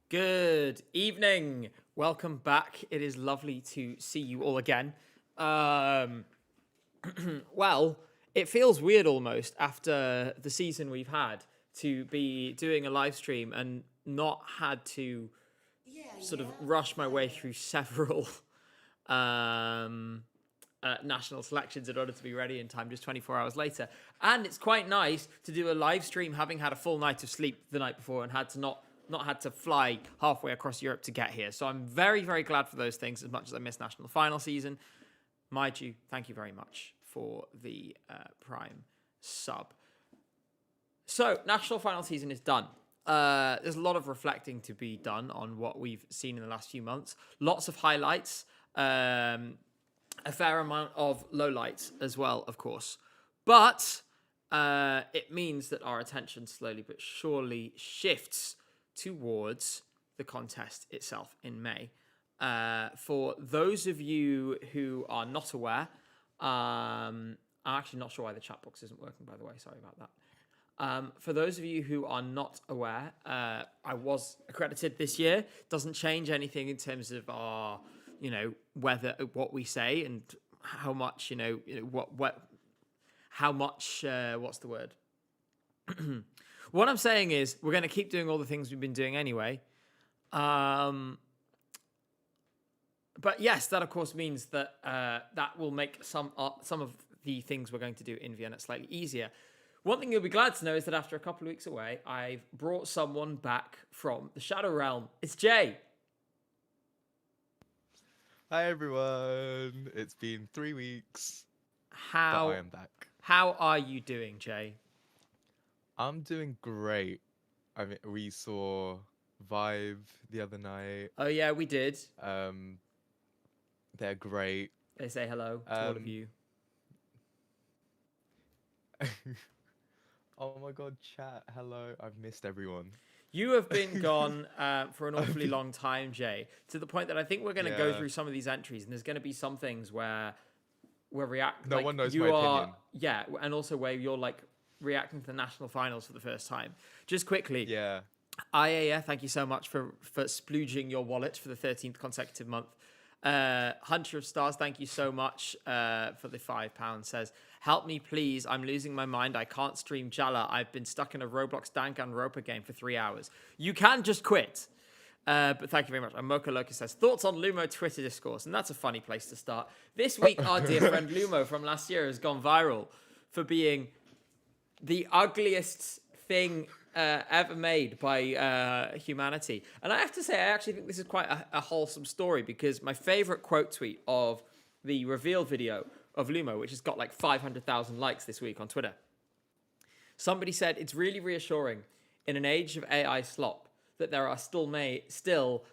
Good evening. Welcome back. It is lovely to see you all again. Well, it feels weird almost after the season we've had to be doing a live stream and not had to sort of rush my way through several national selections in order to be ready in time just 24 hours later. And it's quite nice to do a live stream having had a full night of sleep the night before and had to not had to fly halfway across Europe to get here. So I'm very, very glad for those things as much as I miss national final season. Maiju, thank you very much for the Prime sub. So national final season is done. There's a lot of reflecting to be done on what we've seen in the last few months. Lots of highlights, a fair amount of lowlights as well, of course. But it means that our attention slowly but surely shifts towards the contest itself in May. For those of you who are not aware, I'm actually not sure why the chat box isn't working, by the way. Sorry about that. For those of you who are not aware, I was accredited this year. Doesn't change anything in terms of our, what we say and how much, how much, what's the word? What I'm saying is we're going to keep doing all the things we've been doing anyway. But yes, that of course means that that will make some of the things we're going to do in Vienna slightly easier. One thing you'll be glad to know is that after a couple of weeks away, I've brought someone back from the Shadow Realm. It's Jay. Hi everyone. It's been 3 weeks. But I am back. How are you doing, Jay? I'm doing great. I mean, we saw Vibe the other night. Oh yeah, we did. They're great. They say hello to all of you. Oh my god, chat, hello. I've missed everyone. You have been gone for an awfully long time, Jay, to the point that I think we're going to go through some of these entries, and there's going to be some things where we're reacting. No one knows my opinion. Yeah, and also where you're reacting to the national finals for the first time. Just quickly. Yeah. Aya, thank you so much for splooging your wallet for the 13th consecutive month. Hunter of Stars, thank you so much for the £5. Says, help me please, I'm losing my mind. I can't stream Jala. I've been stuck in a Roblox Danganronpa game for 3 hours. You can just quit. But thank you very much. And Mocha Loca says, thoughts on Lumo Twitter discourse? And that's a funny place to start. This week, our dear friend Lumo from last year has gone viral for being the ugliest thing ever made by humanity. And I have to say, I actually think this is quite a wholesome story, because my favorite quote tweet of the reveal video of Lumo, which has got 500,000 likes this week on Twitter, somebody said, it's really reassuring in an age of AI slop that there are still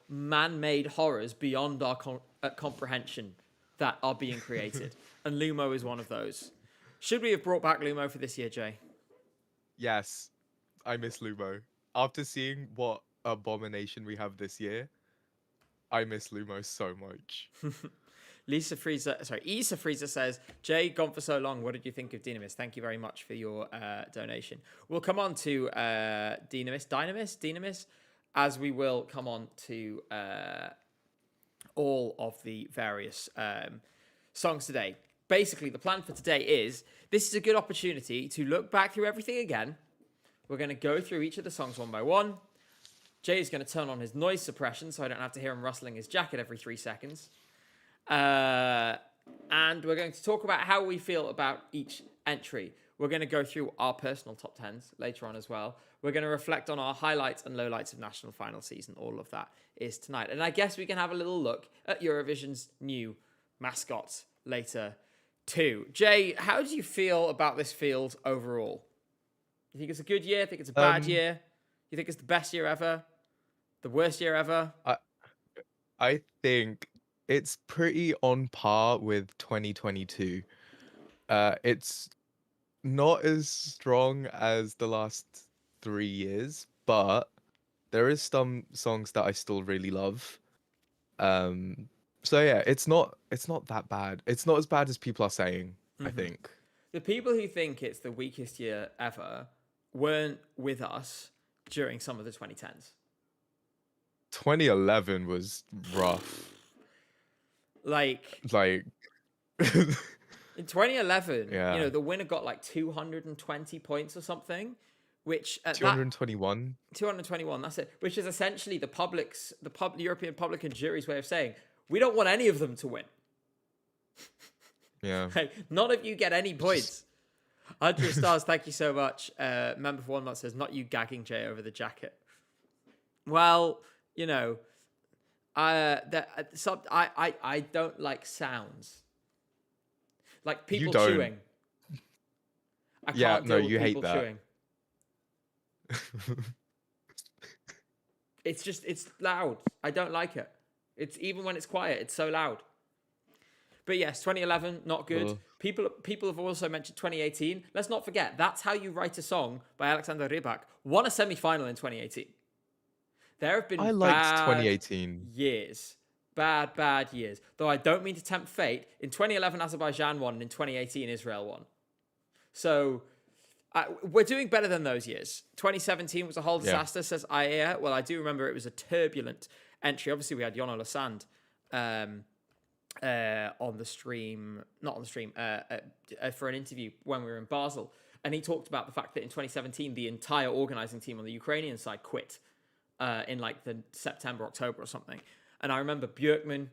man-made horrors beyond our comprehension that are being created. And Lumo is one of those. Should we have brought back Lumo for this year, Jay? Yes. I miss Lumo. After seeing what abomination we have this year, I miss Lumo so much. Isa Freezer says, Jay, gone for so long. What did you think of Dynamis? Thank you very much for your donation. We'll come on to Dynamis, as we will come on to all of the various songs today. Basically, the plan for today is, this is a good opportunity to look back through everything again. We're going to go through each of the songs one by one. Jay is going to turn on his noise suppression so I don't have to hear him rustling his jacket every 3 seconds. And we're going to talk about how we feel about each entry. We're going to go through our personal top 10s later on as well. We're going to reflect on our highlights and lowlights of national final season. All of that is tonight. And I guess we can have a little look at Eurovision's new mascot later too. Jay, how do you feel about this field overall? You think it's a good year? Think it's a bad year? You think it's the best year ever? The worst year ever? I think it's pretty on par with 2022. It's not as strong as the last 3 years, but there is some songs that I still really love. So yeah, it's not that bad. It's not as bad as people are saying, I think. The people who think it's the weakest year ever weren't with us during some of the 2010s. 2011 was rough. Like Like, in 2011, yeah, the winner got like 220 points or something, which at that 221. 221, that's it, which is essentially the European public and jury's way of saying, we don't want any of them to win. Yeah. Like, none of you get any points. 100 stars, thank you so much. Member for 1 month says, not you gagging Jay over the jacket. Well, I don't like sounds. Like people don't. chewing. I Yeah, can't no, deal with you hate people that. chewing. It's loud. I don't like it. It's even when it's quiet, it's so loud. But yes, 2011, not good. Ugh. People have also mentioned 2018. Let's not forget, That's How You Write a Song by Alexander Rybak won a semi-final in 2018. There have been I liked bad 2018. years. Bad years. Though I don't mean to tempt fate. In 2011, Azerbaijan won, and in 2018, Israel won. So we're doing better than those years. 2017 was a whole disaster, says Aya. Well, I do remember it was a turbulent entry. Obviously, we had Jono Lasand on the stream, not on the stream, for an interview when we were in Basel. And he talked about the fact that in 2017, the entire organizing team on the Ukrainian side quit in like the September, October or something. And I remember Krista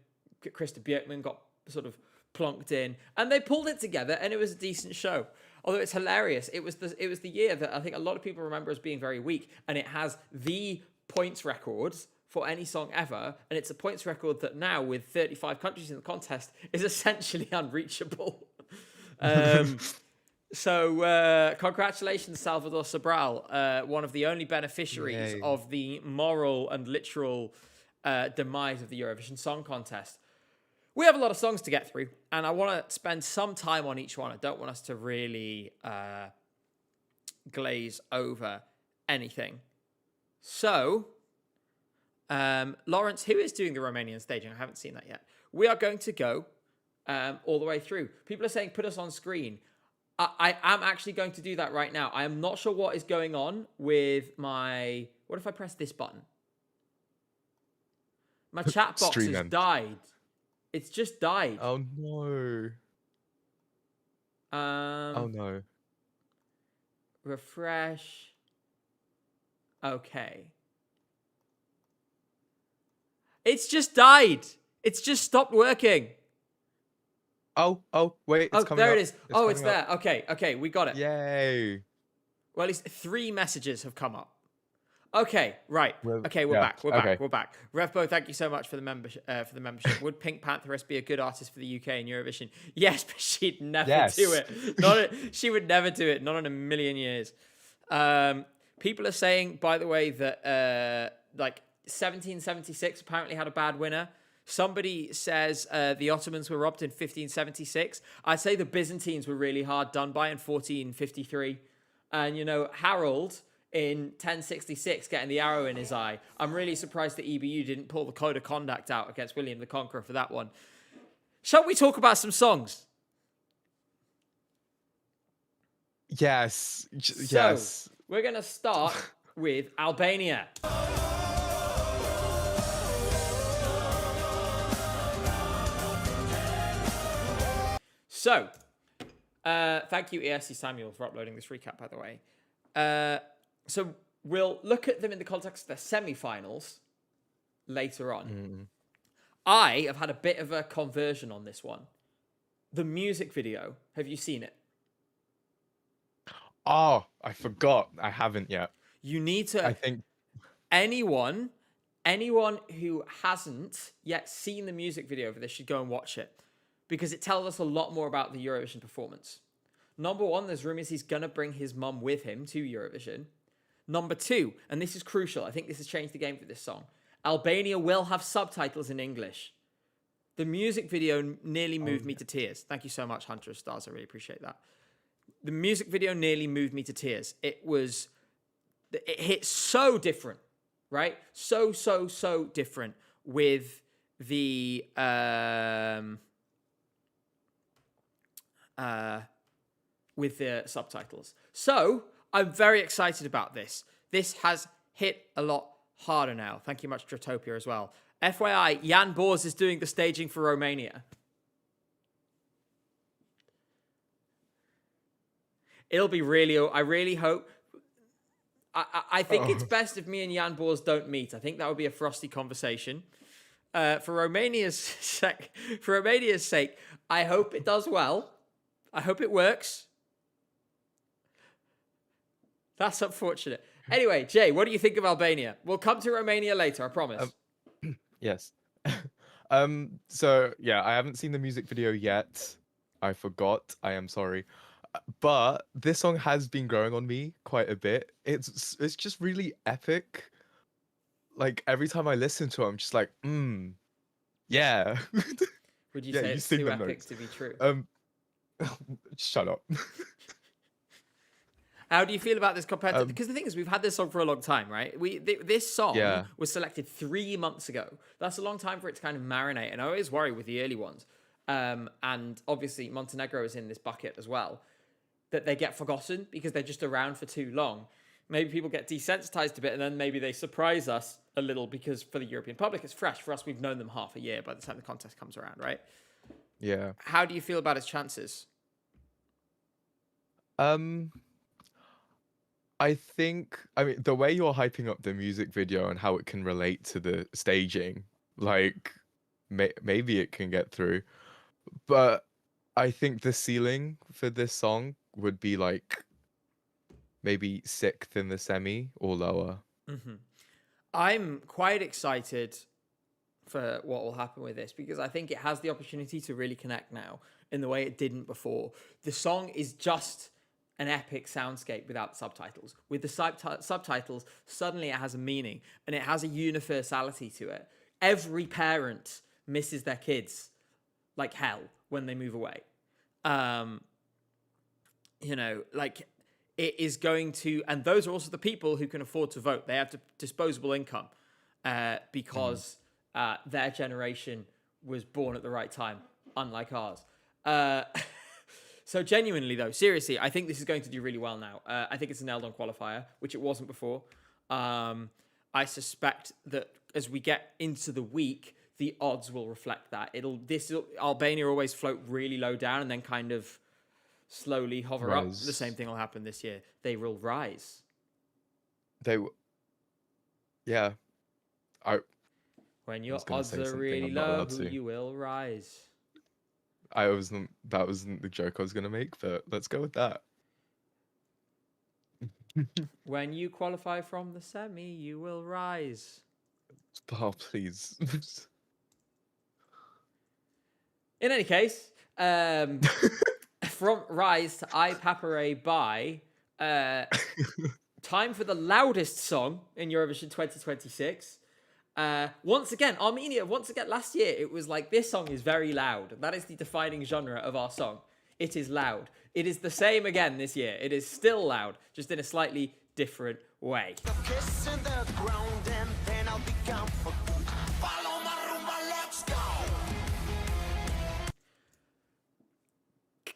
Björkman got sort of plonked in, and they pulled it together, and it was a decent show. Although it's hilarious, it was the year that I think a lot of people remember as being very weak, and it has the points records for any song ever, and it's a points record that now, with 35 countries in the contest, is essentially unreachable. So congratulations, Salvador Sobral, one of the only beneficiaries of the moral and literal demise of the Eurovision Song Contest. We have a lot of songs to get through, and I want to spend some time on each one. I don't want us to really glaze over anything. So, Lawrence, who is doing the Romanian staging? I haven't seen that yet. We are going to go all the way through. People are saying, put us on screen. I am actually going to do that right now. I am not sure what is going on with my... What if I press this button? My chat box has died. It's just died. Oh, no. Oh, no. Refresh. Okay. It's just died. It's just stopped working. Oh, wait. It's coming there up. it is. It's there. Up. Okay, we got it. Yay. Well, at least 3 messages have come up. Okay, right. Okay, we're back. We're back. Revbo, thank you so much for the membership. Would Pink Pantheress be a good artist for the UK in Eurovision? Yes, but she'd never do it. She would never do it. Not in a million years. People are saying, by the way, that like 1776 apparently had a bad winner. Somebody says the Ottomans were robbed in 1576. I'd say the Byzantines were really hard done by in 1453. And, Harold in 1066 getting the arrow in his eye. I'm really surprised that EBU didn't pull the code of conduct out against William the Conqueror for that one. Shall we talk about some songs? Yes. So, we're going to start with Albania. So, thank you, ESC Samuel, for uploading this recap, by the way. So we'll look at them in the context of their semi-finals later on. I have had a bit of a conversion on this one. The music video, have you seen it? Oh, I forgot. I haven't yet. You need to... I think... Anyone who hasn't yet seen the music video for this should go and watch it, because it tells us a lot more about the Eurovision performance. Number 1, there's rumors he's going to bring his mum with him to Eurovision. Number 2, and this is crucial, I think this has changed the game for this song, Albania will have subtitles in English. The music video nearly moved me to tears. Thank you so much, Hunter of Stars. I really appreciate that. The music video nearly moved me to tears. It hit so different, right? So different with the... with the subtitles. So I'm very excited about this. This has hit a lot harder now. Thank you much, Dratopia, as well. FYI, Jan Bors is doing the staging for Romania. It'll be really... I really hope... I think it's best if me and Jan Bors don't meet. I think that would be a frosty conversation. For Romania's sake, I hope it does well. I hope it works. That's unfortunate. Anyway, Jay, what do you think of Albania? We'll come to Romania later, I promise. Yes. So yeah, I haven't seen the music video yet. I forgot. I am sorry. But this song has been growing on me quite a bit. It's just really epic. Like every time I listen to it, I'm just like, yeah. Would you Yeah, say you it's sing too the epic notes. to be true? Shut up. How do you feel about this compared to... Because the thing is, we've had this song for a long time, right? This song Yeah. was selected 3 months ago. That's a long time for it to kind of marinate. And I always worry with the early ones. And obviously, Montenegro is in this bucket as well. That they get forgotten because they're just around for too long. Maybe people get desensitized a bit and then maybe they surprise us a little because for the European public, it's fresh. For us, we've known them half a year by the time the contest comes around, right? Yeah. How do you feel about its chances? I think, I mean, the way you're hyping up the music video and how it can relate to the staging, like, maybe it can get through. But I think the ceiling for this song would be like maybe 6th in the semi or lower. Mm-hmm. I'm quite excited for what will happen with this because I think it has the opportunity to really connect now in the way it didn't before. The song is just an epic soundscape without subtitles. With the subtitles, suddenly it has a meaning and it has a universality to it. Every parent misses their kids like hell when they move away. Like it is going to, and those are also the people who can afford to vote. They have disposable income because their generation was born at the right time, unlike ours. So genuinely though, seriously, I think this is going to do really well now. I think it's a nailed on qualifier, which it wasn't before. I suspect that as we get into the week, the odds will reflect that. Albania always float really low down and then kind of slowly hover up. The same thing will happen this year. They will rise. Yeah. When your odds are really low, you will rise. That wasn't the joke I was gonna make, but let's go with that. When you qualify from the semi, you will rise. Oh, please. In any case, from Rise to I Papare by, time for the loudest song in Eurovision 2026. Once again, Armenia, last year, it was like, this song is very loud. That is the defining genre of our song. It is loud. It is the same again this year. It is still loud, just in a slightly different way.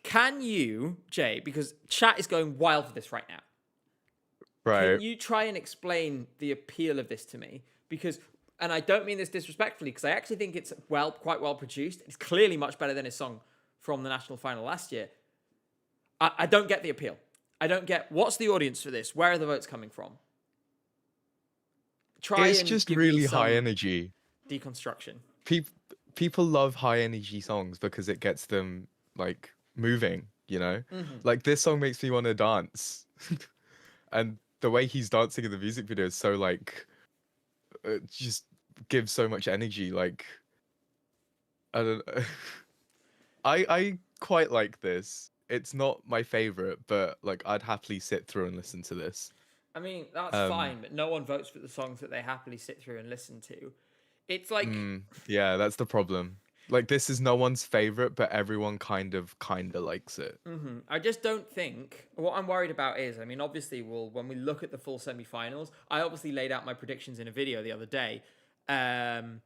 Can you, Jay, because chat is going wild for this right now. Right. Can you try and explain the appeal of this to me? Because, and I don't mean this disrespectfully, because I actually think it's quite well produced. It's clearly much better than his song from the national final last year. I don't get the appeal. I don't get, what's the audience for this? Where are the votes coming from? It's just really high energy. Deconstruction. People love high energy songs because it gets them like moving, you know? Mm-hmm. Like this song makes me want to dance. And the way he's dancing in the music video is so like it just gives so much energy. Like I don't I quite like this. It's not my favorite, but like I'd happily sit through and listen to this. I mean, that's fine, but no one votes for the songs that they happily sit through and listen to. It's like yeah, that's the problem. Like this is no one's favorite, but everyone kind of likes it. Mm-hmm. I just don't think, what I'm worried about is, I mean, obviously when we look at the full semi-finals, I obviously laid out my predictions in a video the other day. I'm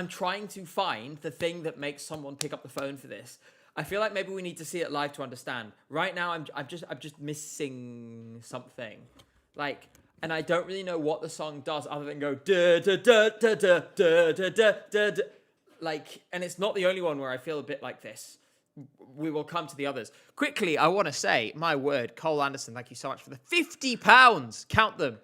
trying to find the thing that makes someone pick up the phone for this. I feel like maybe we need to see it live to understand. Right now, I'm just missing something, like, and I don't really know what the song does other than go da da da da da da da da da, like, and it's not the only one where I feel a bit like this. We will come to the others. Quickly, I want to say, my word, Cole Anderson, thank you so much for the £50. Count them.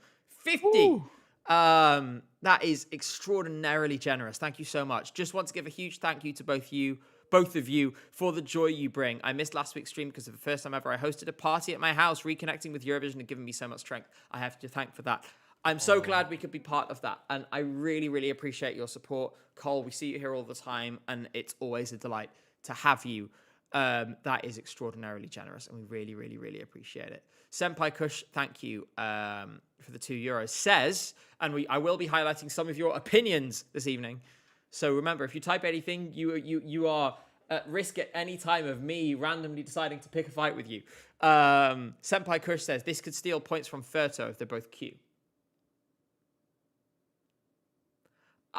50. Woo. That is extraordinarily generous. Thank you so much. Just want to give a huge thank you to both of you, for the joy you bring. I missed last week's stream because for the first time ever I hosted a party at my house, reconnecting with Eurovision and giving me so much strength. I have to thank for that. I'm so glad we could be part of that, and I really, really appreciate your support. Cole, we see you here all the time, and it's always a delight to have you. That is extraordinarily generous, and we really, really, really appreciate it. Senpai Kush, thank you for the €2. Says, and I will be highlighting some of your opinions this evening. So remember, if you type anything, you are at risk at any time of me randomly deciding to pick a fight with you. Senpai Kush says, this could steal points from Furto if they're both Q.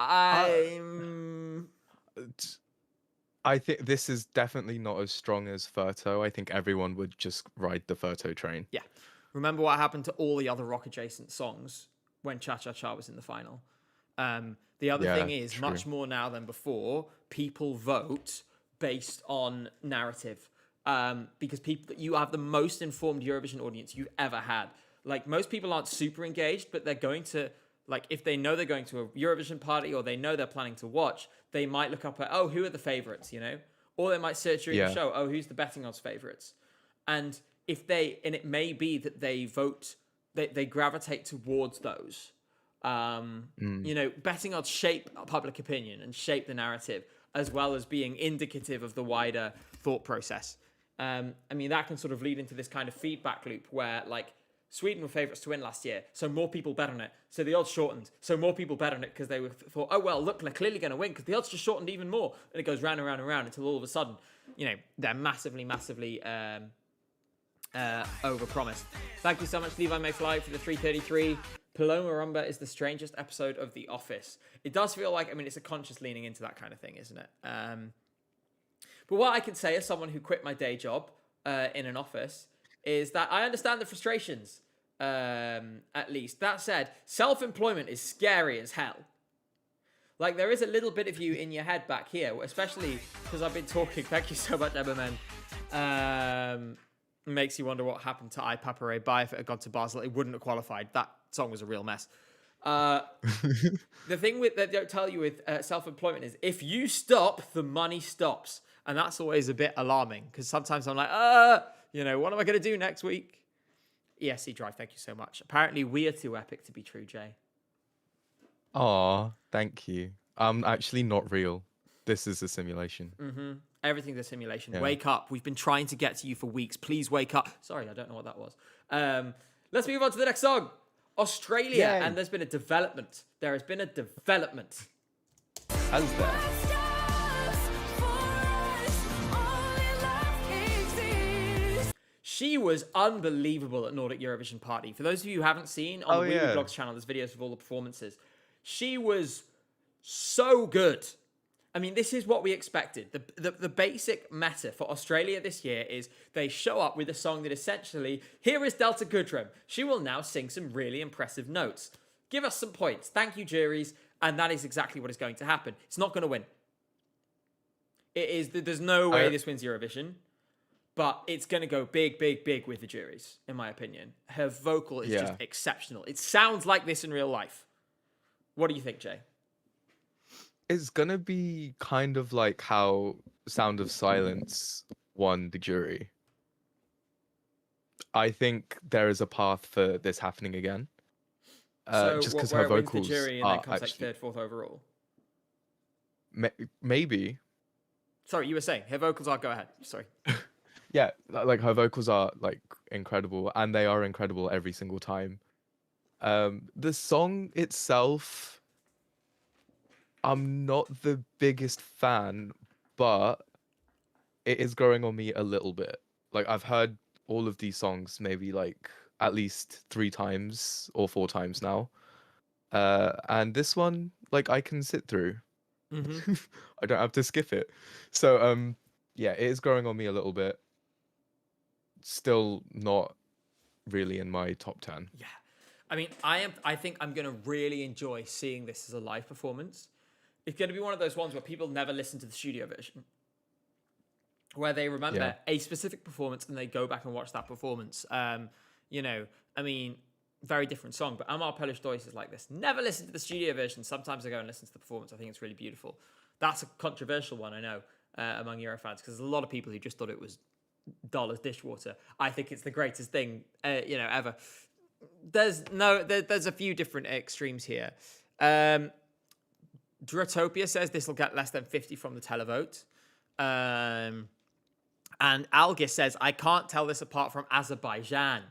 I think this is definitely not as strong as Furto. I think everyone would just ride the Furto train. Yeah. Remember what happened to all the other rock-adjacent songs when Cha Cha Cha was in the final. The other thing is, true. much more now than before, people vote based on narrative. Because you have the most informed Eurovision audience you've ever had. Like, most people aren't super engaged, but they're going to, like, if they know they're going to a Eurovision party or they know they're planning to watch, they might look up at, oh, who are the favorites, you know? Or they might search during the show, oh, who's the betting odds favorites? And it may be that they vote, they gravitate towards those. You know, betting odds shape public opinion and shape the narrative, as well as being indicative of the wider thought process. I mean, that can sort of lead into this kind of feedback loop where, like, Sweden were favourites to win last year, so more people bet on it. So the odds shortened. So more people bet on it because they thought, oh, well, look, they're clearly going to win because the odds just shortened even more. And it goes round and round and round until all of a sudden, you know, they're massively overpromised. Thank you so much, Levi Mayfly, for the 333. Paloma Rumba is the strangest episode of The Office. It does feel like, I mean, it's a conscious leaning into that kind of thing, isn't it? But what I can say as someone who quit my day job in an office is that I understand the frustrations, at least. That said, self-employment is scary as hell. Like, there is a little bit of you in your head back here, especially because I've been talking. Thank you so much, Emma Man. Makes you wonder what happened to I Papare Bye if it had gone to Basel. It wouldn't have qualified. That song was a real mess. The thing that they don't tell you with self-employment is if you stop, the money stops. And that's always a bit alarming because sometimes I'm like, you know, what am I going to do next week? ESC Drive, thank you so much. Apparently, we are too epic to be true, Jay. Aw, thank you. I'm actually not real. This is a simulation. Mm-hmm. Everything's a simulation. Yeah. Wake up. We've been trying to get to you for weeks. Please wake up. Sorry, I don't know what that was. Let's move on to the next song. Australia. Yay. And there's been a development. There has been a development. As there. She was unbelievable at Nordic Eurovision Party. For those of you who haven't seen, on the Weebly Blogs channel, there's videos of all the performances. She was so good. I mean, this is what we expected. The basic meta for Australia this year is they show up with a song that essentially, here is Delta Goodrem. She will now sing some really impressive notes. Give us some points. Thank you, juries. And that is exactly what is going to happen. It's not going to win. There's no way this wins Eurovision. But it's going to go big, big, big with the juries, in my opinion. Her vocal is just exceptional. It sounds like this in real life. What do you think, Jay? It's going to be kind of like how Sound of Silence won the jury. I think there is a path for this happening again. Just because her vocals wins the jury and are then comes actually... like third, fourth overall? Maybe. Sorry, you were saying her vocals are... Go ahead. Sorry. Yeah, like her vocals are like incredible, and they are incredible every single time. The song itself, I'm not the biggest fan, but it is growing on me a little bit. Like, I've heard all of these songs maybe like at least 3 times or 4 times now. And this one, like, I can sit through. Mm-hmm. I don't have to skip it. So, yeah, it is growing on me a little bit. Still not really in my top 10. Yeah. I mean, I think I'm going to really enjoy seeing this as a live performance. It's going to be one of those ones where people never listen to the studio version, where they remember a specific performance and they go back and watch that performance. You know, I mean, very different song, but Amar Polish Dois is like this. Never listen to the studio version. Sometimes I go and listen to the performance. I think it's really beautiful. That's a controversial one, I know, among Eurofans, because there's a lot of people who just thought it was dull as dishwater. I think it's the greatest thing, ever. There's a few different extremes here. Dratopia says this will get less than 50 from the televote. And Algis says, I can't tell this apart from Azerbaijan.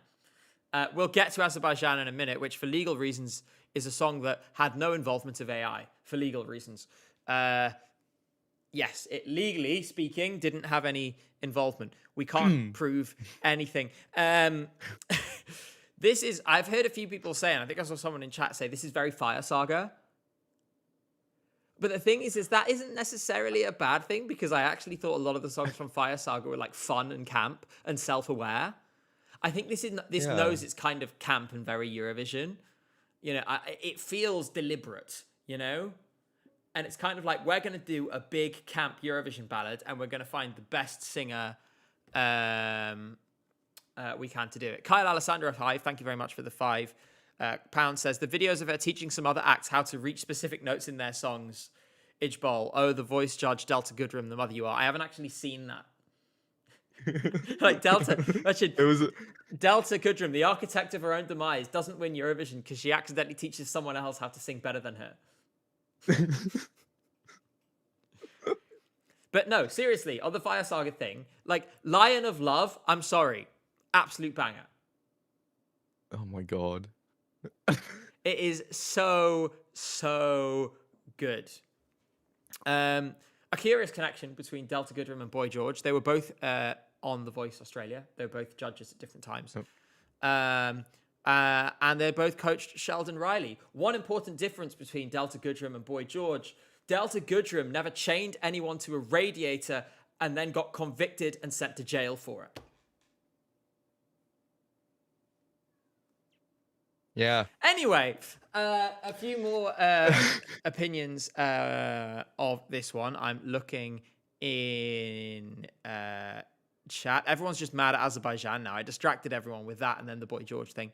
We'll get to Azerbaijan in a minute, which for legal reasons is a song that had no involvement of AI, for legal reasons. Yes, it legally speaking didn't have any involvement. We can't prove anything. I've heard a few people say, and I think I saw someone in chat say, this is very Fire Saga. But the thing is that isn't necessarily a bad thing, because I actually thought a lot of the songs from Fire Saga were like fun and camp and self-aware. I think this knows it's kind of camp and very Eurovision. You know, it feels deliberate, you know? And it's kind of like, we're going to do a big camp Eurovision ballad and we're going to find the best singer we can to do it. Kyle Alessandro, hi, thank you very much for the £5. Says, the videos of her teaching some other acts how to reach specific notes in their songs. Ijbol, oh, the voice judge, Delta Goodrem, the mother you are. I haven't actually seen that. Like Delta Goodrem, the architect of her own demise, doesn't win Eurovision because she accidentally teaches someone else how to sing better than her. But no, seriously, on the Fire Saga thing, like Lion of Love, I'm sorry, absolute banger. Oh my god. It is so good. A curious connection between Delta Goodrem and Boy George. They were both on The Voice Australia. They were both judges at different times. And they both coached Sheldon Riley. One important difference between Delta Goodrem and Boy George: Delta Goodrem never chained anyone to a radiator and then got convicted and sent to jail for it. Yeah. Anyway, a few more opinions of this one. I'm looking in chat. Everyone's just mad at Azerbaijan now. I distracted everyone with that and then the Boy George thing.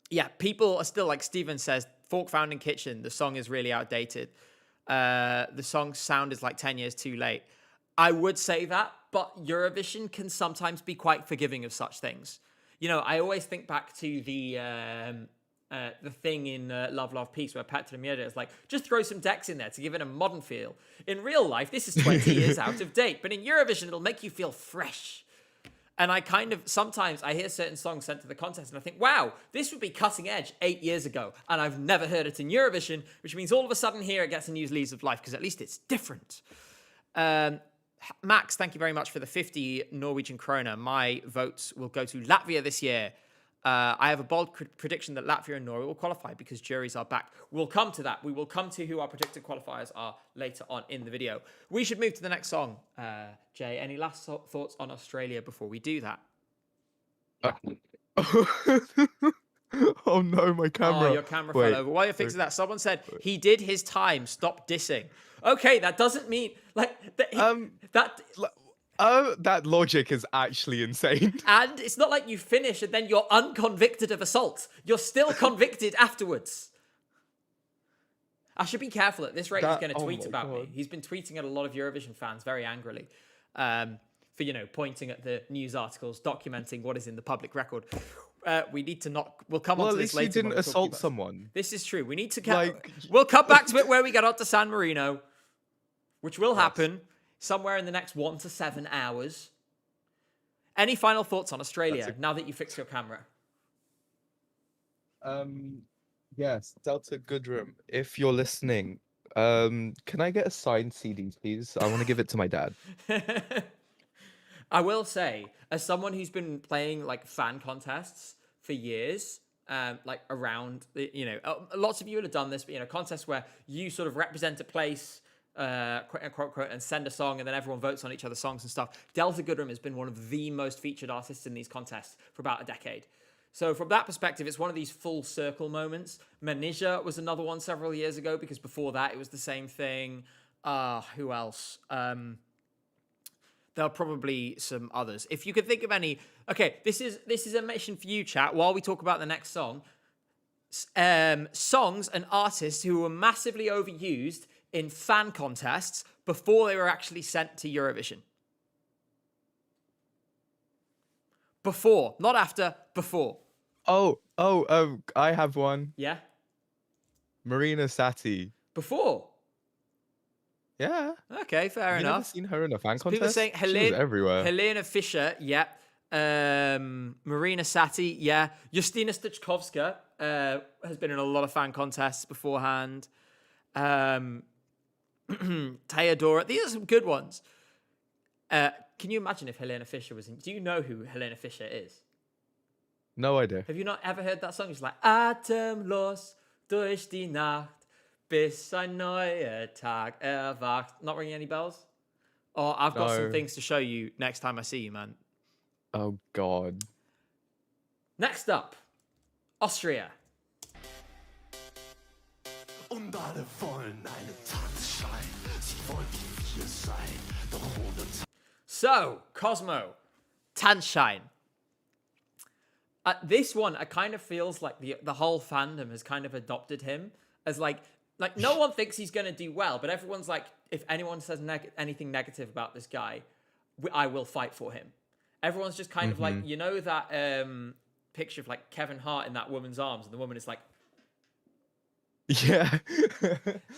Yeah, people are still, like Steven says, Fork Found in Kitchen, the song is really outdated. The song's sound is like 10 years too late. I would say that, but Eurovision can sometimes be quite forgiving of such things. You know, I always think back to the thing in Love, Love, Peace where Petra Mierda is like, just throw some decks in there to give it a modern feel. In real life, this is 20 years out of date, but in Eurovision, it'll make you feel fresh. And sometimes I hear certain songs sent to the contest and I think, wow, this would be cutting edge 8 years ago. And I've never heard it in Eurovision, which means all of a sudden here it gets a new lease of life because at least it's different. Max, thank you very much for the 50 Norwegian krona. My votes will go to Latvia this year. I have a bold prediction that Latvia and Norway will qualify because juries are back. We'll come to that. We will come to who our predicted qualifiers are later on in the video. We should move to the next song. Jay, any last thoughts on Australia before we do that? Oh no, my camera. Oh, your camera fell over. While you're fixing that, someone said he did his time. Stop dissing. Okay, that doesn't mean that logic is actually insane. And it's not like you finish and then you're unconvicted of assault. You're still convicted afterwards. I should be careful at this rate. He's going to tweet about me. He's been tweeting at a lot of Eurovision fans very angrily for, pointing at the news articles, documenting what is in the public record. We need to not. We'll come on to this later. At least you didn't assault someone. This is true. We need to. We'll come back to it where we get on to San Marino, which will happen somewhere in the next 1 to 7 hours. Any final thoughts on Australia now that you fixed your camera? Yes, Delta Goodrem, if you're listening, can I get a signed CD, please? I want to give it to my dad. I will say, as someone who's been playing like fan contests for years, around, lots of you will have done this, but contests where you sort of represent a place quote, and send a song, and then everyone votes on each other's songs and stuff. Delta Goodrem has been one of the most featured artists in these contests for about a decade. So from that perspective, it's one of these full circle moments. Manija was another one several years ago, because before that it was the same thing. Who else? There are probably some others. If you could think of any. Okay, this is a mission for you, chat, while we talk about the next song. Songs and artists who were massively overused in fan contests before they were actually sent to Eurovision. Before, not after, before. I have one. Yeah? Marina Sati. Before? Yeah. Okay, fair Have you enough. never seen her in a fan People contest? saying She was everywhere. Helena Fischer, yeah. Marina Sati, yeah. Justina Stuchkovska has been in a lot of fan contests beforehand. Teodora, these are some good ones. Can you imagine if Helena Fischer was in? Do you know who Helena Fischer is? No idea. Have you not ever heard that song? It's like Atemlos durch die Nacht, bis ein neuer Tag erwacht. Not ringing any bells? Oh, I've got some things to show you next time I see you, man. Oh, God. Next up, Austria. Und alle wollen eine Tanzschein. Sie wollten wir sein, doch ohne So, Cosmo, Tanzschein. This one, it kind of feels like the whole fandom has kind of adopted him as like no one thinks he's going to do well, but everyone's like, if anyone says anything negative about this guy, I will fight for him. Everyone's just kind of like, you know that picture of like Kevin Hart in that woman's arms, and the woman is like, yeah.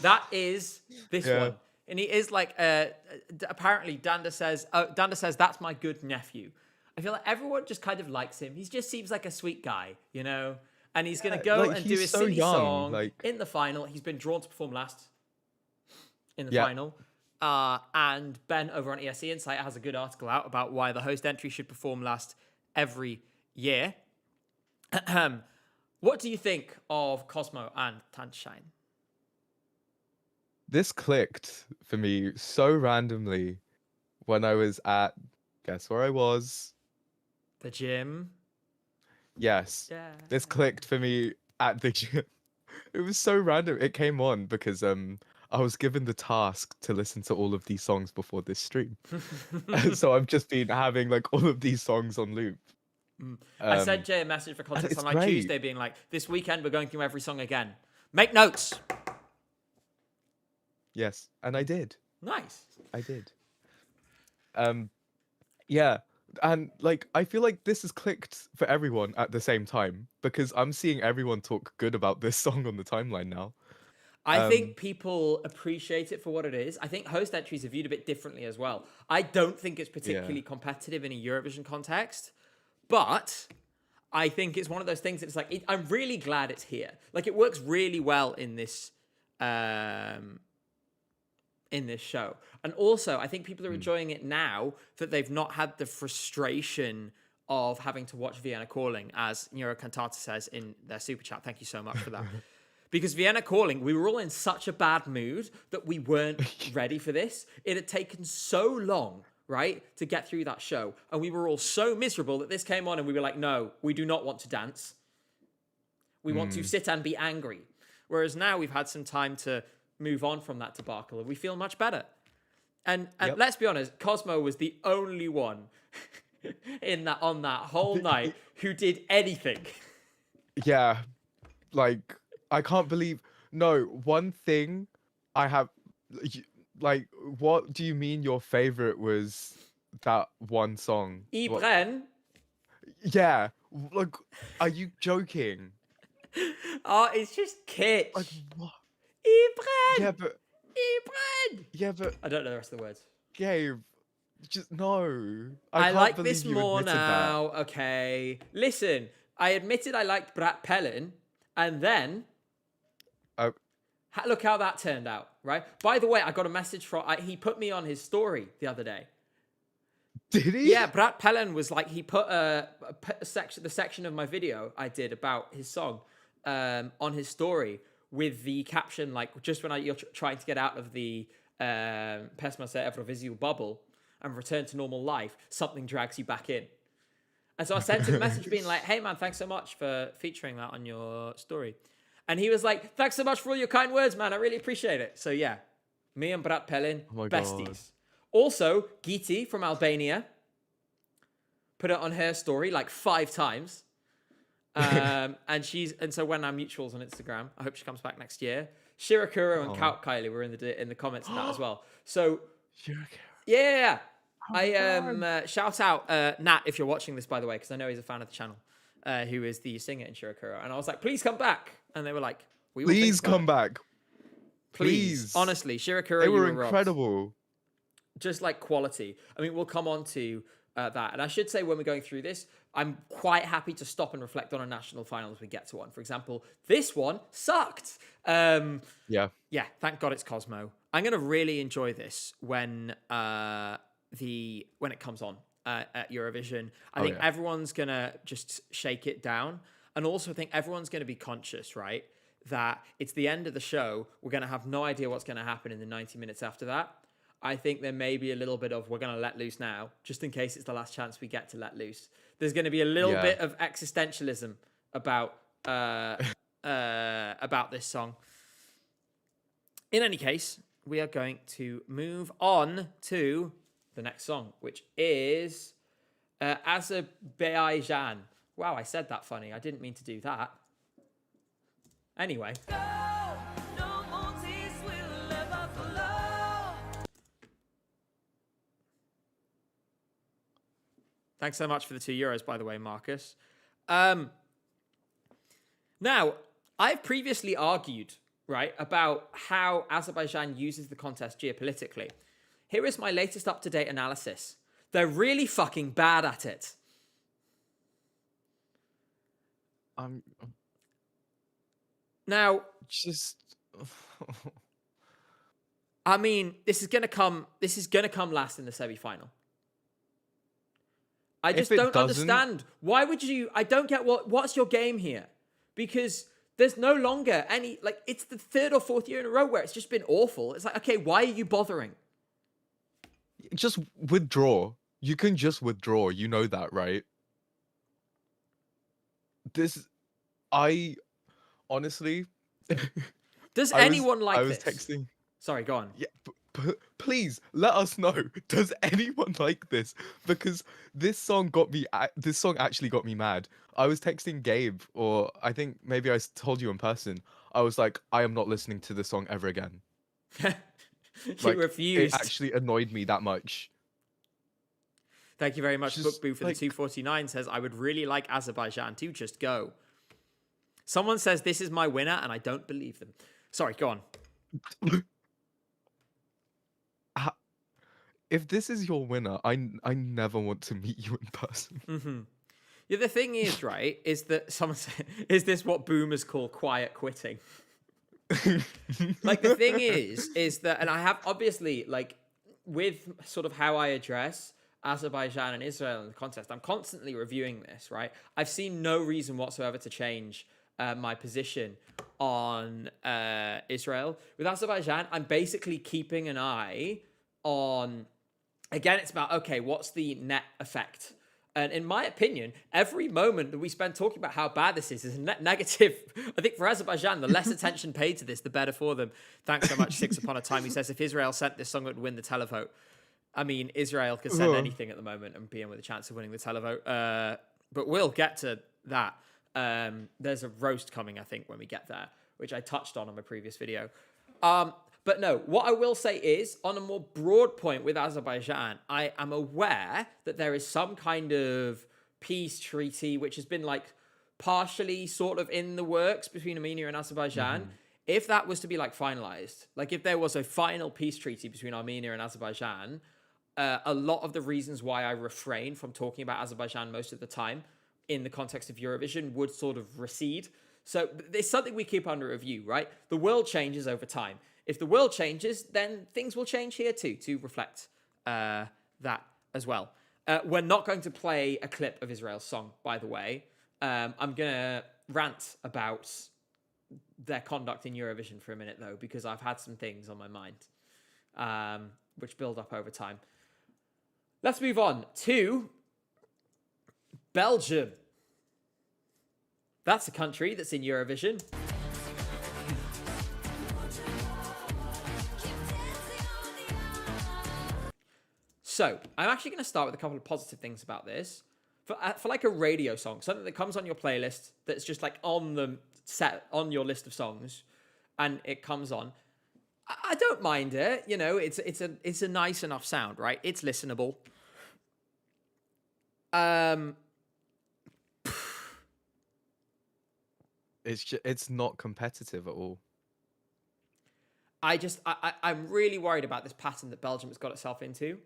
that is this one. And he is like, apparently Danda says that's my good nephew. I feel like everyone just kind of likes him. He just seems like a sweet guy, you know? And he's going to go and do his silly song in the final. He's been drawn to perform last in the final. And Ben over on ESC Insight has a good article out about why the host entry should perform last every year. What do you think of Cosmo and Tanzschein? This clicked for me so randomly when I was at, guess where I was? The gym. Yes. Yeah. This clicked for me at the gym. It was so random. It came on because I was given the task to listen to all of these songs before this stream. So I've just been having like all of these songs on loop. I sent Jay a message for context on like great. Tuesday being like, this weekend we're going through every song again. Make notes. Yes, and I did. Nice. I did. Yeah, and like I feel like this has clicked for everyone at the same time because I'm seeing everyone talk good about this song on the timeline now. I think people appreciate it for what it is. I think host entries are viewed a bit differently as well. I don't think it's particularly competitive in a Eurovision context, but I think it's one of those things that's like, I'm really glad it's here. Like, it works really well in this show. And also, I think people are enjoying it now that they've not had the frustration of having to watch Vienna Calling, as Neuro Cantata says in their super chat. Thank you so much for that. Because Vienna Calling, we were all in such a bad mood that we weren't ready for this. It had taken so long, right, to get through that show. And we were all so miserable that this came on and we were like, no, we do not want to dance. We want to sit and be angry. Whereas now we've had some time to move on from that debacle and we feel much better. And let's be honest, Cosmo was the only one on that whole night who did anything. Yeah, like I can't believe. No, one thing I have, like, what do you mean your favorite was that one song? Ibren. Yeah, like, are you joking? Oh, it's just kitsch. Like, what? Ibren. Ibren. Yeah, but I don't know the rest of the words. Gabe, just no. I can't like believe this you more admitted now. that. Okay, listen. I admitted I liked Brat Pellin, and then look how that turned out. Right. By the way, I got a message from. He put me on his story the other day. Did he? Yeah, Brat Pellin was like, he put the section of my video I did about his song on his story with the caption, like, just when you're trying to get out of the Pesma se Eurovisiu bubble and return to normal life, something drags you back in. And so I sent him a message being like, hey man, thanks so much for featuring that on your story. And he was like, thanks so much for all your kind words, man. I really appreciate it. So yeah, me and Brat Pelin, besties. God. Also, Giti from Albania put it on her story like 5 times. And so when our mutuals on Instagram, I hope she comes back next year. Shirakuro and Kaut Kylie were in the comments of that as well. So yeah. I shout out Nat if you're watching this, by the way, because I know he's a fan of the channel, who is the singer in Shirakuro. And I was like, please come back. And they were like, we will Please come back. Please. Honestly, Shirakuro, They were you incredible. robbed. Just like quality. I mean, we'll come on to that. And I should say when we're going through this, I'm quite happy to stop and reflect on a national final as we get to one. For example, this one sucked. Yeah. Yeah, thank God it's Cosmo. I'm going to really enjoy this when it comes on at Eurovision. I think everyone's going to just shake it down. And also I think everyone's going to be conscious, right? That it's the end of the show. We're going to have no idea what's going to happen in the 90 minutes after that. I think there may be a little bit of, we're going to let loose now, just in case it's the last chance we get to let loose. There's going to be a little bit of existentialism about this song. In any case, we are going to move on to the next song, which is Azerbaijan. Wow, I said that funny. I didn't mean to do that. Anyway. Thanks so much for the €2, by the way, Marcus. Now, I've previously argued, right, about how Azerbaijan uses the contest geopolitically. Here is my latest up-to-date analysis. They're really fucking bad at it. Now, I mean, this is gonna come last in the semi-final. I just don't understand. Why would you? I don't get what's your game here? Because there's no longer any, like, it's the 3rd or 4th year in a row where it's just been awful. It's like, okay, why are you bothering? Just withdraw. You can just withdraw. You know that, right? I honestly. Does anyone like this? I was texting. Sorry, go on. Yeah, please let us know. Does anyone like this? Because this song actually got me mad. I was texting Gabe, or I think maybe I told you in person. I was like, I am not listening to this song ever again. You refused. It actually annoyed me that much. Thank you very much, Bookboo, for the 249. Says, I would really like Azerbaijan to just go. Someone says, this is my winner, and I don't believe them. Sorry, go on. If this is your winner, I never want to meet you in person. Mm-hmm. Yeah, the thing is, right, is that someone said, is this what boomers call quiet quitting? Like, the thing is that, and I have obviously, like, with sort of how I address Azerbaijan and Israel in the contest, I'm constantly reviewing this, right? I've seen no reason whatsoever to change my position on Israel. With Azerbaijan, I'm basically keeping an eye on, again, it's about, okay, what's the net effect? And in my opinion, every moment that we spend talking about how bad this is a net negative. I think for Azerbaijan, the less attention paid to this, the better for them. Thanks so much, Six Upon a Time. He says, if Israel sent this song, it would win the televote. I mean, Israel could send anything at the moment and be in with a chance of winning the televote. But we'll get to that. There's a roast coming, I think, when we get there, which I touched on my previous video. But no, what I will say is, on a more broad point with Azerbaijan, I am aware that there is some kind of peace treaty which has been, like, partially sort of in the works between Armenia and Azerbaijan. Mm-hmm. If that was to be, like, finalized, like if there was a final peace treaty between Armenia and Azerbaijan, a lot of the reasons why I refrain from talking about Azerbaijan most of the time in the context of Eurovision would sort of recede. So it's something we keep under review, right? The world changes over time. If the world changes, then things will change here too, to reflect that as well. We're not going to play a clip of Israel's song, by the way. I'm going to rant about their conduct in Eurovision for a minute, though, because I've had some things on my mind. which build up over time. Let's move on to Belgium. That's a country that's in Eurovision. So, I'm actually going to start with a couple of positive things about this. For like a radio song, something that comes on your playlist that's just like on the set, on your list of songs, and it comes on. I don't mind it. You know, it's a nice enough sound, right? It's listenable. It's not competitive at all. I'm really worried about this pattern that Belgium has got itself into,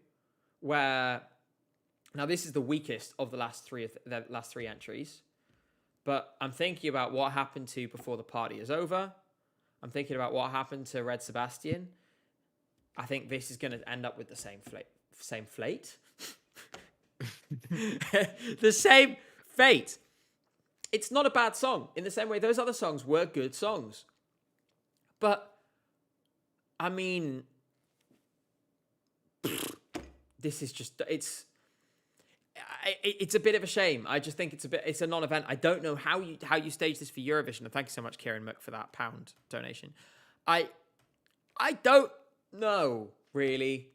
where now this is the weakest of the last three entries, but I'm thinking about what happened to Before the Party Is Over. I'm thinking about what happened to Red Sebastian. I think this is going to end up with the same fate. The same fate. It's not a bad song in the same way those other songs were good songs. But, I mean, this is just, it's a bit of a shame. I just think it's a non-event. I don't know how you stage this for Eurovision. And thank you so much, Kieran Mook, for that £1 donation. I don't know, really,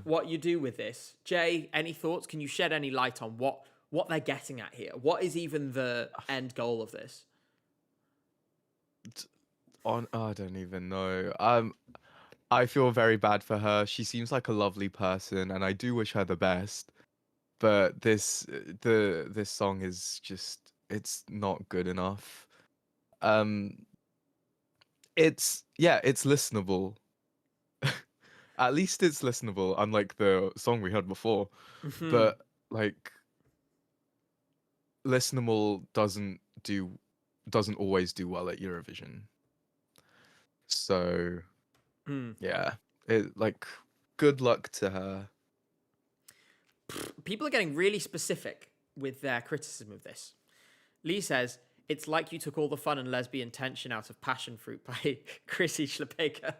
what you do with this. Jay, any thoughts? Can you shed any light on what they're getting at here? What is even the end goal of this? I don't even know. I feel very bad for her. She seems like a lovely person, and I do wish her the best. But this song is just, it's not good enough. It's listenable. At least it's listenable, unlike the song we heard before. Mm-hmm. But like, listenable doesn't always do well at Eurovision. So yeah, good luck to her. People are getting really specific with their criticism of this. Lee says, it's like you took all the fun and lesbian tension out of Passion Fruit by Chrissy Schlepeka.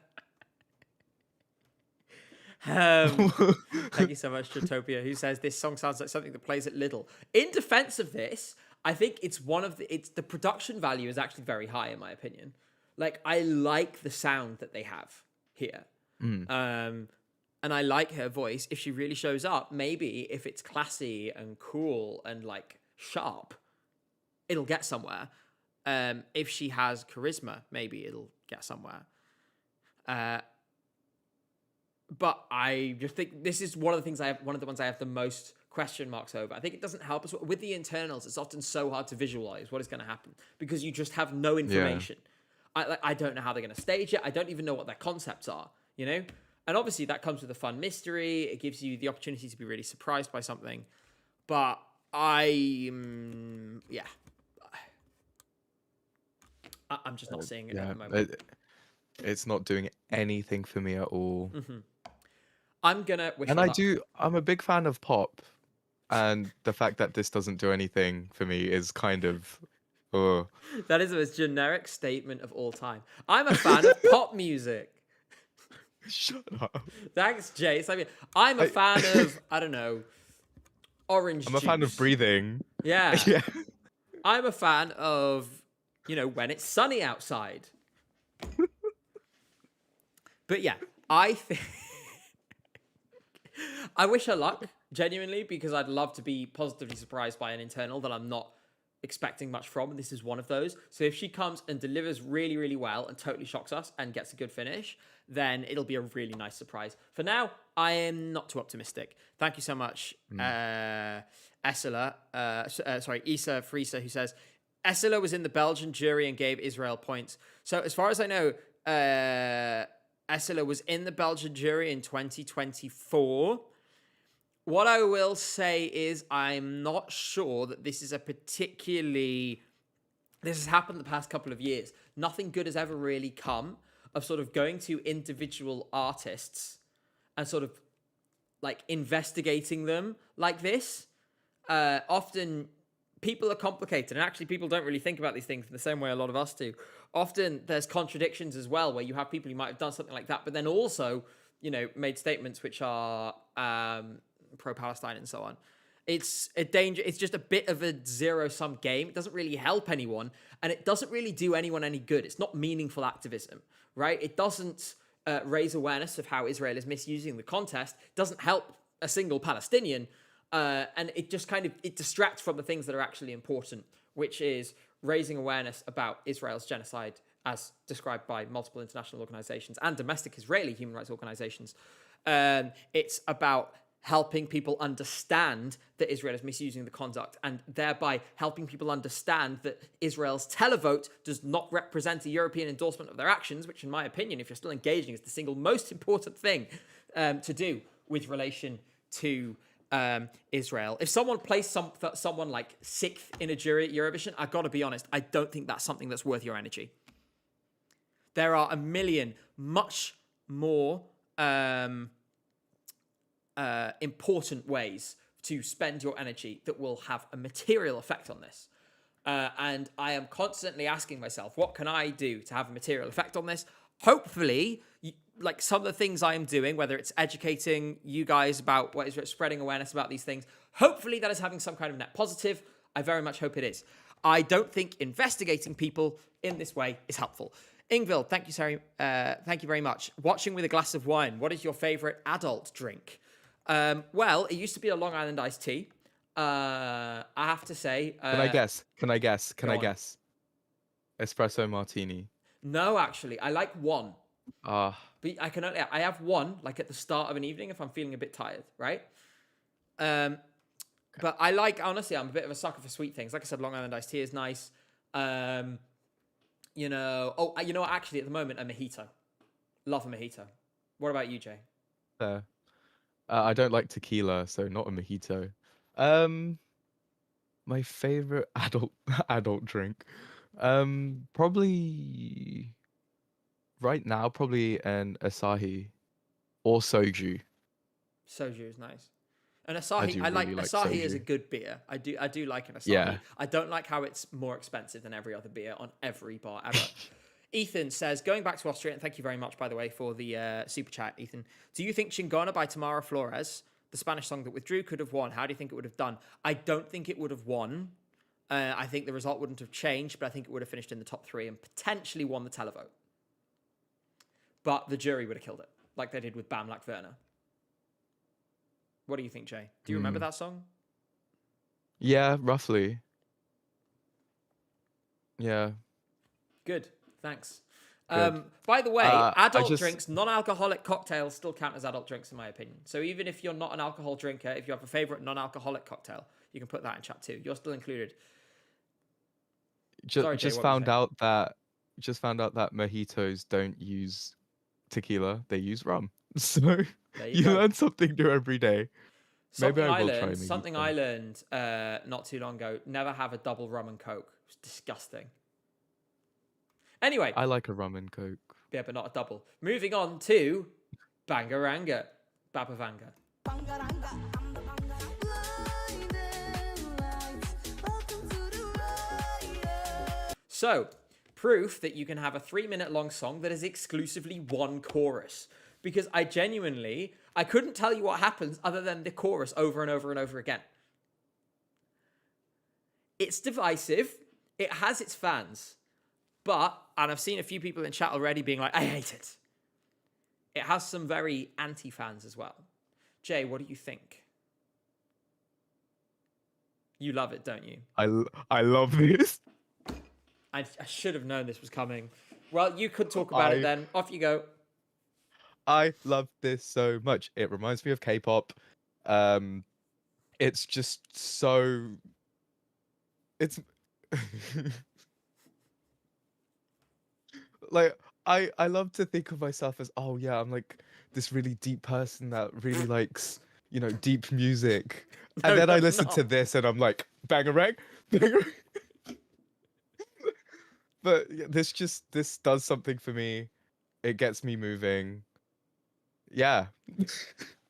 Thank you so much, Tratopia, who says this song sounds like something that plays at Lidl. In defense of this, I think it's the production value is actually very high, in my opinion. Like, I like the sound that they have here. And I like her voice. If she really shows up, maybe if it's classy and cool and like sharp, it'll get somewhere. If she has charisma, maybe it'll get somewhere. But I just think this is one of the ones I have the most question marks over. I think it doesn't help us with the internals. It's often so hard to visualize what is going to happen because you just have no information. Yeah. I don't know how they're going to stage it. I don't even know what their concepts are, you know? And obviously that comes with a fun mystery. It gives you the opportunity to be really surprised by something. But I'm just not seeing it at the moment. It's not doing anything for me at all. Mm-hmm. I'm gonna wish. And I'm a big fan of pop, and the fact that this doesn't do anything for me is kind of. That is the most generic statement of all time. I'm a fan of pop music. Shut up. Thanks, Jay. I'm a fan of, I don't know, orange juice. I'm a fan of breathing. Yeah. Yeah. I'm a fan of, when it's sunny outside. But yeah, I think I wish her luck, genuinely, because I'd love to be positively surprised by an internal that I'm not expecting much from, and this is one of those. So if she comes and delivers really, really well and totally shocks us and gets a good finish, then it'll be a really nice surprise. For now, I am not too optimistic. Thank you so much, Isa Friesa, who says, Essela was in the Belgian jury and gave Israel points. So as far as I know, Essela was in the Belgian jury in 2024. What I will say is I'm not sure that this is this has happened the past couple of years. Nothing good has ever really come of sort of going to individual artists and sort of like investigating them like this. Often people are complicated, and actually people don't really think about these things in the same way a lot of us do. Often there's contradictions as well, where you have people who might have done something like that, but then also, made statements which are pro-Palestine and so on. It's a danger. It's just a bit of a zero-sum game. It doesn't really help anyone, and it doesn't really do anyone any good. It's not meaningful activism, right? It doesn't raise awareness of how Israel is misusing the contest. It doesn't help a single Palestinian, and it just it distracts from the things that are actually important, which is raising awareness about Israel's genocide as described by multiple international organizations and domestic Israeli human rights organizations. It's about helping people understand that Israel is misusing the conduct, and thereby helping people understand that Israel's televote does not represent a European endorsement of their actions, which in my opinion, if you're still engaging, is the single most important thing to do with relation to Israel. If someone placed someone like 6th in a jury at Eurovision, I've got to be honest, I don't think that's something that's worth your energy. There are a million much more important ways to spend your energy that will have a material effect on this. And I am constantly asking myself, what can I do to have a material effect on this? Hopefully, like some of the things I am doing, whether it's educating you guys about what is spreading awareness about these things, hopefully that is having some kind of net positive. I very much hope it is. I don't think investigating people in this way is helpful. Ingvild, thank you very much. Watching with a glass of wine, what is your favorite adult drink? Well, it used to be a Long Island iced tea. I have to say. Can I guess? Can I guess? Espresso martini. No, actually, I like one. Ah. But I have one like at the start of an evening if I'm feeling a bit tired, right? But honestly, I'm a bit of a sucker for sweet things. Like I said, Long Island iced tea is nice. Actually, at the moment, a mojito. Love a mojito. What about you, Jay? I don't like tequila, so not a mojito. My favorite adult drink. Probably right now, probably an Asahi or soju. Soju is nice. And Asahi, I like Asahi soju. is a good beer. I do like an Asahi. Yeah. I don't like how it's more expensive than every other beer on every bar ever. Ethan says, going back to Austria, and thank you very much, by the way, for the super chat, Ethan. Do you think Chingona by Tamara Flores, the Spanish song that withdrew, could have won? How do you think it would have done? I don't think it would have won. I think the result wouldn't have changed, but I think it would have finished in the top 3 and potentially won the televote. But the jury would have killed it, like they did with Bam Like Werner. What do you think, Jay? Do you remember that song? Yeah, roughly. Yeah. Good. Thanks. Good. By the way, adult drinks, non-alcoholic cocktails still count as adult drinks in my opinion. So even if you're not an alcohol drinker, if you have a favorite non-alcoholic cocktail, you can put that in chat too. You're still included. Sorry, Jay, just found out that mojitos don't use tequila; they use rum. So you learn something new every day. Maybe I will try. Something I learned not too long ago: never have a double rum and coke. It's disgusting. Anyway, I like a rum and coke. Yeah, but not a double. Moving on to Bangaranga, Babavanga. So, proof that you can have a 3-minute long song that is exclusively one chorus. Because I couldn't tell you what happens other than the chorus over and over and over again. It's divisive. It has its fans. But, and I've seen a few people in chat already being like, I hate it. It has some very anti-fans as well. Jay, what do you think? You love it, don't you? I love this. I should have known this was coming. Well, you could talk about it then. Off you go. I love this so much. It reminds me of K-pop. It's just so... It's... like, I love to think of myself as, oh yeah, I'm like this really deep person that really likes, deep music. And then I listen to this and I'm like, bangarang, bangarang. But this does something for me. It gets me moving. Yeah.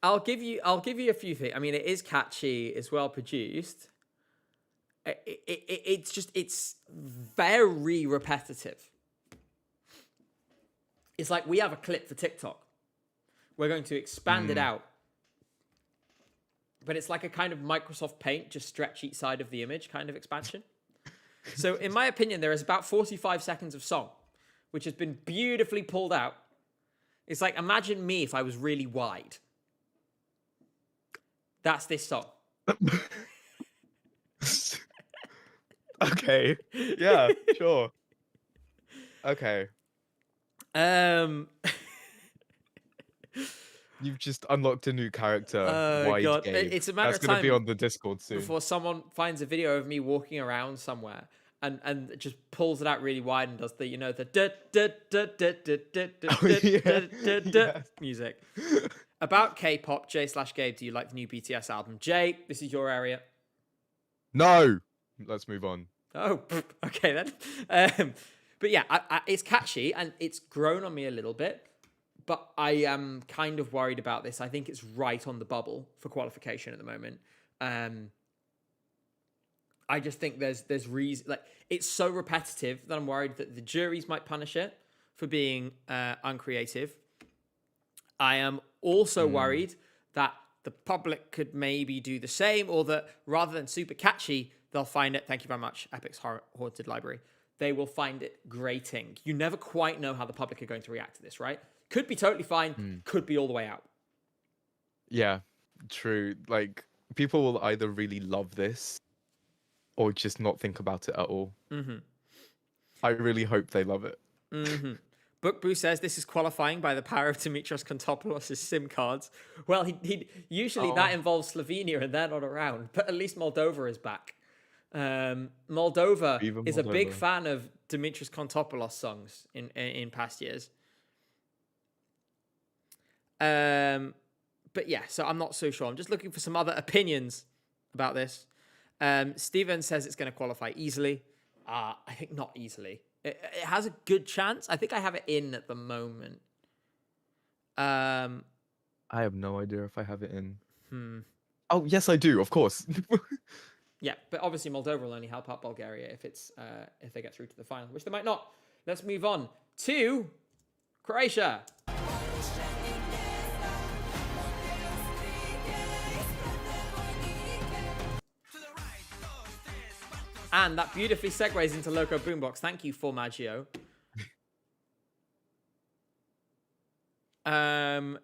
I'll give you a few things. I mean, it is catchy. It's well produced. It's very repetitive. It's like we have a clip for TikTok We're going to expand it out. But it's like a kind of Microsoft Paint, just stretch each side of the image kind of expansion. So in my opinion, there is about 45 seconds of song, which has been beautifully pulled out. It's like, imagine me if I was really wide. That's this song. Okay. Yeah, sure. Okay. You've just unlocked a new character. Wide God. game. It's a matter That's of going to be time on the Discord soon. before someone finds a video of me walking around somewhere and just pulls it out really wide and does the, you know, the music. About K-pop, J/Gabe, do you like the new BTS album? Jay, this is your area. No. Let's move on. Oh, okay then. But yeah, it's catchy and it's grown on me a little bit. But I am kind of worried about this. I think it's right on the bubble for qualification at the moment. I just think there's reason, like, it's so repetitive that I'm worried that the juries might punish it for being uncreative. I am also worried that the public could maybe do the same, or that rather than super catchy, they'll find it. Thank you very much, Epic's Haunted Library. They will find it grating. You never quite know how the public are going to react to this, right? Could be totally fine, could be all the way out. Yeah, true. Like, people will either really love this or just not think about it at all. I really hope they love it. Book Boo says this is qualifying by the power of Dimitrios Kontopoulos' SIM cards. Well, he usually that involves Slovenia and they're not around, but at least Moldova is back. Moldova is a big fan of Dimitrios Kontopoulos songs in past years. But yeah, so I'm not so sure. I'm just looking for some other opinions about this. Steven says it's going to qualify easily. I think not easily. It has a good chance. I think I have it in at the moment. I have no idea if I have it in. Oh, yes, I do, of course. Yeah, but obviously Moldova will only help out Bulgaria if they get through to the final, which they might not. Let's move on to Croatia. And that beautifully segues into Loco Boombox. Thank you, Formaggio. I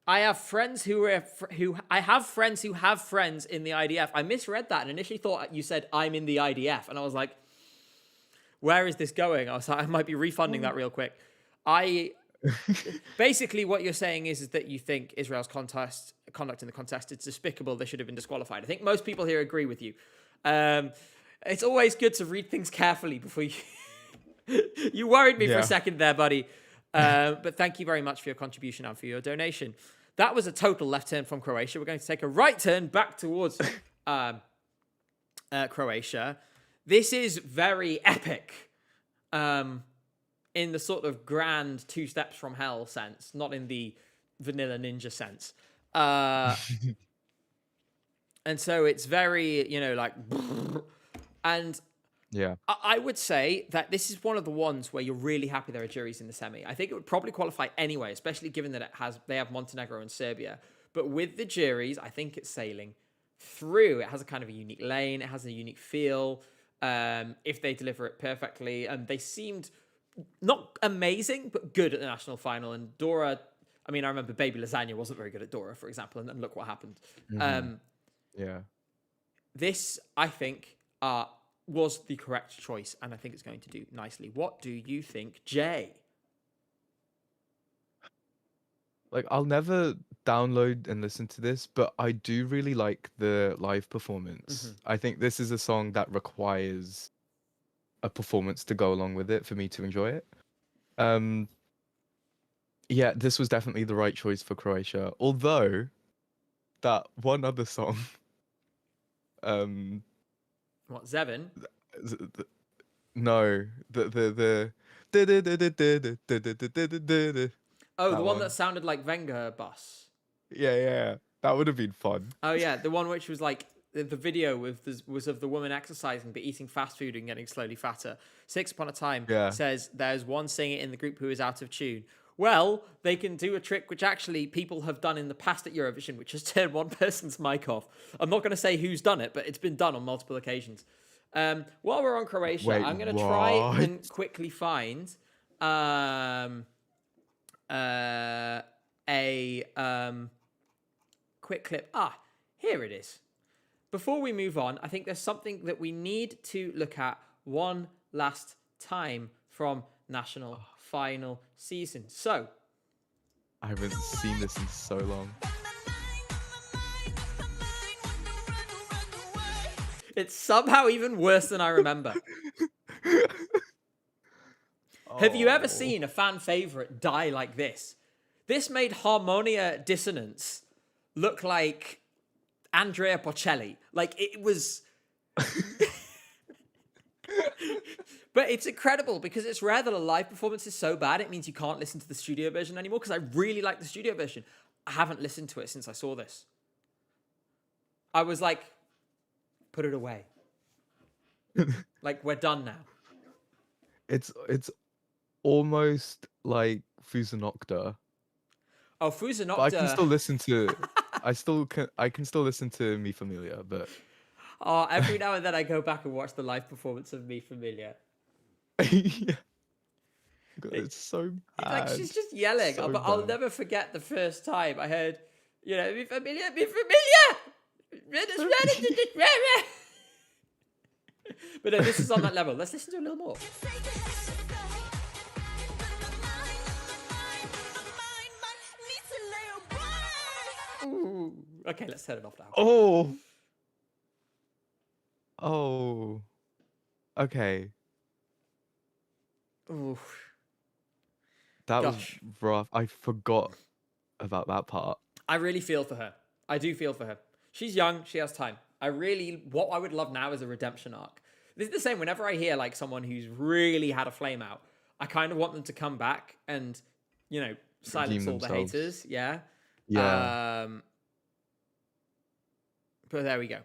have friends who have friends in the IDF. I misread that and initially thought you said I'm in the IDF, and I was like, where is this going? I was like, I might be refunding that real quick. Basically, what you're saying is that you think Israel's conduct in the contest is despicable. They should have been disqualified. I think most people here agree with you. It's always good to read things carefully before you... You worried me for a second there, buddy. But thank you very much for your contribution and for your donation. That was a total left turn from Croatia. We're going to take a right turn back towards Croatia. This is very epic. In the sort of grand 2 steps from hell sense, not in the vanilla ninja sense. And so it's very, like, and yeah, I would say that this is one of the ones where you're really happy there are juries in the semi. I think it would probably qualify anyway, especially given that they have Montenegro and Serbia. But with the juries, I think it's sailing through. It has a kind of a unique lane. It has a unique feel. If they deliver it perfectly, and they seemed not amazing, but good at the national final. And Dora, I mean, I remember Baby Lasagna wasn't very good at Dora, for example, and look what happened. Yeah. This, I think, was the correct choice, and I think it's going to do nicely. What do you think, Jay? Like, I'll never download and listen to this, but I do really like the live performance. I think this is a song that requires a performance to go along with it for me to enjoy it. Yeah, this was definitely the right choice for Croatia. Although that one other song, what, Zevin? No, the oh, the one that sounded like Wenger Bus. Yeah, that would have been fun. Oh yeah, the one which was like the video was of the woman exercising but eating fast food and getting slowly fatter. Six Upon a Time says there's one singer in the group who is out of tune. Well, they can do a trick which actually people have done in the past at Eurovision, which is turn one person's mic off. I'm not going to say who's done it, but it's been done on multiple occasions. While we're on Croatia, Wait, I'm going to try and quickly find a quick clip. Here it is. Before we move on, I think there's something that we need to look at one last time from national final season. So, I haven't seen this in so long. it's somehow even worse than I remember. Have you ever seen a fan favorite die like this? This made Harmonia Dissonance look like Andrea Bocelli. Like, it was... But it's incredible because it's rare that a live performance is so bad it means you can't listen to the studio version anymore, because I really like the studio version. I haven't listened to it since I saw this. I was like, put it away. Like, we're done now. It's almost like Fusanocta. Oh, Fusanocta. But I can still listen to I can still listen to Mi Familia, but every now and then I go back and watch the live performance of Mi Familia. yeah. God, it's so bad. Like, she's just yelling. So But I'll bad. never never forget the first time I heard, Mi Familia, Mi Familia! But no, this is on that level. Let's listen to a little more. Ooh. Okay, let's turn it off now. Oh. Okay. Ooh. That Gosh. was rough. I forgot about that part. I really feel for her. I do feel for her. She's young. She has time. What I would love now is a redemption arc. This is the same whenever I hear like someone who's really had a flame out. I kind of want them to come back and, silence Redeem all the themselves. haters. Yeah. Yeah. But there we go.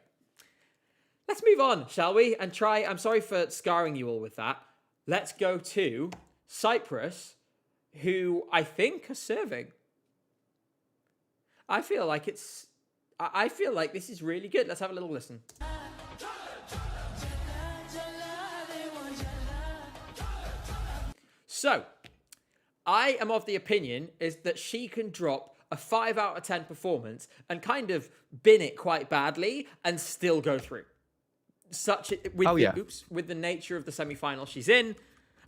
Let's move on, shall we? And try. I'm sorry for scarring you all with that. Let's go to Cyprus, who I think are serving. I feel like this is really good. Let's have a little listen. So, I am of the opinion is that she can drop a 5 out of 10 performance and kind of bin it quite badly and still go through. With the nature of the semi-final she's in,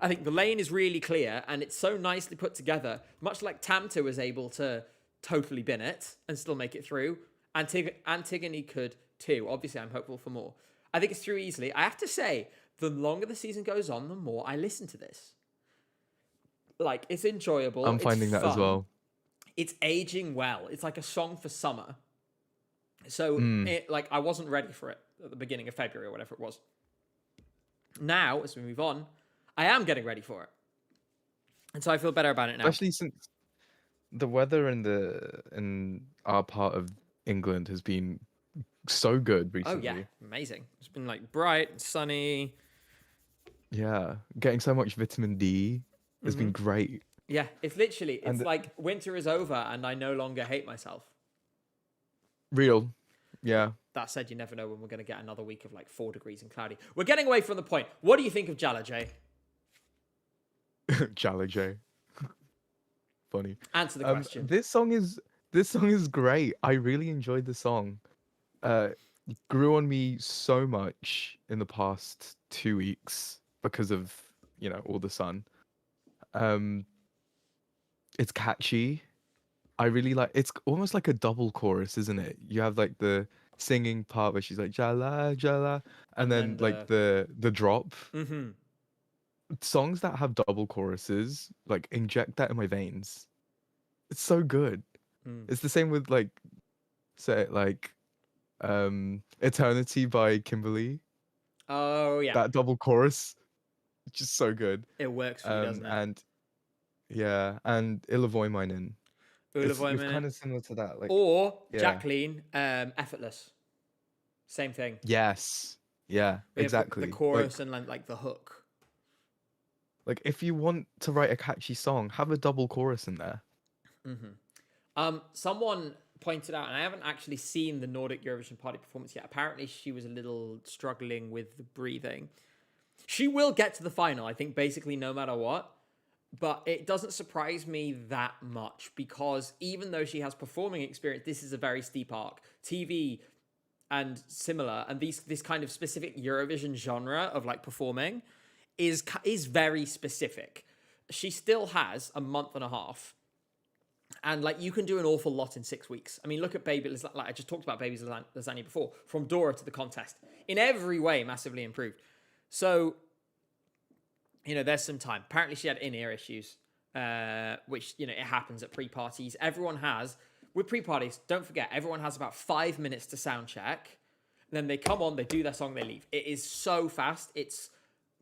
I think the lane is really clear and it's so nicely put together, much like Tamta was able to totally bin it and still make it through. Antigone could too. Obviously, I'm hopeful for more. I think it's through easily. I have to say, the longer the season goes on, the more I listen to this. Like, it's enjoyable. I'm finding that as well. It's aging well. It's like a song for summer. So, I wasn't ready for it at the beginning of February or whatever it was. Now, as we move on, I am getting ready for it. And so I feel better about it now. Especially since the weather in our part of England has been so good recently. Oh, yeah. Amazing. It's been, like, bright and sunny. Yeah. Getting so much vitamin D has been great. Yeah, it's like winter is over and I no longer hate myself. Real. Yeah. That said, you never know when we're going to get another week of like 4 degrees and cloudy. We're getting away from the point. What do you think of Jala J? Jala J. Funny. Answer the question. This song is great. I really enjoyed the song. It grew on me so much in the past 2 weeks because of, all the sun. It's catchy. I really like. It's almost like a double chorus, isn't it? You have like the singing part where she's like Jala Jala, and then like the drop. Mm-hmm. Songs that have double choruses, like inject that in my veins. It's so good. It's the same with like, say like, Eternity by Kimberly. Oh yeah. That double chorus, just so good. It works for you, doesn't it? And Ilavoimainen. It's kind of similar to that. Like, or Jacqueline, Effortless. Same thing. Yes. Yeah, We have the exactly. chorus and like the hook. Like if you want to write a catchy song, have a double chorus in there. Someone pointed out, and I haven't actually seen the Nordic Eurovision party performance yet. Apparently, she was a little struggling with the breathing. She will get to the final, I think, basically no matter what. But it doesn't surprise me that much because even though she has performing experience, this is a very steep arc. TV and similar, and this kind of specific Eurovision genre of like performing is very specific. She still has a month and a half. And like you can do an awful lot in 6 weeks. I mean, look at Baby Lasagna. Like I just talked about Baby Lasagna before. From Dora to the contest, in every way, massively improved. So, you know, there's some time. Apparently, she had in-ear issues, which you know it happens at pre-parties. Everyone has with pre-parties. Don't forget, everyone has about 5 minutes to sound check. Then they come on, they do their song, they leave. It is so fast. It's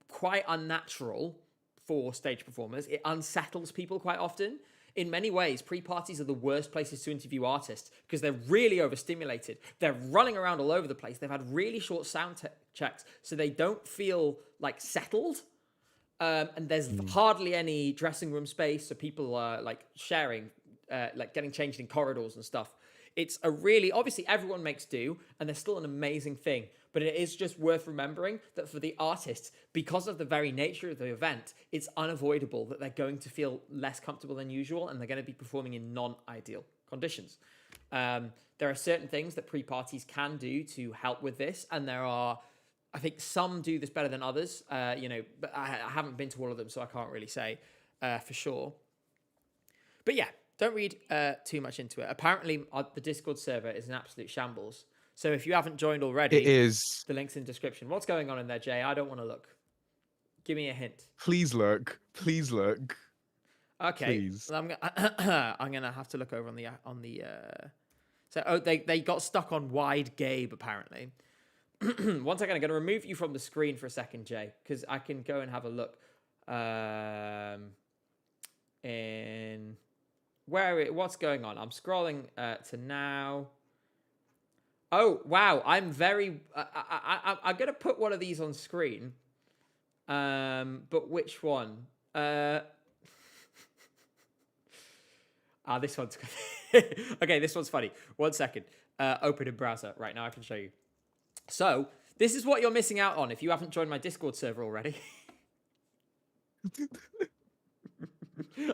quite unnatural for stage performers. It unsettles people quite often. In many ways, pre-parties are the worst places to interview artists because they're really overstimulated. They're running around all over the place. They've had really short sound checks, so they don't feel like settled. And there's hardly any dressing room space, so people are like sharing, like getting changed in corridors and stuff. It's a really, obviously everyone makes do, and they're still an amazing thing. But it is just worth remembering that for the artists, because of the very nature of the event, it's unavoidable that they're going to feel less comfortable than usual, and they're going to be performing in non-ideal conditions. There are certain things that pre-parties can do to help with this, and there are, I think some do this better than others, you know, but I haven't been to all of them, so I can't really say for sure. But yeah, don't read too much into it. Apparently, the Discord server is an absolute shambles. So if you haven't joined already, It is. the link's in the description. What's going on in there, Jay? I don't want to look. Give me a hint. Please look. Please look. Okay, Please. well, I'm gonna have to look over on the. So they got stuck on Wide Gabe apparently. One second, I'm gonna remove you from the screen for a second, Jay, because I can go and have a look. In what's going on? I'm scrolling to now. Oh wow! I'm very. I'm gonna put one of these on screen. But which one? This one's okay. This one's funny. 1 second. Open in browser right now. I can show you. So this is what you're missing out on if you haven't joined my Discord server already.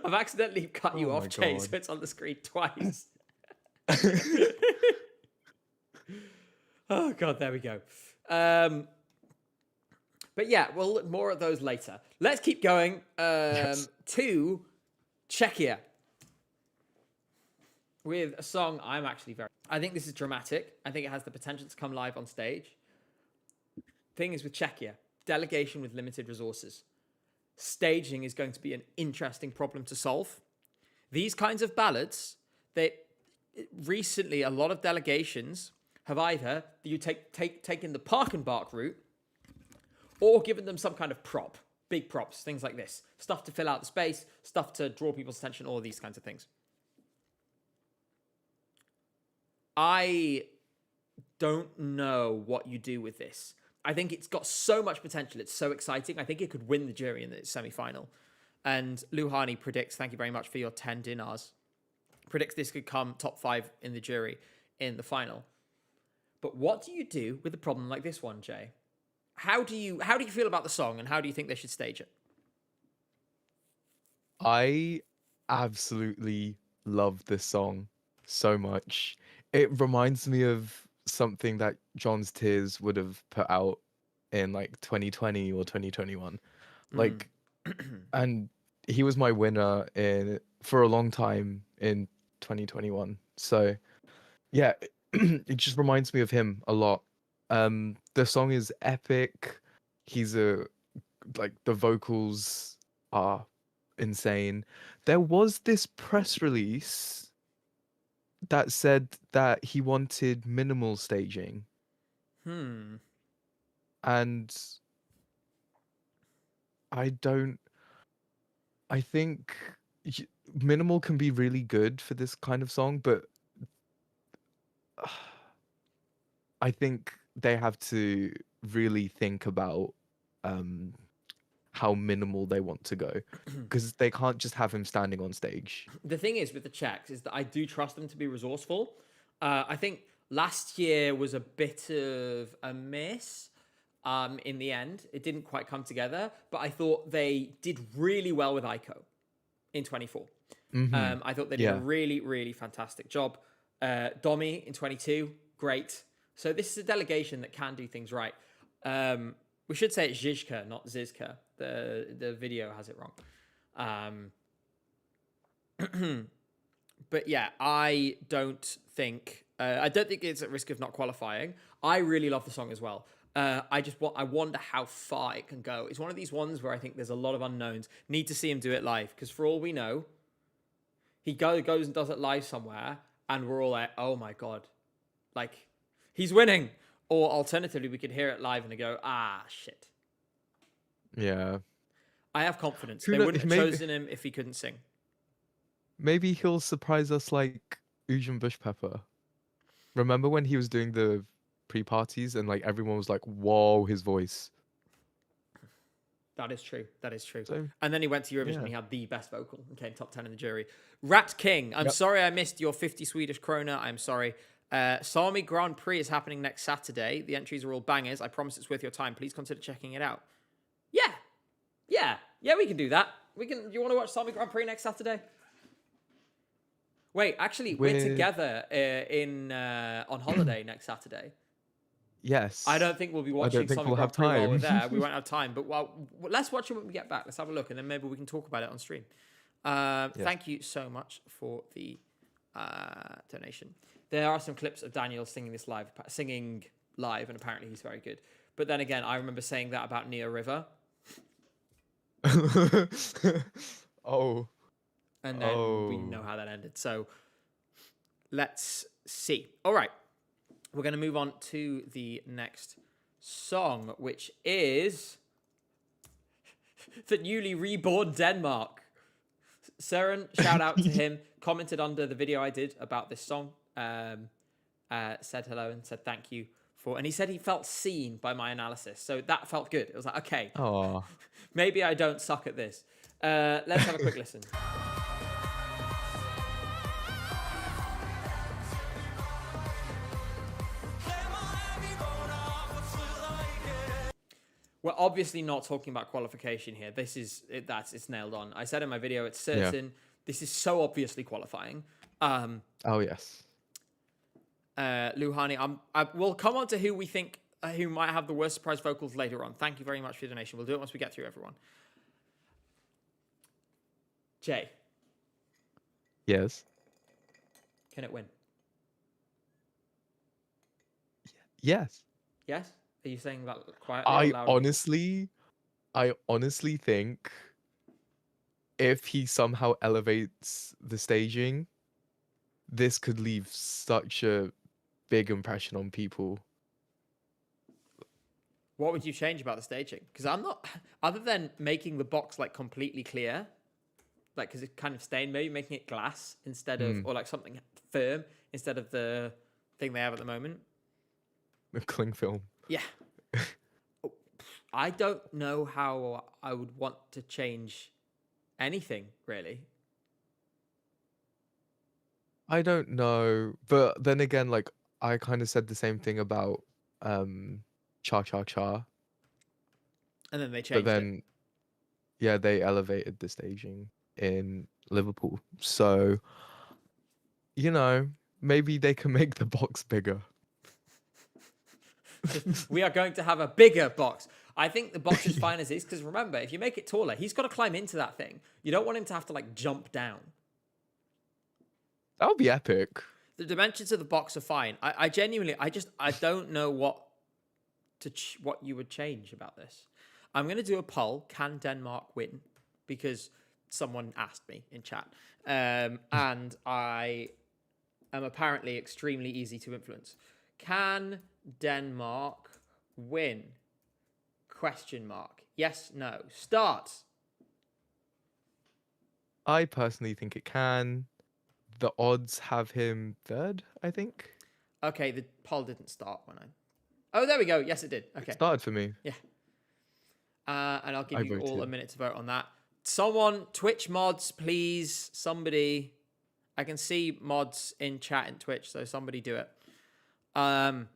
I've accidentally cut you off, Jay, so it's on the screen twice. Oh god, there we go. But yeah, we'll look more at those later. Let's keep going to Czechia with a song I'm actually I think this is dramatic. I think it has the potential to come live on stage. Thing is with Czechia, delegation with limited resources. Staging is going to be an interesting problem to solve. These kinds of ballads, recently a lot of delegations have either taken the park and bark route or given them some kind of prop, big props, things like this, stuff to fill out the space, stuff to draw people's attention, all of these kinds of things. I don't know what you do with this. I think it's got so much potential. It's so exciting. I think it could win the jury in the semi-final. And Luhani predicts, thank you very much for your 10 dinars, predicts this could come top 5 in the jury in the final. But what do you do with a problem like this one, Jay? How do you feel about the song, and how do you think they should stage it? I absolutely love this song so much. It reminds me of something that John's Tears would have put out in like 2020 or 2021. Like, and he was my winner for a long time in 2021. So yeah, it just reminds me of him a lot. The song is epic. The vocals are insane. There was this press release that said that he wanted minimal staging. And I think minimal can be really good for this kind of song, but I think they have to really think about how minimal they want to go, because they can't just have him standing on stage. The thing is with the Czechs is that I do trust them to be resourceful. I think last year was a bit of a miss. In the end, it didn't quite come together, but I thought they did really well with Aiko in 24. I thought they did a really, really fantastic job. Domi in 22, great. So this is a delegation that can do things right. We should say it's Zizka, not Zizka. The video has it wrong. But yeah, I don't think it's at risk of not qualifying. I really love the song as well. I wonder how far it can go. It's one of these ones where I think there's a lot of unknowns. Need to see him do it live, because for all we know, he goes and does it live somewhere, and we're all like, oh my God, like, he's winning. Or alternatively, we could hear it live and go, ah, shit. Yeah. I have confidence. They wouldn't have chosen him if he couldn't sing. Maybe he'll surprise us like Ujan Bushpepper. Remember when he was doing the pre-parties and like everyone was like, whoa, his voice. That is true. So, And then he went to Eurovision and he had the best vocal and came top 10 in the jury. Rat King, I'm sorry I missed your 50 Swedish krona. I'm sorry. Sami Grand Prix is happening next Saturday. The entries are all bangers. I promise it's worth your time. Please consider checking it out. Yeah, we can do that. Do you want to watch Sami Grand Prix next Saturday? Wait, actually, we're together on holiday next Saturday. Yes. I don't think we'll be watching Sami Grand Prix while we're there. We won't have time, but let's watch it when we get back. Let's have a look, and then maybe we can talk about it on stream. Thank you so much for the donation. There are some clips of Daniel singing live, and apparently he's very good. But then again, I remember saying that about Nia River. Oh. And then we know how that ended. So let's see. All right. We're going to move on to the next song, which is the newly reborn Denmark. Søren, shout out to him, commented under the video I did about this song, said hello and said thank you and he said he felt seen by my analysis. So that felt good. It was like, okay, maybe I don't suck at this. Let's have a quick listen. We're obviously not talking about qualification here. It's nailed on. I said in my video, it's certain. Yeah. This is so obviously qualifying. Oh yes. Luhani, we'll come on to who we think who might have the worst surprise vocals later on. Thank you very much for your donation. We'll do it once we get through everyone. Jay. Yes. Can it win? Yes. Yes? Are you saying that quietly? I honestly think if he somehow elevates the staging, this could leave such a big impression on people. What would you change about the staging? Because I'm not, other than making the box like completely clear, like because it's kind of stained, maybe making it glass instead of, or like something firm instead of the thing they have at the moment. The cling film. Yeah. I don't know how I would want to change anything, really. I don't know. But then again, like, I kind of said the same thing about Cha Cha Cha. And then they changed it. Yeah, they elevated the staging in Liverpool. So, maybe they can make the box bigger. We are going to have a bigger box. I think the box is fine as is, because remember, if you make it taller, he's got to climb into that thing. You don't want him to have to like jump down. That would be epic. The dimensions of the box are fine. I genuinely, I don't know what you would change about this. I'm going to do a poll. Can Denmark win? Because someone asked me in chat. And I am apparently extremely easy to influence. Can Denmark win? ? Yes, no. Start. I personally think it can. The odds have him third, I think. Okay, the poll didn't start when I Oh, there we go. Yes, it did. Okay. It started for me. Yeah. And I'll give I you all voted. a minute to vote on that. Someone, Twitch mods, please. Somebody. I can see mods in chat and Twitch, so somebody do it. I'm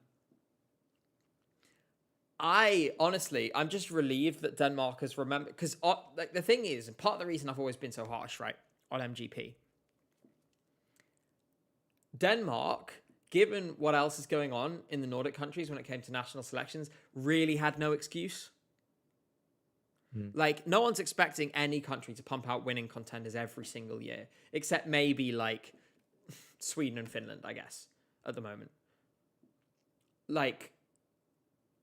just relieved that Denmark has remembered, because like the thing is, and part of the reason I've always been so harsh, right, on MGP, Denmark, given what else is going on in the Nordic countries when it came to national selections, really had no excuse. Like, no one's expecting any country to pump out winning contenders every single year, except maybe like Sweden and Finland, I guess, at the moment. Like,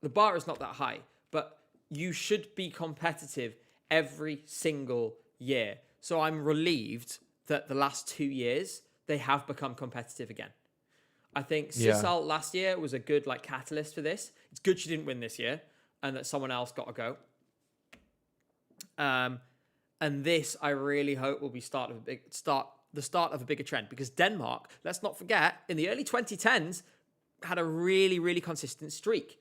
the bar is not that high, but you should be competitive every single year. So I'm relieved that the last 2 years, they have become competitive again. I think Sissal last year was a good like catalyst for this. It's good she didn't win this year and that someone else got a go. And this, I really hope, will be the start of a bigger trend, because Denmark, let's not forget, in the early 2010s, had a really, really consistent streak.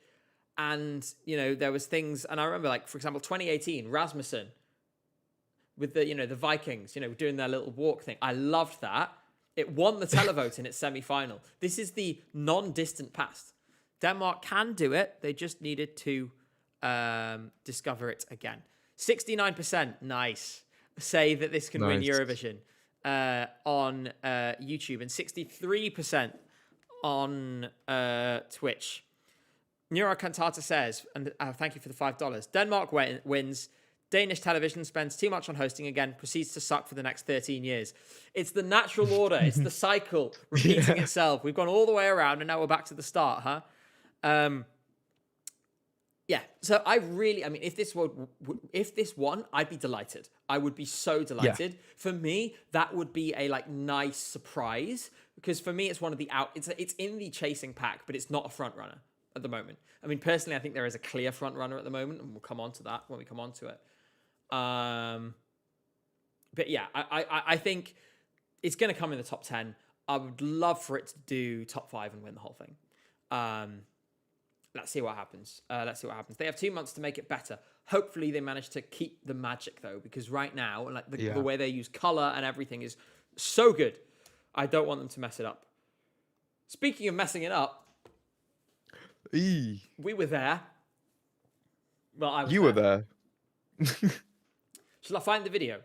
And, you know, there was things, and I remember, like, for example, 2018, Rasmussen with the, you know, the Vikings, you know, doing their little walk thing. I loved that. It won the televote in its semi-final. This is the non-distant past. Denmark can do it. They just needed to discover it again. 69%, nice, say that this can win Eurovision on YouTube, and 63% on Twitch. Neuro Cantata says, and thank you for the $5, Denmark wins. Danish television spends too much on hosting again, proceeds to suck for the next 13 years. It's the natural order. It's the cycle repeating itself. We've gone all the way around, and now we're back to the start, huh? Yeah, so I mean, if this won, I'd be delighted. I would be so delighted. Yeah. For me, that would be a like nice surprise, because for me, it's one of the it's in the chasing pack, but it's not a front runner at the moment. I mean, personally, I think there is a clear front runner at the moment, and we'll come on to that when we come on to it. But yeah, I think it's going to come in the top 10. I would love for it to do top 5 and win the whole thing. Let's see what happens. They have 2 months to make it better. Hopefully they manage to keep the magic, though, because right now, like the way they use color and everything is so good. I don't want them to mess it up. Speaking of messing it up, we were there. Well, I was You were there. Shall I find the video?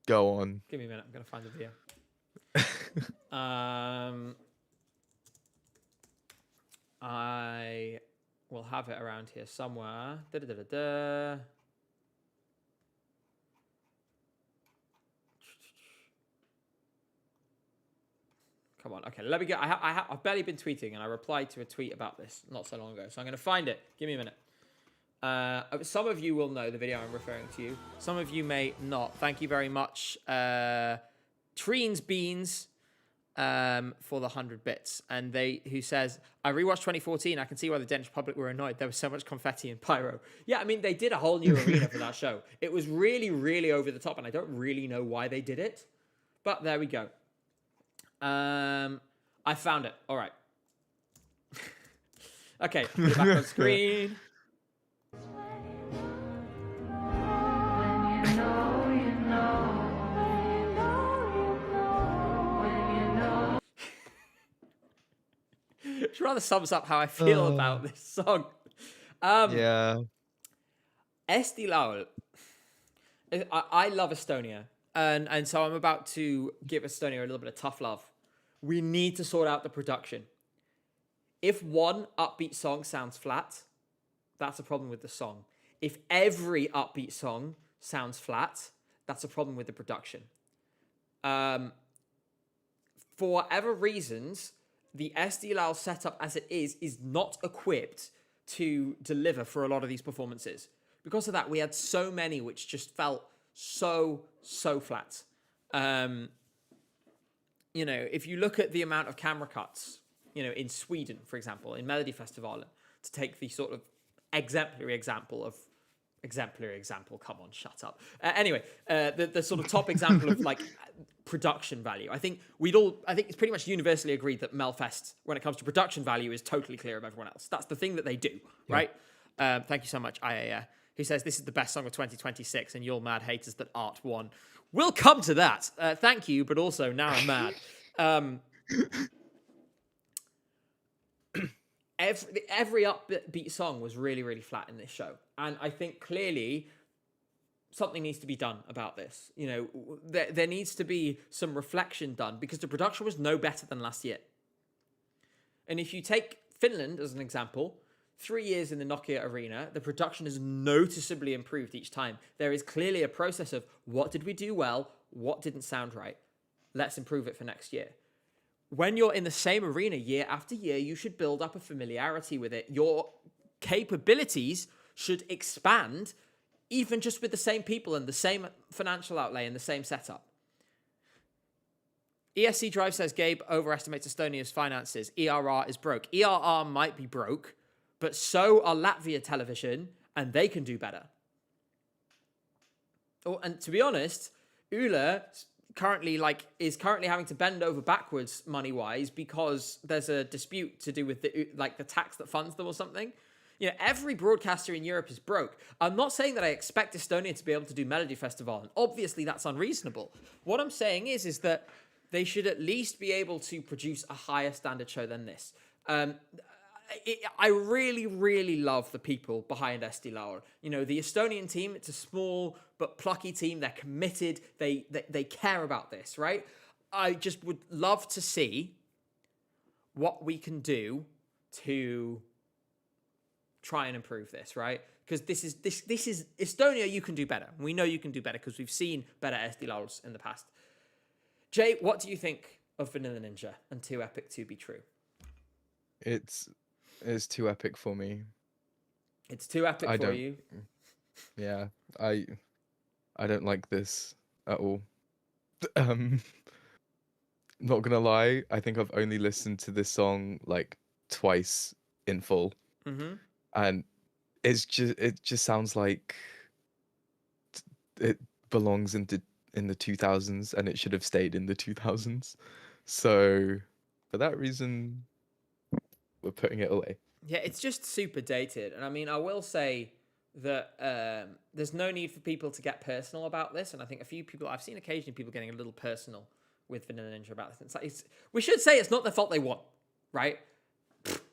Go on. Give me a minute. I'm going to find the video. I will have it around here somewhere. Come on. Okay, let me go. I've barely been tweeting, and I replied to a tweet about this not so long ago. So I'm going to find it. Give me a minute. Some of you will know the video I'm referring to. Some of you may not. Thank you very much, Treens Beans, for the 100 bits. And who says, I rewatched 2014. I can see why the Danish public were annoyed. There was so much confetti and pyro. Yeah, I mean, they did a whole new arena for that show. It was really, really over the top, and I don't really know why they did it. But there we go. I found it. All right. Okay, put it back on screen. Which rather sums up how I feel about this song. Yeah. Eesti Laul. I love Estonia. And so I'm about to give Estonia a little bit of tough love. We need to sort out the production. If one upbeat song sounds flat, that's a problem with the song. If every upbeat song sounds flat, that's a problem with the production. For whatever reasons, the Eesti Laul setup as it is not equipped to deliver for a lot of these performances. Because of that, we had so many which just felt so flat. You know, if you look at the amount of camera cuts, you know, in Sweden, for example, in Melodifestivalen, to take the sort of exemplary example, come on, shut up. Anyway, the sort of top example of like production value. I think it's pretty much universally agreed that Melfest, when it comes to production value, is totally clear of everyone else. That's the thing that they do, right? Thank you so much, IAA. Who says this is the best song of 2026, and you're mad haters that Art won. We'll come to that. Thank you, but also now I'm mad. Every upbeat song was really, really flat in this show, and I think clearly something needs to be done about this. You know, there needs to be some reflection done because the production was no better than last year. And if you take Finland as an example, 3 years in the Nokia Arena, the production has noticeably improved each time. There is clearly a process of what did we do well, what didn't sound right. Let's improve it for next year. When you're in the same arena year after year, you should build up a familiarity with it. Your capabilities should expand even just with the same people and the same financial outlay and the same setup. ESC Drive says Gabe overestimates Estonia's finances. ERR is broke. ERR might be broke, but so are Latvia Television, and they can do better. Oh, and to be honest, Yle is currently having to bend over backwards money-wise because there's a dispute to do with the tax that funds them or something. You know, every broadcaster in Europe is broke. I'm not saying that I expect Estonia to be able to do Melody Festival, and obviously that's unreasonable. What I'm saying is that they should at least be able to produce a higher standard show than this. I really, really love the people behind Eesti Laul. You know, the Estonian team, it's a small but plucky team. They're committed. They care about this, right? I just would love to see what we can do to try and improve this, right? Because this is Estonia. You can do better. We know you can do better because we've seen better Eesti Lauls in the past. Jay, what do you think of Vanilla Ninja and Too Epic to Be True? It's too epic for me. It's too epic for you. Yeah, I don't like this at all. Not gonna lie, I think I've only listened to this song like twice in full, and it just sounds like it belongs in the 2000s, and it should have stayed in the 2000s. So for that reason, we're putting it away. Yeah, it's just super dated. And I mean, I will say that there's no need for people to get personal about this. And I think a few people, I've seen occasionally people getting a little personal with Vanilla Ninja about this. We should say it's not their fault they won, right?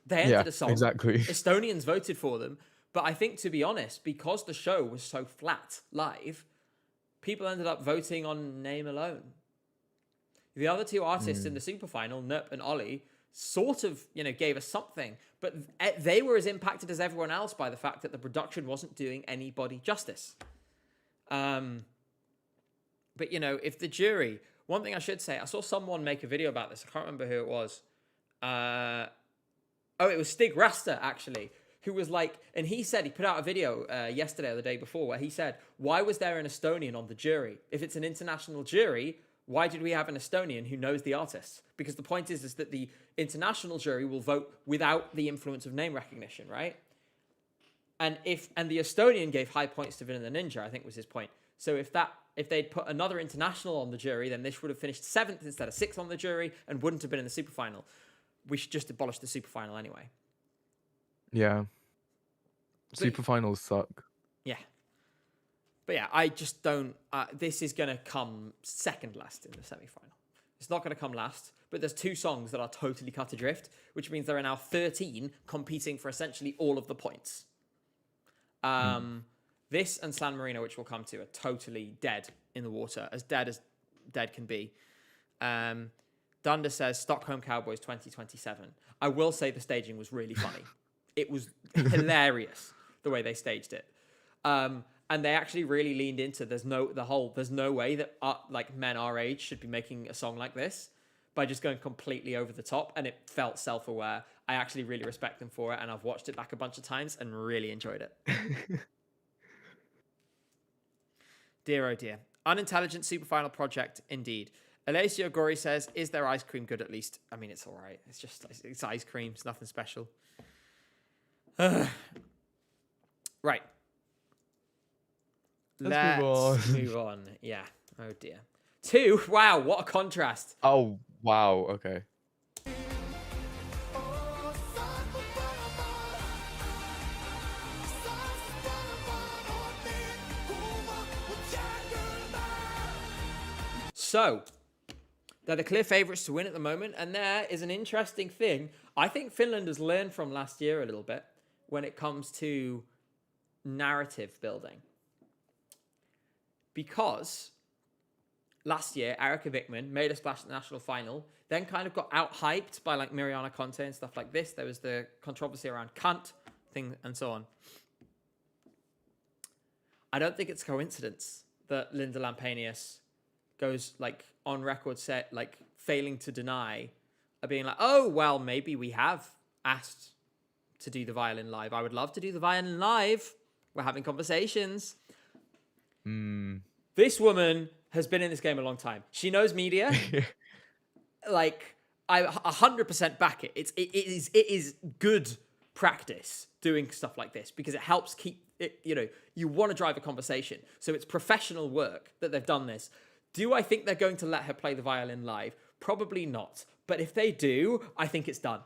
They entered a song. Exactly. Estonians voted for them. But I think, to be honest, because the show was so flat live, people ended up voting on name alone. The other two artists in the super final, Nup and Ollie, sort of, gave us something, but they were as impacted as everyone else by the fact that the production wasn't doing anybody justice. But, if the jury, one thing I should say, I saw someone make a video about this. I can't remember who it was. It was Stig Rasta, actually, who was like, and he said, he put out a video yesterday or the day before where he said, why was there an Estonian on the jury? If it's an international jury, why did we have an Estonian who knows the artists? Because the point is that the international jury will vote without the influence of name recognition, right? And the Estonian gave high points to Vanilla Ninja, I think was his point. So if they'd put another international on the jury, then this would have finished 7th instead of 6th on the jury and wouldn't have been in the super final. We should just abolish the super final anyway. Yeah. Super finals suck. Yeah. But yeah, I just don't... this is going to come second last in the semi-final. It's not going to come last, but there's 2 songs that are totally cut adrift, which means there are now 13 competing for essentially all of the points. This and San Marino, which we'll come to, are totally dead in the water, as dead can be. Dunder says, Stockholm Cowboys 2027. I will say the staging was really funny. It was hilarious, the way they staged it. And they actually really leaned into there's no way that men our age should be making a song like this by just going completely over the top, and it felt self-aware. I actually really respect them for it, and I've watched it back a bunch of times and really enjoyed it. Dear oh dear. Unintelligent super final project indeed. Alessio Gori says, is their ice cream good at least? I mean, it's all right. It's ice cream. It's nothing special. Right. Let's move on. Yeah. Oh dear. 2. Wow, what a contrast. Oh, wow. Okay. So, they're the clear favourites to win at the moment, and there is an interesting thing. I think Finland has learned from last year a little bit when it comes to narrative building. Because last year, Erica Wickman made a splash at the national final, then kind of got out-hyped by like Mariana Conte and stuff like this. There was the controversy around cunt thing and so on. I don't think it's coincidence that Linda Lampenius goes like on record set, like failing to deny, being like, oh, well, maybe we have asked to do the violin live. I would love to do the violin live. We're having conversations. This woman has been in this game a long time. She knows media. Like, I 100% back it. It is good practice doing stuff like this because it helps keep it, you want to drive a conversation. So it's professional work that they've done this. Do I think they're going to let her play the violin live? Probably not. But if they do, I think it's done.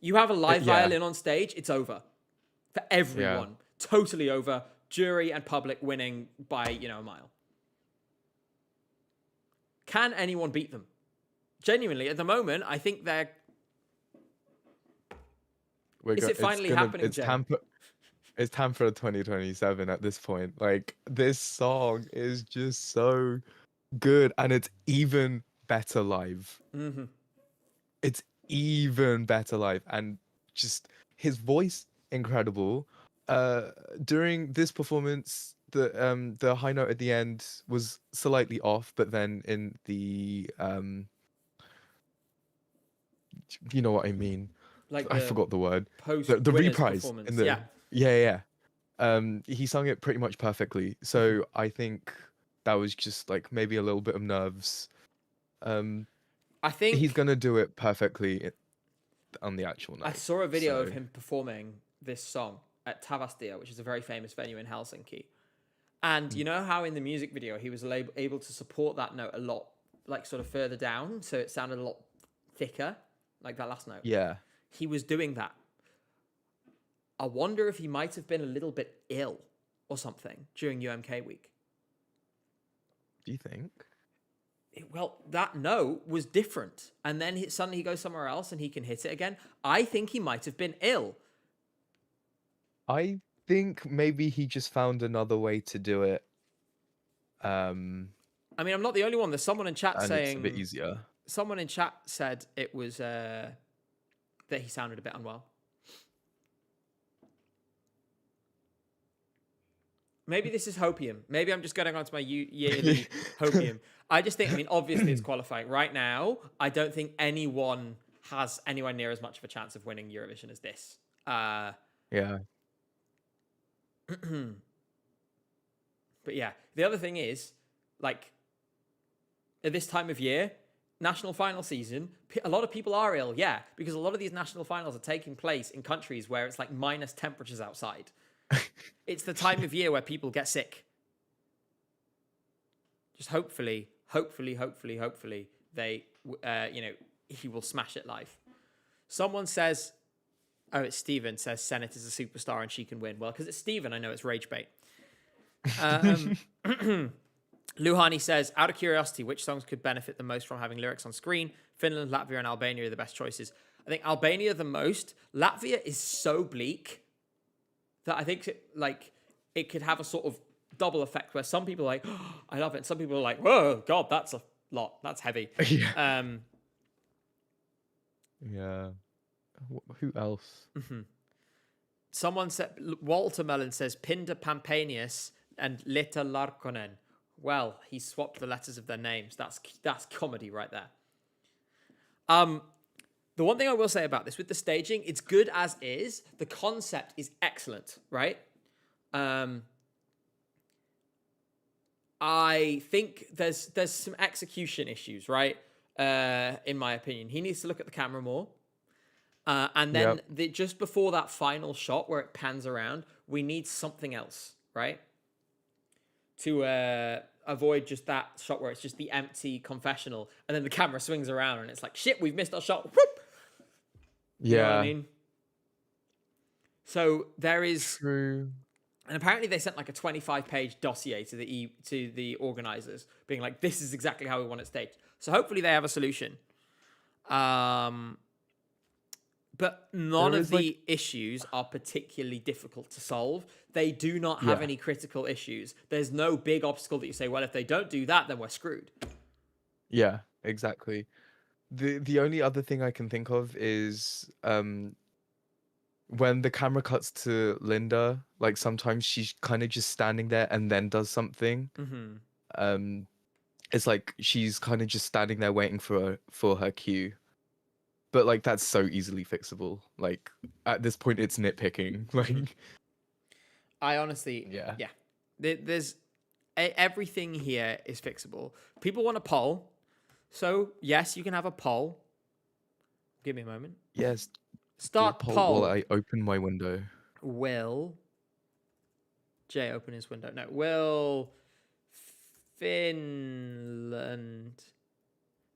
You have a live violin on stage, it's over. For everyone. Yeah. Totally over. Jury and public winning by, a mile. Can anyone beat them? Genuinely, at the moment, I think they're... Is it finally happening, Jay? It's time for 2027 at this point. Like, this song is just so good, and it's even better live. Mm-hmm. It's even better live, and just his voice, incredible. During this performance, the high note at the end was slightly off, but then in the you know what I mean. Like I forgot the word. The reprise in the yeah. He sung it pretty much perfectly. So I think that was just like maybe a little bit of nerves. I think he's gonna do it perfectly on the actual night. I saw a video of him performing this song at Tavastia, which is a very famous venue in Helsinki. And you know how in the music video he was able to support that note a lot, like sort of further down, so it sounded a lot thicker, like that last note. Yeah. He was doing that. I wonder if he might have been a little bit ill or something during UMK week. Do you think? Well, that note was different. And then suddenly he goes somewhere else and he can hit it again. I think he might have been ill. I think maybe he just found another way to do it. I mean, I'm not the only one. There's someone in chat saying... it's a bit easier. Someone in chat said it was... that he sounded a bit unwell. Maybe this is hopium. Maybe I'm just going on to my yearly hopium. I just think, obviously it's qualifying. Right now, I don't think anyone has anywhere near as much of a chance of winning Eurovision as this. Yeah. But yeah, the other thing is, like, at this time of year, national final season, a lot of people are ill, because a lot of these national finals are taking place in countries where it's like minus temperatures outside. It's the time of year where people get sick. Just hopefully, they, he will smash it live. Someone says, it's Stephen, says Senate is a superstar and she can win. Well, because it's Stephen, I know it's rage bait. Luhani says, out of curiosity, which songs could benefit the most from having lyrics on screen? Finland, Latvia, and Albania are the best choices. I think Albania the most. Latvia is so bleak that I think it could have a sort of double effect where some people are like, oh, I love it. And some people are like, whoa, God, that's a lot. That's heavy. Yeah. Yeah. Who else? Mm-hmm. Someone said, Walter Mellon says, Pinda Pampanius and Leta Larkonen. Well, he swapped the letters of their names. That's comedy right there. The one thing I will say about this, with the staging, it's good as is. The concept is excellent, right? I think there's some execution issues, right? In my opinion. He needs to look at the camera more. And then just before that final shot where it pans around, we need something else, right? To avoid just that shot where it's just the empty confessional, and then the camera swings around, and it's like, shit, we've missed our shot. Whoop! Yeah. You know what I mean? So there is, True. and apparently they sent like a 25-page dossier to the organizers, being like, this is exactly how we want it staged. So hopefully they have a solution. But none of the issues are particularly difficult to solve. They do not have any critical issues. There's no big obstacle that you say, well, if they don't do that, then we're screwed. Yeah, exactly. The only other thing I can think of is when the camera cuts to Linda, like sometimes she's kind of just standing there and then does something. Mm-hmm. It's like she's kind of just standing there waiting for her cue. But like that's so easily fixable. Like at this point, it's nitpicking. Like I honestly, yeah. There's everything here is fixable. People want a poll, so yes, you can have a poll. Give me a moment. yes, Start poll. while I open my window. Will Jay open his window? No. Will Finland?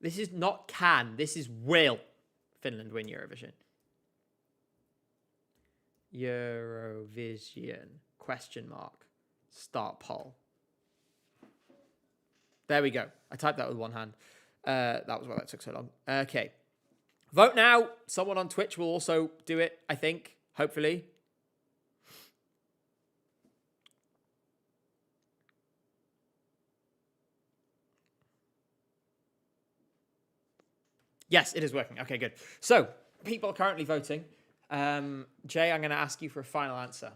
This is not can. This is will Finland win Eurovision? Eurovision ? Start poll. There we go. I typed that with one hand. That was why that took so long. Okay. Vote now. Someone on Twitch will also do it, I think. Hopefully. Yes, it is working. Okay, good. So, people are currently voting. Jay, I'm going to ask you for a final answer.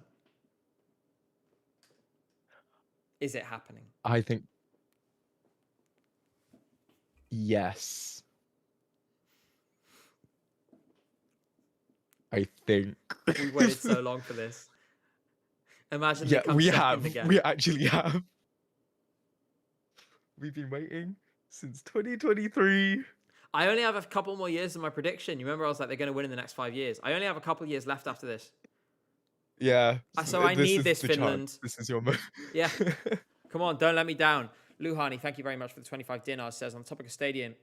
Is it happening? I think yes. I think We waited so long for this. Imagine yeah, they come we second have. again. We actually have. We've been waiting since 2023. I only have a couple more years in my prediction. You remember I was like, they're going to win in the next 5 years. I only have a couple of years left after this. Yeah. So I need is this, the Finland. chance. This is your moment. Yeah. Come on, don't let me down. Luhani, thank you very much for the 25 dinars. Says on the topic of staging,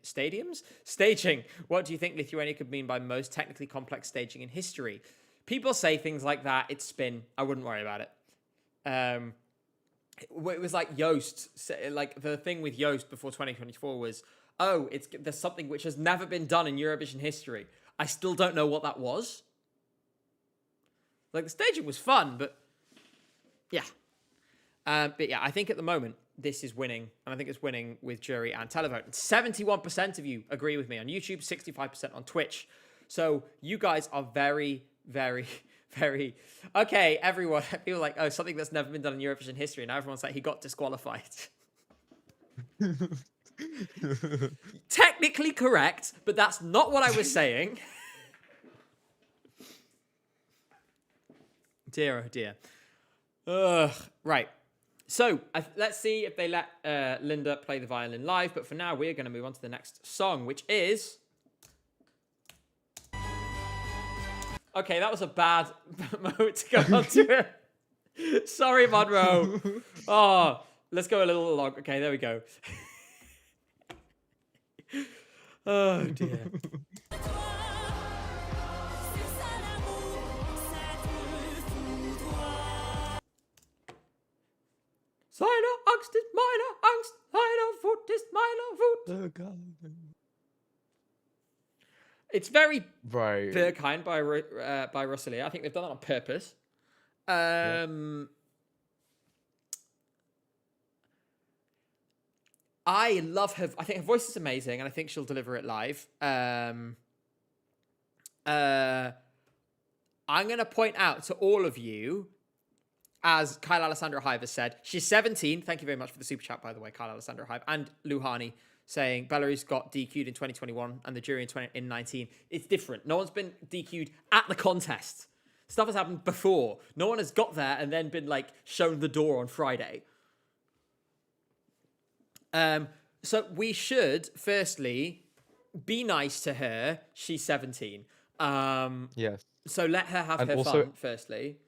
what do you think Lithuania could mean by most technically complex staging in history? People say things like that. It's spin. I wouldn't worry about it. It was like Yoast. Like the thing with Yoast before 2024 was, oh, there's something which has never been done in Eurovision history. I still don't know what that was. Like the staging was fun, but yeah. But yeah, I think at the moment this is winning, and I think it's winning with jury and televote. And 71% of you agree with me on YouTube, 65% on Twitch. So you guys are very, very, very okay. Everyone, I feel like something that's never been done in Eurovision history, and now everyone's like he got disqualified. Technically correct, but that's not what I was saying. Dear, oh dear. Right. So let's see if they let Linda play the violin live. But for now, we're going to move on to the next song, which is... Okay, that was a bad moment to go on to it. Sorry, Monroe. Oh, let's go a little long. Okay, there we go. Oh, dear. Seine Angst ist meine Angst, seine Wut ist meine Wut. It's very Right. Berghain by Rosalia. I think they've done that on purpose. I love her. I think her voice is amazing, and I think she'll deliver it live. I'm going to point out to all of you, as Kyle Alessandro Hive has said, she's 17. Thank you very much for the super chat, by the way, Kyle Alessandro Hive. And Luhani saying Belarus got DQ'd in 2021 and the jury in 19. It's different. No one's been DQ'd at the contest. Stuff has happened before. No one has got there and then been like shown the door on Friday. So we should, firstly, be nice to her. She's 17. Yes. So let her have And her also- fun, firstly.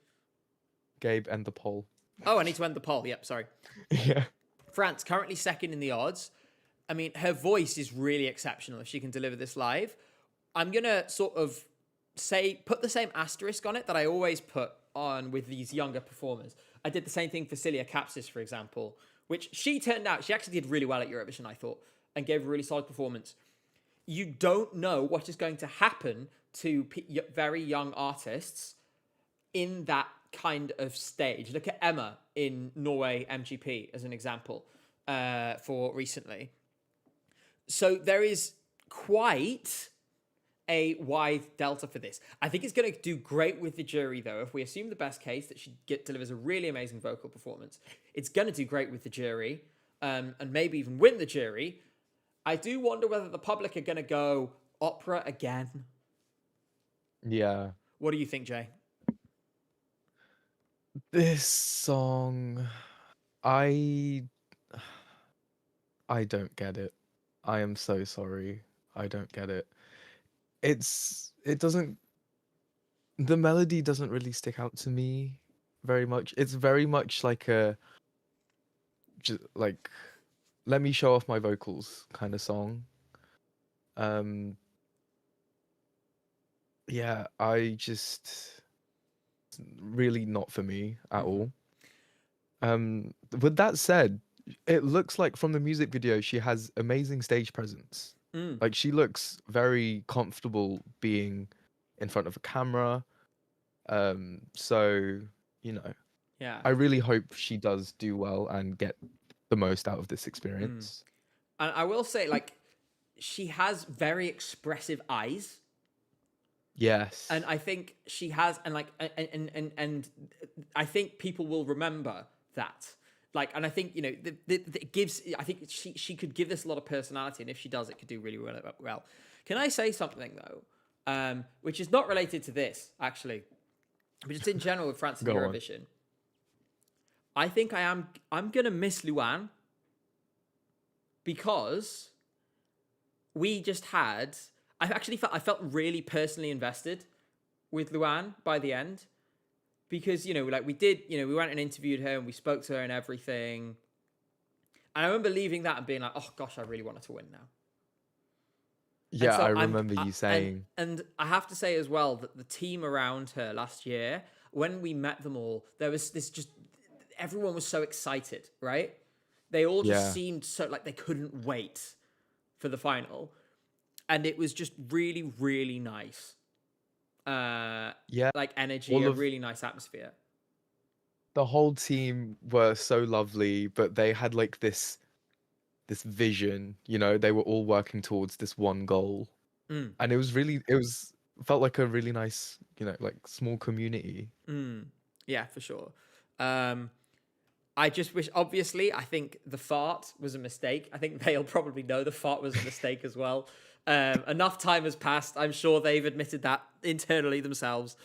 Gabe, end the poll. Oh, I need to end the poll. Yep, sorry. Yeah. France, currently second in the odds. I mean, her voice is really exceptional if she can deliver this live. I'm going to sort of put the same asterisk on it that I always put on with these younger performers. I did the same thing for Celia Kapsis, for example, which she actually did really well at Eurovision, I thought, and gave a really solid performance. You don't know what is going to happen to very young artists in that kind of stage. Look at Emma in Norway MGP as an example for recently. So there is quite a wide delta for this. I think it's going to do great with the jury, though. If we assume the best case that she delivers a really amazing vocal performance, it's going to do great with the jury, and maybe even win the jury. I do wonder whether the public are going to go opera again. Yeah. What do you think, Jay? This song, I don't get it. I am so sorry. I don't get it. The melody doesn't really stick out to me very much. It's very much like like, let me show off my vocals kind of song. Yeah, really not for me at all. With that said, it looks like from the music video she has amazing stage presence. Like, she looks very comfortable being in front of a camera. So, Yeah. I really hope she does do well and get the most out of this experience. And I will say, like, she has very expressive eyes. Yes. And I think she has, and and I think people will remember that. Like, and I think, it gives, I think she could give this a lot of personality, and if she does, it could do really well. Can I say something, though, which is not related to this, actually, but just in general with France and Eurovision? I think I'm going to miss Luan, because we just had, I felt really personally invested with Luan by the end. Because, we went and interviewed her and we spoke to her and everything. And I remember leaving that and being like, oh gosh, I really wanted to win now. Yeah, so I remember you saying. And I have to say as well that the team around her last year, when we met them all, there was everyone was so excited, right? They all just seemed so like they couldn't wait for the final. And it was just really, really nice. Like energy, a really nice atmosphere. The whole team were so lovely, but they had like this vision, they were all working towards this one goal. And it felt like a really nice, like small community. Yeah, for sure. I just wish, obviously, I think the fart was a mistake. I think they'll probably know the fart was a mistake as well. Enough time has passed. I'm sure they've admitted that internally themselves.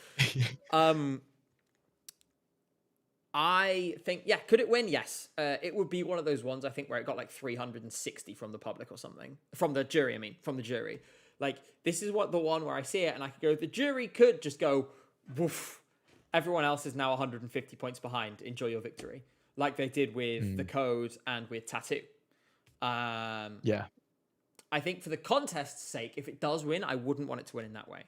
I think, could it win? Yes. It would be one of those ones, I think, where it got like 360 from the public or something. From the jury. Like, this is the one where I see it and I could go, the jury could just go, woof. Everyone else is now 150 points behind. Enjoy your victory. Like they did with The Code and with Tattoo. Yeah. I think for the contest's sake, if it does win, I wouldn't want it to win in that way.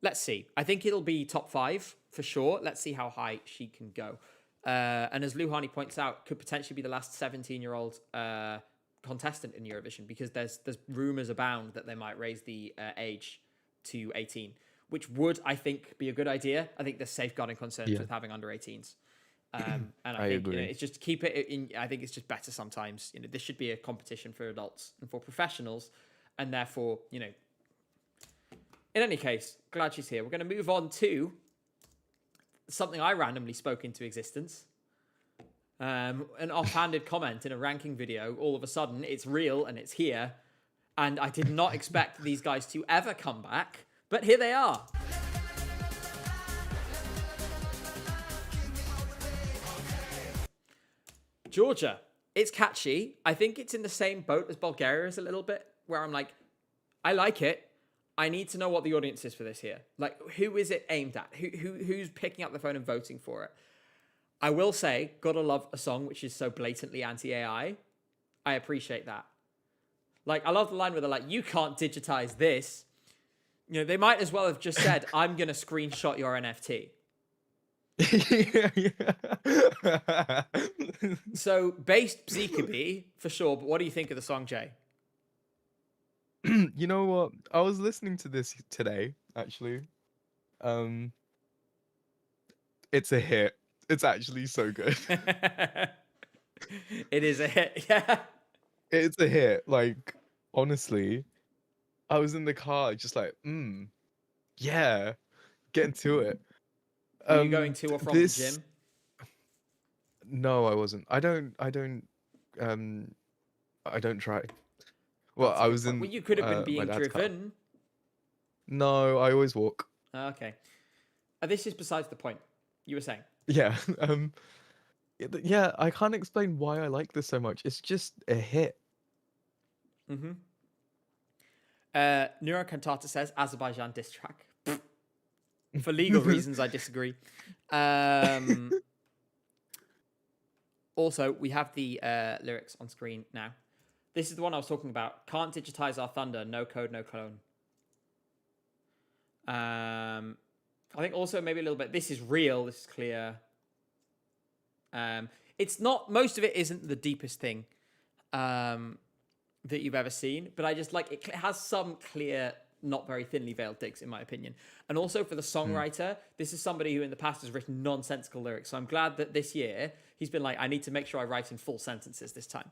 Let's see. I think it'll be top 5 for sure. Let's see how high she can go. And as Luhani points out, could potentially be the last 17-year-old contestant in Eurovision, because there's rumors abound that they might raise the age to 18, which would, I think, be a good idea. I think there's safeguarding concerns with having under 18s. And I think agree. It's just keep it in. I think it's just better sometimes. This should be a competition for adults and for professionals, and therefore, in any case, glad she's here. We're going to move on to something I randomly spoke into existence. An offhanded comment in a ranking video. All of a sudden, it's real and it's here, and I did not expect these guys to ever come back, but here they are. Georgia, it's catchy. I think it's in the same boat as Bulgaria is a little bit, where I'm like, I like it. I need to know what the audience is for this here. Like, who is it aimed at? Who's picking up the phone and voting for it? I will say, gotta love a song which is so blatantly anti-AI. I appreciate that. Like, I love the line where they're like, you can't digitize this. You know, they might as well have just said, I'm going to screenshot your NFT. Yeah. So, based Bzikaby, for sure. But what do you think of the song, Jay? You know what? I was listening to this today, actually. It's a hit. It's actually so good. It is a hit. Yeah. It's a hit. Like, honestly, I was in the car just like, yeah, getting to it. Were you going to or from the This gym? No, I wasn't. Um I don't try. Well, That's a I good was point. in Well, you could have been my being dad's car. driven. No, I always walk. Okay. This is besides the point. You were saying. Yeah. Yeah, I can't explain why I like this so much. It's just a hit. Mm-hmm. Nero Cantata says Azerbaijan diss track. For legal reasons, I disagree. Also, we have the lyrics on screen now. This is the one I was talking about. Can't digitize our thunder. No code, no clone. I think also maybe a little bit. This is real. This is clear. It's not. Most of it isn't the deepest thing that you've ever seen, but I just like it has some clear, not very thinly veiled digs, in my opinion. And also for the songwriter, this is somebody who in the past has written nonsensical lyrics. So I'm glad that this year he's been like, I need to make sure I write in full sentences this time.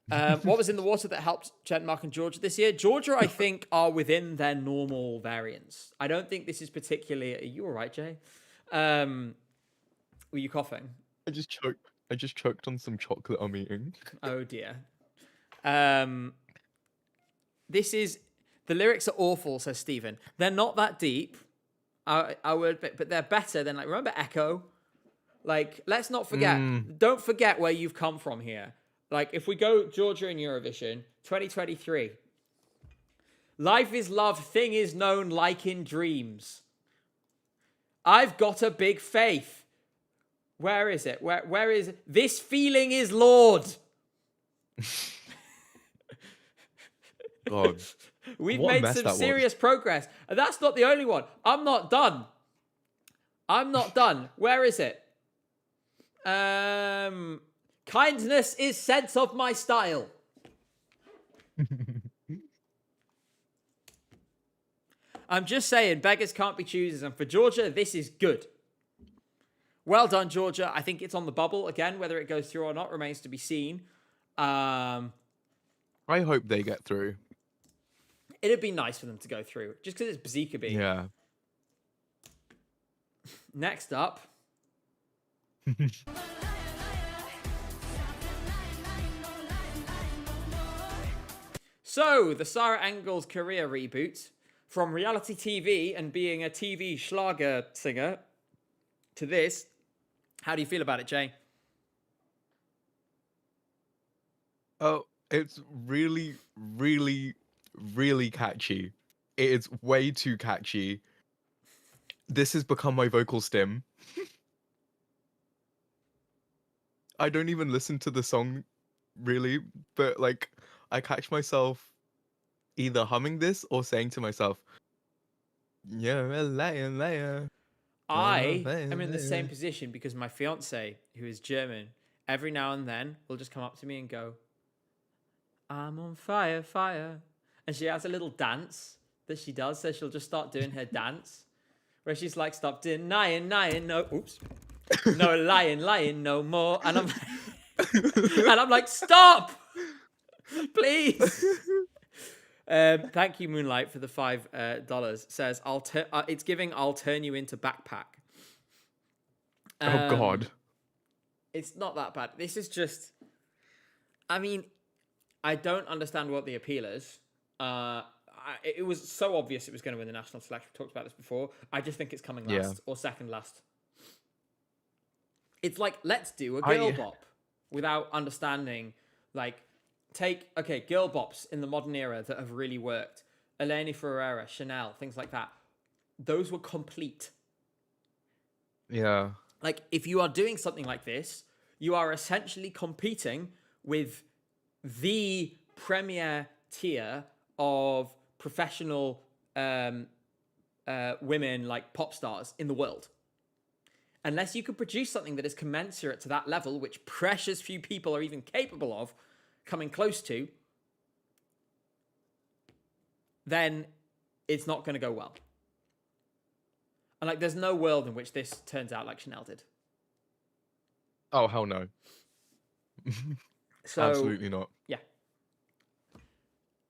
What was in the water that helped Denmark and Georgia this year? Georgia, I think, are within their normal variance. I don't think this is particularly... Are you all right, Jay? Were you coughing? I just choked on some chocolate I'm eating. Oh, dear. This is... The lyrics are awful, says Stephen. They're not that deep. I would, but they're better than, like, remember Echo? Like, let's not forget. Don't forget where you've come from here. Like, if we go Georgia in Eurovision, 2023. Life is love, thing is known like in dreams. I've got a big faith. Where is it? Where is it? This feeling is Lord. God. We've What a made mess some that was. serious progress. And that's not the only one. I'm not done. Where is it? Kindness is sense of my style. I'm just saying, beggars can't be choosers. And for Georgia, this is good. Well done, Georgia. I think it's on the bubble. Again, whether it goes through or not remains to be seen. I hope they get through. It'd be nice for them to go through, just because it's Bzikaby. Yeah. Next up. So, the Sarah Engels career reboot, from reality TV and being a TV Schlager singer to this. How do you feel about it, Jay? Oh, it's really, really, really catchy. It is way too catchy. This has become my vocal stim. I don't even listen to the song, really, but like, I catch myself either humming this or saying to myself, "You're a liar, liar." I am in the same position because my fiance, who is German, every now and then will just come up to me and go, "I'm on fire, fire." And she has a little dance that she does. So she'll just start doing her dance where she's like, "Stop denying, no, oops. No lying, no more." And I'm like, "Stop, please." Thank you, Moonlight, for the $5. Says, it's giving I'll turn you into backpack. Oh God. It's not that bad. This is just, I mean, I don't understand what the appeal is. It was so obvious it was going to win the national selection. We talked about this before. I just think it's coming last or second last. It's like, let's do a girl bop without understanding, like, girl bops in the modern era that have really worked. Eleni Ferreira, Chanel, things like that. Those were complete. Yeah. like, if you are doing something like this, you are essentially competing with the premier tier of professional women, like pop stars in the world. Unless you could produce something that is commensurate to that level, which precious few people are even capable of coming close to, then it's not going to go well. And like, there's no world in which this turns out like Chanel did. Oh, hell no. So, Absolutely not. yeah.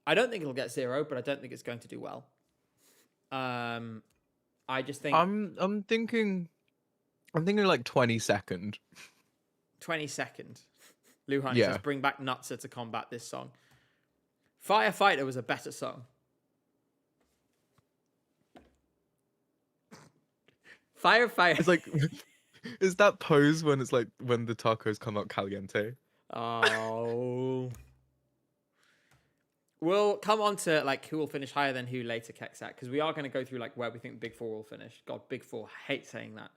I don't think it'll get 0, but I don't think it's going to do well. I just think I'm thinking like 22nd. 22nd. Luhani Yeah. says, bring back Nutzer to combat this song. Firefighter was a better song. Firefighter. It's like, is that pose when it's like when the tacos come out caliente? Oh. We'll come on to like who will finish higher than who later, Kexat, because we are going to go through like where we think the Big Four will finish. God, Big Four. I hate saying that.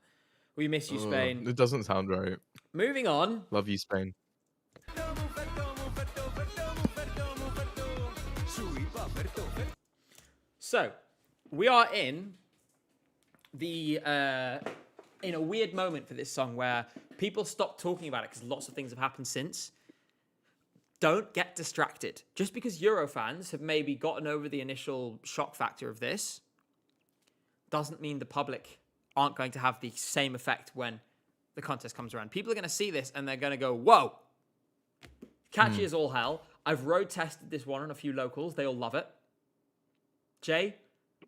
We miss you, Spain. It doesn't sound right. Moving on. Love you, Spain. So, we are in in a weird moment for this song where people stop talking about it because lots of things have happened since. Don't get distracted. Just because Euro fans have maybe gotten over the initial shock factor of this doesn't mean the public aren't going to have the same effect when the contest comes around. People are going to see this and they're going to go, whoa, catchy as all hell. I've road tested this one on a few locals. They all love it. Jay,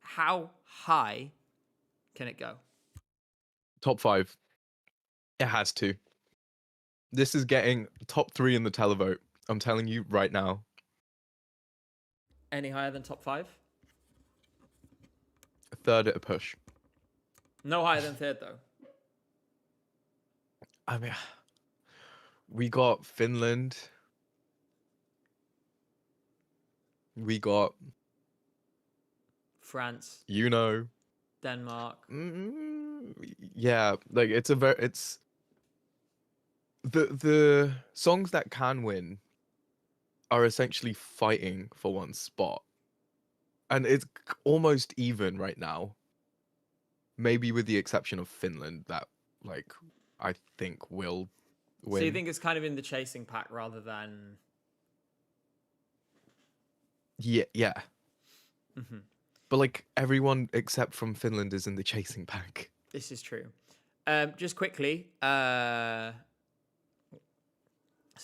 how high can it go? Top 5. It has to. This is getting top 3 in the televote. I'm telling you right now. Any higher than top 5? Third at a push. No higher than third, though. I mean, we got Finland. We got France. Denmark. Yeah, like it's the songs that can win are essentially fighting for one spot, and it's almost even right now. Maybe with the exception of Finland, that like I think will win. So you think it's kind of in the chasing pack rather than? Yeah. Mm-hmm. But like everyone except from Finland is in the chasing pack. This is true. Just quickly, some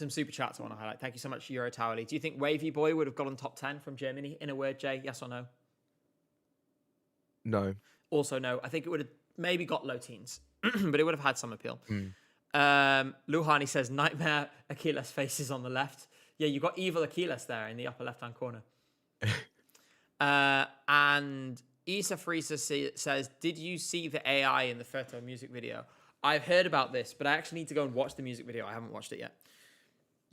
super chats I want to highlight. Thank you so much, Euro Towerly. Do you think Wavy Boy would have gotten top 10 from Germany in a word, Jay? Yes or no? No. Also no. I think it would have maybe got low teens, but it would have had some appeal. Mm. Luhani says, Nightmare Achilles faces on the left. Yeah, you got evil Achilles there in the upper left-hand corner. And Isa Friesa says, did you see the AI in the Ferto music video? I've heard about this, but I actually need to go and watch the music video. I haven't watched it yet.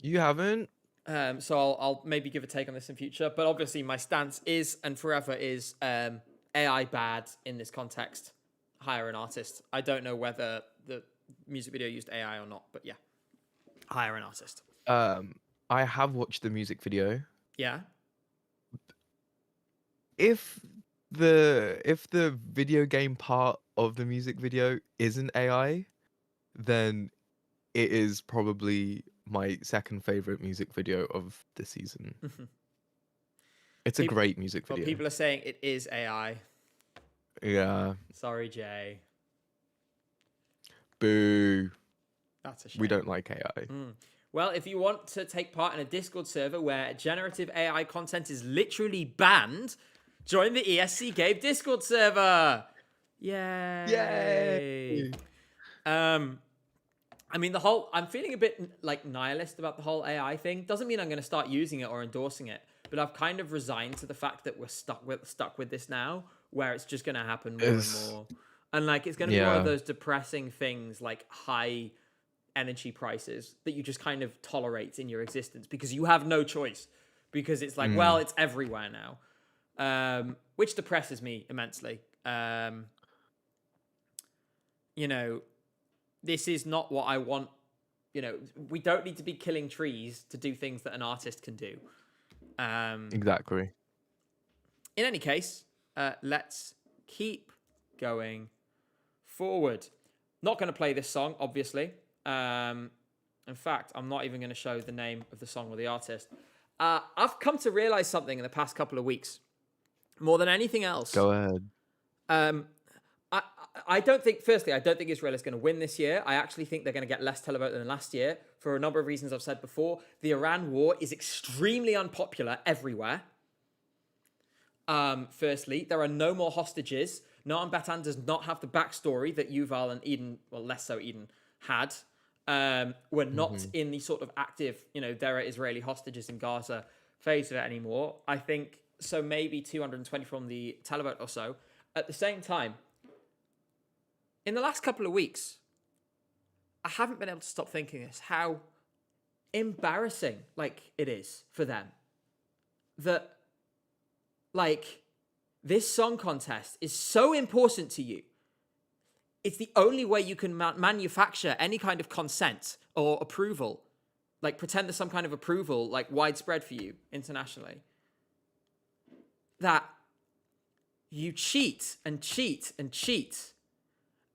You haven't? So I'll maybe give a take on this in future. But obviously my stance is and forever is AI bad in this context. Hire an artist. I don't know whether the music video used AI or not, but yeah. Hire an artist. I have watched the music video. Yeah. If the video game part of the music video isn't AI, then it is probably my second favorite music video of the season. It's a great music video. But people are saying it is AI. Yeah. Sorry, Jay. Boo. That's a shame. We don't like AI. Well, if you want to take part in a Discord server where generative AI content is literally banned, join the ESC Gabe Discord server. Yay! I mean, I'm feeling a bit like nihilist about the whole AI thing. Doesn't mean I'm going to start using it or endorsing it, but I've kind of resigned to the fact that we're stuck with this now, where it's just going to happen more and more. And like, it's going to be one of those depressing things like high energy prices that you just kind of tolerate in your existence because you have no choice, because it's like, well, it's everywhere now, which depresses me immensely. You know, this is not what I want. You know, we don't need to be killing trees to do things that an artist can do. Exactly. In any case, let's keep going forward. Not going to play this song, obviously. In fact, I'm not even going to show the name of the song or the artist. I've come to realize something in the past couple of weeks. More than anything else. Go ahead. I don't think, firstly, I don't think Israel is going to win this year. I actually think they're going to get less televote than last year for a number of reasons I've said before. The Iran war is extremely unpopular everywhere. Firstly, there are no more hostages. Noam Batan does not have the backstory that Yuval and Eden, well, less so Eden, had. We're not in the sort of active, there are Israeli hostages in Gaza phase of it anymore. I think, so maybe 220 from the televote or so. At the same time, in the last couple of weeks, I haven't been able to stop thinking this, how embarrassing, it is for them. That, this song contest is so important to you. It's the only way you can manufacture any kind of consent or approval. Pretend there's some kind of approval, widespread for you internationally. That you cheat and cheat and cheat,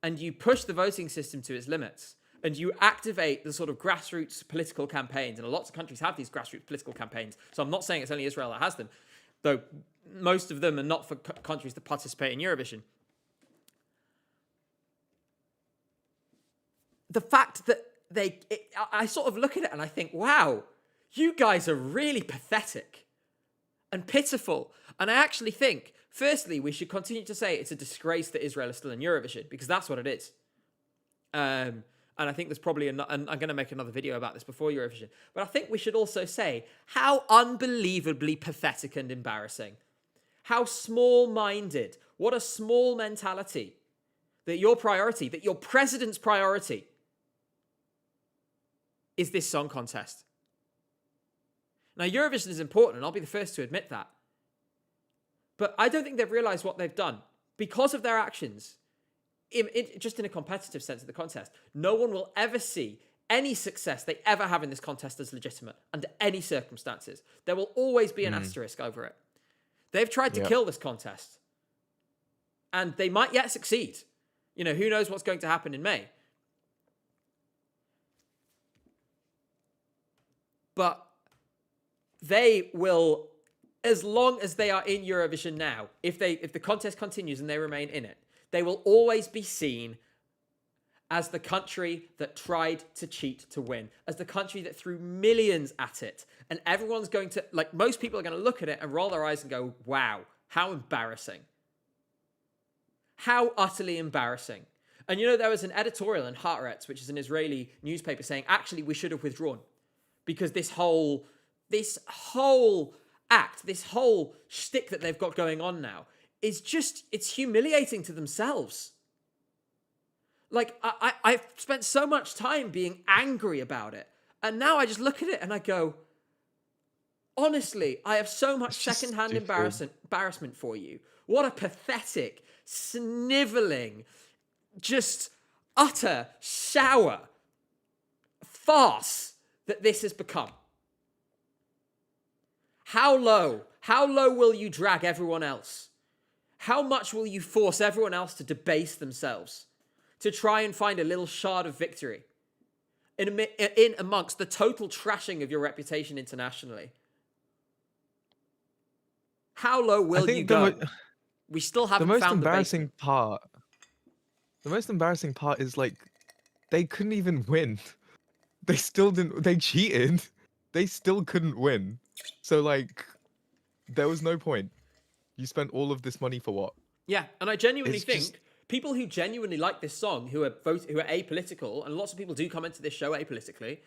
and you push the voting system to its limits, and you activate the sort of grassroots political campaigns, and lots of countries have these grassroots political campaigns, so I'm not saying it's only Israel that has them, though most of them are not for countries that participate in Eurovision. The fact that I sort of look at it and I think, wow, you guys are really pathetic and pitiful. And I actually think, firstly, we should continue to say it's a disgrace that Israel is still in Eurovision, because that's what it is. And I think there's probably, and I'm going to make another video about this before Eurovision, but I think we should also say how unbelievably pathetic and embarrassing. How small-minded. What a small mentality. That your priority, that your president's priority is this song contest. Now, Eurovision is important, and I'll be the first to admit that. But I don't think they've realized what they've done. Because of their actions, just in a competitive sense of the contest, no one will ever see any success they ever have in this contest as legitimate under any circumstances. There will always be an asterisk over it. They've tried to kill this contest. And they might yet succeed. Who knows what's going to happen in May. But they will, as long as they are in Eurovision now, if the contest continues and they remain in it, they will always be seen as the country that tried to cheat to win, as the country that threw millions at it. And everyone's going to, most people are going to look at it and roll their eyes and go, wow, how embarrassing. How utterly embarrassing. And there was an editorial in Haaretz, which is an Israeli newspaper, saying, actually, we should have withdrawn. Because this whole act, this whole shtick that they've got going on now is just, it's humiliating to themselves. I've spent so much time being angry about it. And now I just look at it and I go, honestly, I have so much secondhand embarrassment for you. What a pathetic, sniveling, just utter shower, farce that this has become. How low will you drag everyone else? How much will you force everyone else to debase themselves, to try and find a little shard of victory in amongst the total trashing of your reputation internationally? How low will you go? We still haven't found the basement. The most embarrassing part is they couldn't even win. They still didn't. They cheated. They still couldn't win. So there was no point. You spent all of this money for what? Yeah, and I genuinely think people who genuinely like this song, who are apolitical, and lots of people do come into this show apolitically,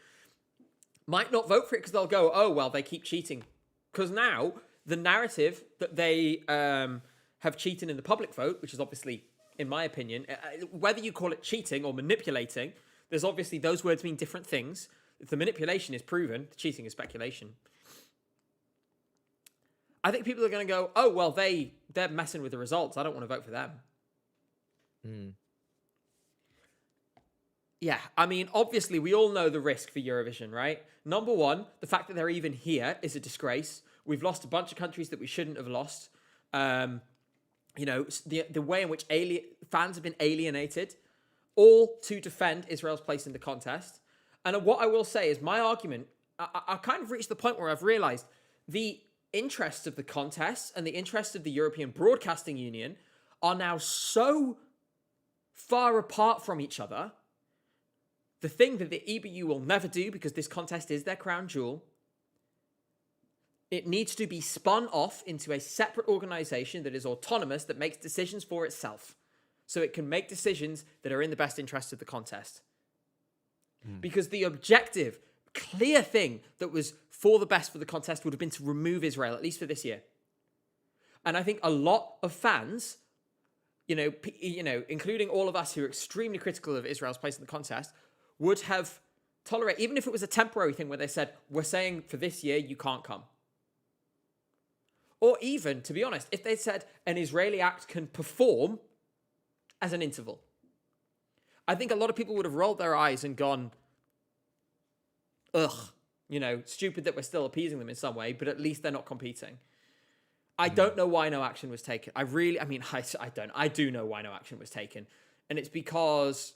might not vote for it because they'll go, oh well, they keep cheating. Because now the narrative that they have cheated in the public vote, which is obviously, in my opinion, whether you call it cheating or manipulating, there's obviously, those words mean different things. If the manipulation is proven, the cheating is speculation. I think people are going to go, oh, well, they're messing with the results. I don't want to vote for them. Yeah, I mean, obviously, we all know the risk for Eurovision, right? Number one, the fact that they're even here is a disgrace. We've lost a bunch of countries that we shouldn't have lost. The way in which fans have been alienated, all to defend Israel's place in the contest. And what I will say is my argument, I kind of reached the point where I've realized the interests of the contest and the interests of the European Broadcasting Union are now so far apart from each other. The thing that the EBU will never do, because this contest is their crown jewel, it needs to be spun off into a separate organization that is autonomous, that makes decisions for itself, so it can make decisions that are in the best interest of the contest. Because the objective, clear thing that was for the best for the contest would have been to remove Israel, at least for this year. And I think a lot of fans, including all of us who are extremely critical of Israel's place in the contest, would have tolerated, even if it was a temporary thing where they said, we're saying for this year, you can't come. Or even, to be honest, if they said an Israeli act can perform as an interval. I think a lot of people would have rolled their eyes and gone, ugh, stupid that we're still appeasing them in some way, but at least they're not competing. I don't know why no action was taken. I do know why no action was taken. And it's because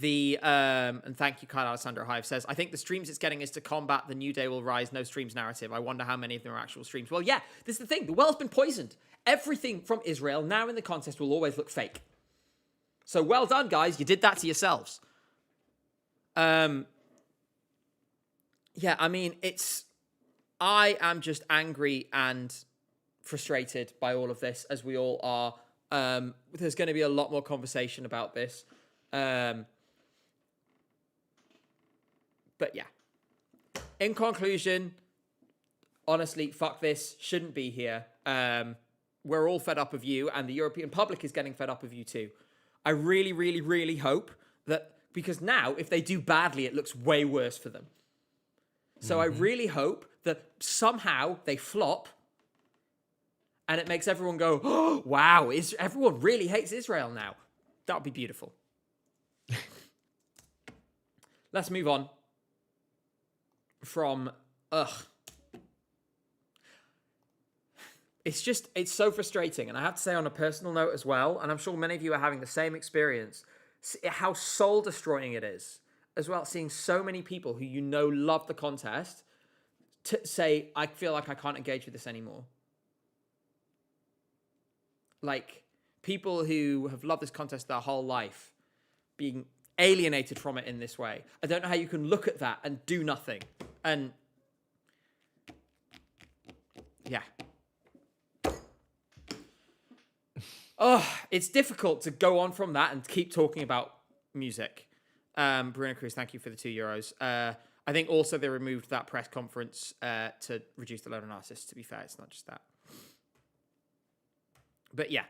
and thank you, Kyle Alessandro Hive says, I think the streams it's getting is to combat the New Day will rise, no streams narrative. I wonder how many of them are actual streams. Well, yeah, this is the thing. The well's been poisoned. Everything from Israel now in the contest will always look fake. So well done, guys. You did that to yourselves. Yeah, I mean, I am just angry and frustrated by all of this, as we all are. There's going to be a lot more conversation about this. But yeah, in conclusion, honestly, fuck this. Shouldn't be here. We're all fed up of you, and the European public is getting fed up of you too. I really, really, really hope that, because now, if they do badly, it looks way worse for them. So I really hope that somehow they flop, and it makes everyone go, oh, wow, everyone really hates Israel now. That would be beautiful. Let's move on from, it's so frustrating. And I have to say on a personal note as well, and I'm sure many of you are having the same experience, how soul destroying it is as well, seeing so many people who love the contest to say, I feel like I can't engage with this anymore. Like, people who have loved this contest their whole life being alienated from it in this way. I don't know how you can look at that and do nothing. And yeah. Oh, it's difficult to go on from that and keep talking about music. Bruno Cruz, thank you for the €2. I think also they removed that press conference to reduce the load on artists, to be fair. It's not just that. But yeah,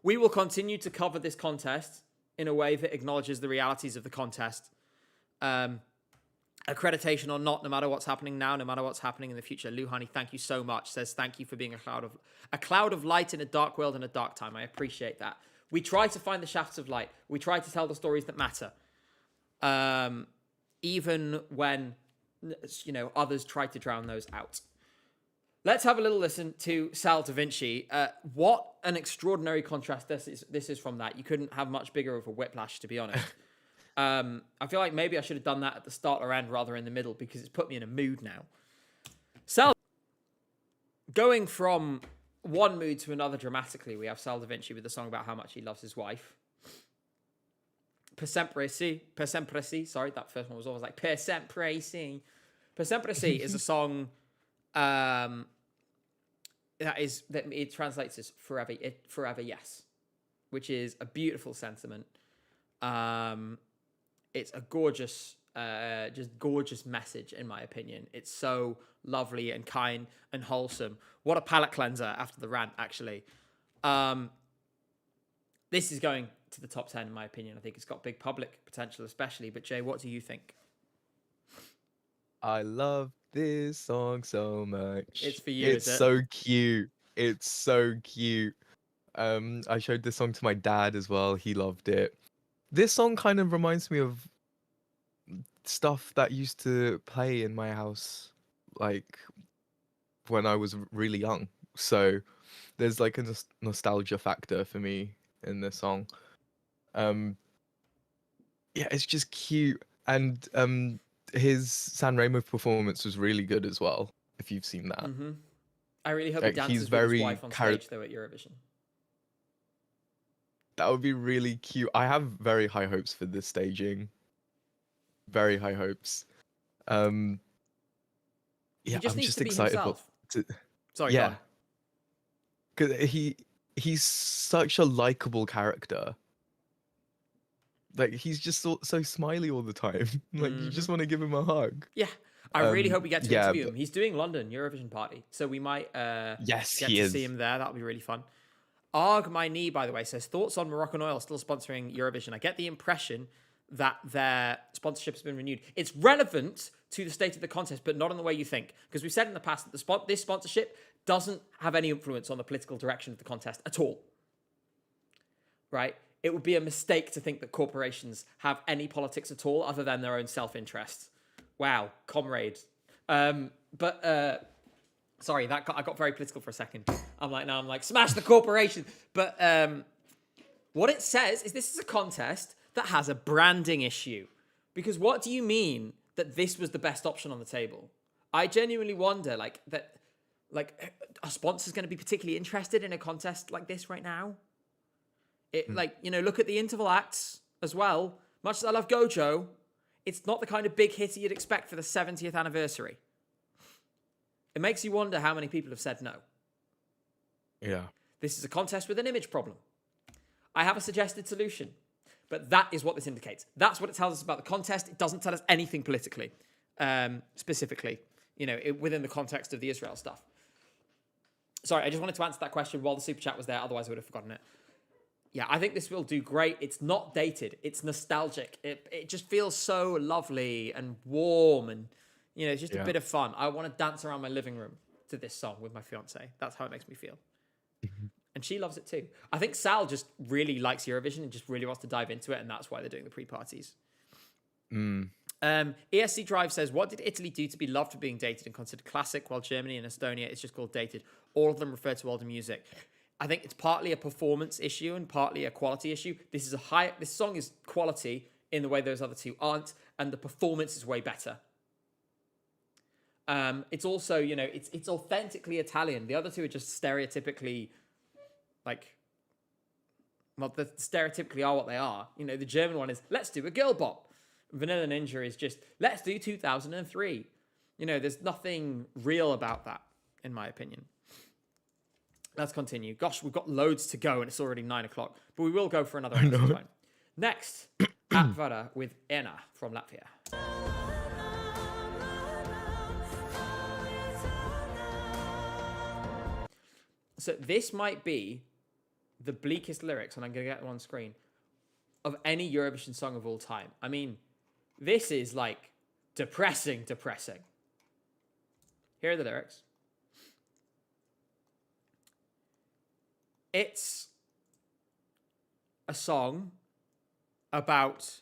we will continue to cover this contest in a way that acknowledges the realities of the contest. Accreditation or not, no matter what's happening now, no matter what's happening in the future. Luhani, thank you so much. Says, thank you for being a cloud of light in a dark world and a dark time. I appreciate that. We try to find the shafts of light. We try to tell the stories that matter. Even when, others try to drown those out. Let's have a little listen to Sal Da Vinci. What an extraordinary contrast this is from that. You couldn't have much bigger of a whiplash, to be honest. I feel like maybe I should have done that at the start or end rather in the middle, because it's put me in a mood now. Sal, going from one mood to another dramatically, we have Sal Da Vinci with a song about how much he loves his wife. Per sempre si, sorry, that first one was always like per sempre si. Per sempre si is a song that it translates as forever yes, which is a beautiful sentiment. It's a gorgeous, just gorgeous message, in my opinion. It's so lovely and kind and wholesome. What a palate cleanser after the rant, actually. This is going to the top 10, in my opinion. I think it's got big public potential, especially. But Jay, what do you think? I love this song so much. It's for you, It's so cute. It's so cute. I showed this song to my dad as well. He loved it. This song kind of reminds me of stuff that used to play in my house, like when I was really young. So there's like a nostalgia factor for me in this song. Um, yeah, it's just cute, and his Sanremo performance was really good as well. If you've seen that, I really hope he he's dances with his very wife on stage though at Eurovision. that would be really cute. I have very high hopes for this staging. Very high hopes. Um, yeah, He just I'm needs just to be excited himself. to Sorry, go yeah, on. because he's such a likable character. Like he's just so smiley all the time. Like you just want to give him a hug. Yeah, I really hope we get to yeah, interview him. He's doing London Eurovision party, so we might Yes, get he to is. see him there. That'll be really fun. Arg My Knee, by the way, says thoughts on Moroccan Oil still sponsoring Eurovision. I get the impression that their sponsorship has been renewed. It's relevant to the state of the contest, but not in the way you think. Because we've said in the past that this sponsorship doesn't have any influence on the political direction of the contest at all. Right? It would be a mistake to think that corporations have any politics at all other than their own self-interest. Wow, comrade. Sorry, I got very political for a second. I'm like, smash the corporation. But what it says is this is a contest that has a branding issue. Because what do you mean that this was the best option on the table? I genuinely wonder, are sponsors going to be particularly interested in a contest like this right now? Look at the interval acts as well. Much as I love Gojo, it's not the kind of big hit you'd expect for the 70th anniversary. It makes you wonder how many people have said no. Yeah. This is a contest with an image problem. I have a suggested solution, but that is what this indicates. That's what it tells us about the contest. It doesn't tell us anything politically, specifically, within the context of the Israel stuff. Sorry, I just wanted to answer that question while the super chat was there. Otherwise, I would have forgotten it. Yeah, I think this will do great. It's not dated. It's nostalgic. It just feels so lovely and warm and, it's just a bit of fun. I want to dance around my living room to this song with my fiance. That's how it makes me feel. And she loves it too. I think Sal just really likes Eurovision and just really wants to dive into it, and that's why they're doing the pre-parties. ESC Drive says, what did Italy do to be loved for being dated and considered classic, while Germany and Estonia it's just called dated? All of them refer to older music. I think it's partly a performance issue and partly a quality issue. This song is quality in the way those other two aren't, and the performance is way better. It's also, it's authentically Italian. The other two are just stereotypically, they stereotypically are what they are. The German one is, let's do a girl bop. Vanilla Ninja is just, let's do 2003. There's nothing real about that, in my opinion. Let's continue. Gosh, we've got loads to go, and it's already 9 o'clock. But we will go for another one. Next, Atvara with Ena from Latvia. So this might be the bleakest lyrics, and I'm going to get them on screen, of any Eurovision song of all time. I mean, this is depressing. Here are the lyrics. It's a song about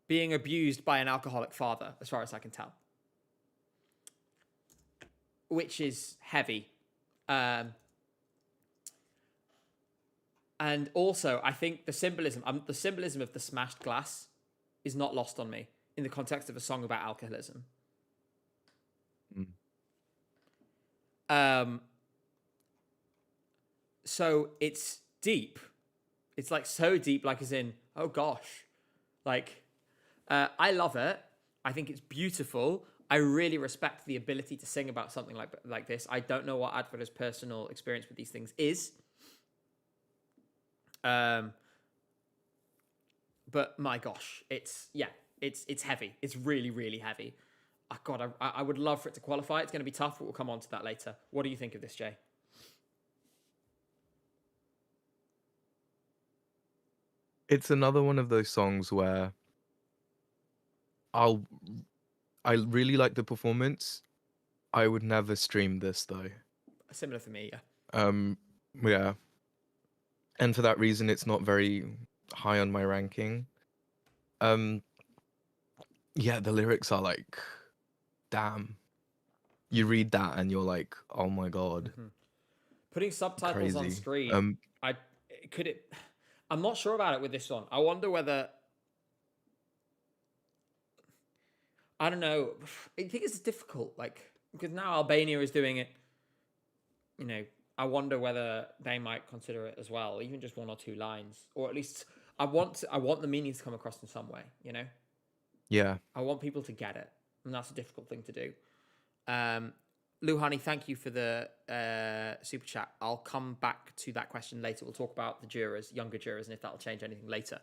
being abused by an alcoholic father, as far as I can tell. Which is heavy. And also, I think the symbolism of the smashed glass is not lost on me in the context of a song about alcoholism. So it's deep. It's so deep, as in, oh gosh. I love it. I think it's beautiful. I really respect the ability to sing about something like this. I don't know what Advara's personal experience with these things is. But my gosh, it's heavy. It's really, really heavy. Oh God, I would love for it to qualify. It's going to be tough, but we'll come on to that later. What do you think of this, Jay? It's another one of those songs where I really like the performance. I would never stream this though. Similar for me, yeah. Yeah. And for that reason, it's not very high on my ranking. Um, yeah, the lyrics are like, damn. You read that and you're like, oh my god, Putting subtitles on crazy. screen, I could it. I'm not sure about it with this song. I wonder whether. I don't know. I think it's difficult, like because now Albania is doing it. You know, I wonder whether they might consider it as well, even just one or two lines, or at least I want the meaning to come across in some way. You know, Yeah. I want people to get it, and that's a difficult thing to do. Luhani, thank you for the super chat. I'll come back to that question later. We'll talk about the jurors, younger jurors, and if that'll change anything later.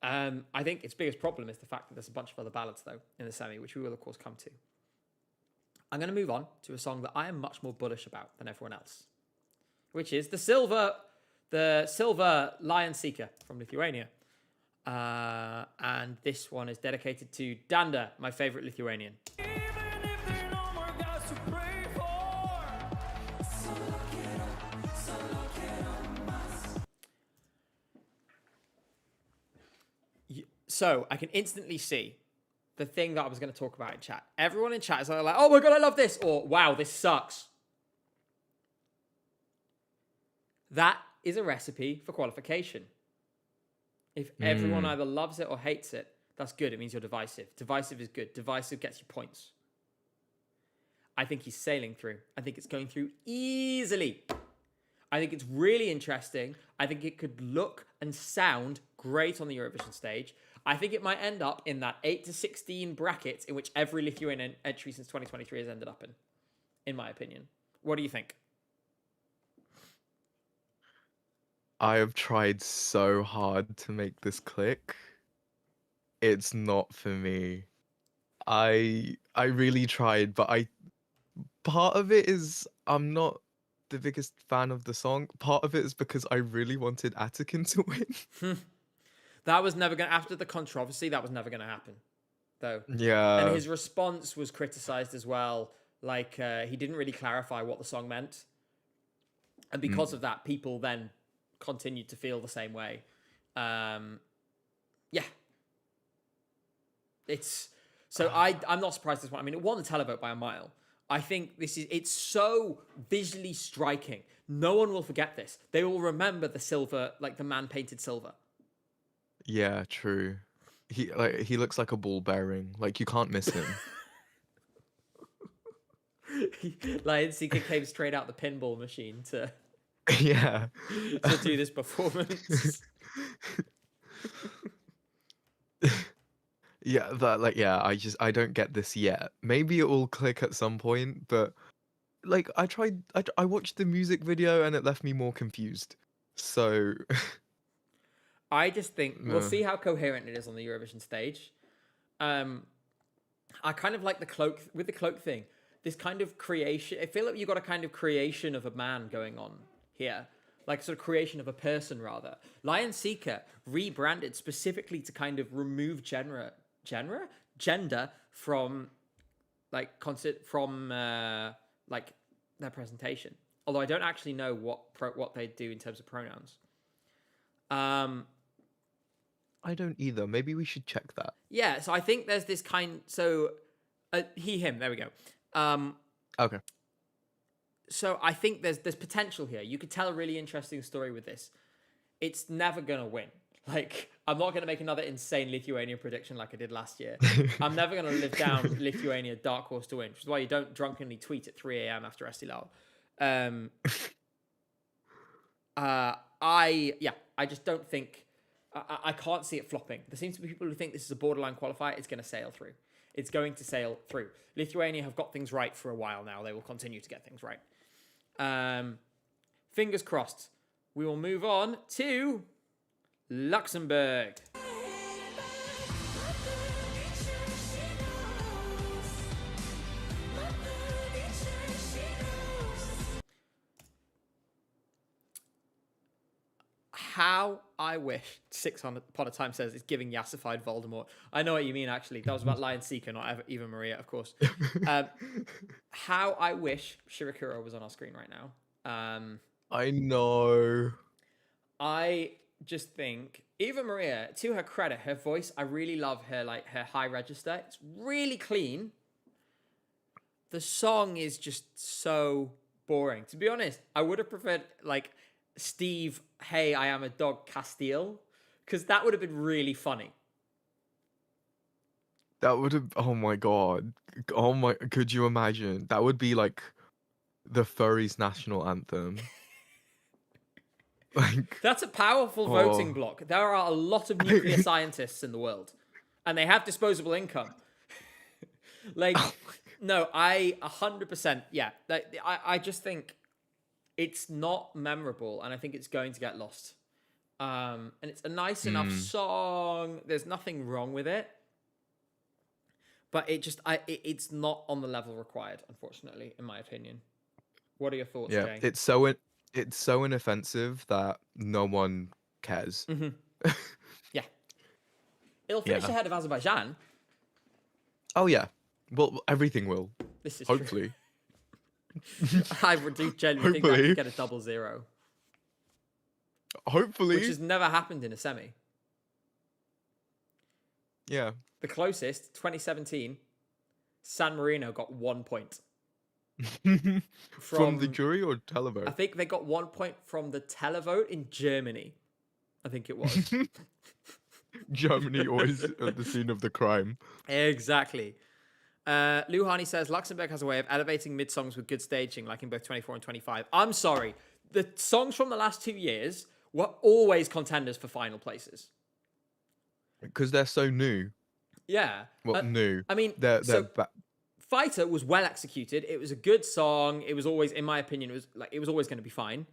I think its biggest problem is the fact that there's a bunch of other ballads, though, in the semi, which we will, of course, come to. I'm going to move on to a song that I am much more bullish about than everyone else, which is the Silver Lion Seeker from Lithuania. And this one is dedicated to Danda, my favorite Lithuanian. So I can instantly see the thing that I was going to talk about in chat. Everyone in chat is either like, oh my god, I love this, or wow, this sucks. That is a recipe for qualification. If everyone either loves it or hates it, that's good. It means you're divisive. Divisive is good. Divisive gets you points. I think he's sailing through. I think it's going through easily. I think it's really interesting. I think it could look and sound great on the Eurovision stage. I think it might end up in that 8 to 16 bracket in which every Lithuanian entry since 2023 has ended up in my opinion. What do you think? I have tried so hard to make this click. It's not for me. I really tried, but part of it is I'm not the biggest fan of the song. Part of it is because I really wanted Atakin to win. That was never going to, after the controversy, that was never going to happen, though. Yeah. And his response was criticized as well. Like, he didn't really clarify what the song meant. And because of that, people then continued to feel the same way. Yeah. It's, so I'm not surprised this one. I mean, it won the televote by a mile. I think it's so visually striking. No one will forget this. They will remember the silver, like the man painted silver. Yeah, true. He looks like a ball bearing. Like you can't miss him. Lion Seeker came straight out the pinball machine to Yeah. to do this performance. Yeah, I don't get this yet. Maybe it will click at some point, but like I watched the music video and it left me more confused. So I just think we'll see how coherent it is on the Eurovision stage. I kind of like the cloak thing. This kind of creation. I feel like you got a kind of creation of a man going on here, like sort of creation of a person rather. Lion Seeker rebranded specifically to kind of remove gender from like like their presentation. Although I don't actually know what they do in terms of pronouns. I don't either. Maybe we should check that. Yeah, so I think there's this kind. So he, him. There we go. Okay. So I think there's potential here. You could tell a really interesting story with this. It's never gonna win. Like I'm not gonna make another insane Lithuania prediction like I did last year. I'm never gonna live down Lithuania dark horse to win, which is why you don't drunkenly tweet at 3 a.m. after Estilal. I just don't think. I can't see it flopping. There seems to be people who think this is a borderline qualifier. It's going to sail through. It's going to sail through. Lithuania have got things right for a while now. They will continue to get things right. Fingers crossed. We will move on to Luxembourg. How I wish 600 upon a time says it's giving yassified Voldemort. I know what you mean, actually. That was about Lion Seeker, not Eva Maria, of course. How I wish Shirokuro was on our screen right now. I know. I just think, Eva Maria, to her credit, her voice, I really love her, like her high register. It's really clean. The song is just so boring. To be honest, I would have preferred like Steve, Hey, I Am a Dog Castile, because that would have been really funny. That would have. Oh my god. Oh my. Could you imagine? That would be like the furries' national anthem. Like. That's a powerful voting bloc. There are a lot of nuclear scientists in the world, and they have disposable income. Like, no, I 100%. Yeah, I just think it's not memorable, and I think it's going to get lost. And it's a nice enough song. There's nothing wrong with it. But it's not on the level required, unfortunately, in my opinion. What are your thoughts, Yeah, Jay? it's so inoffensive that no one cares. Yeah. It'll finish Yeah. ahead of Azerbaijan. Oh yeah. Well, everything will. This is Hopefully. true. I do genuinely think that Hopefully. could get a 0-0. Hopefully. Which has never happened in a semi. Yeah. The closest, 2017, San Marino got 1 point. From the jury or televote? I think they got 1 point from the televote in Germany. I think it was. Germany always at the scene of the crime. Exactly. Luhani says Luxembourg has a way of elevating mid-songs with good staging, like in both 24 and 25. I'm sorry. The songs from the last 2 years were always contenders for final places. Because they're so new. Yeah. Well, new. I mean, they're Fighter was well executed. It was a good song. It was always, in my opinion, it was always going to be fine.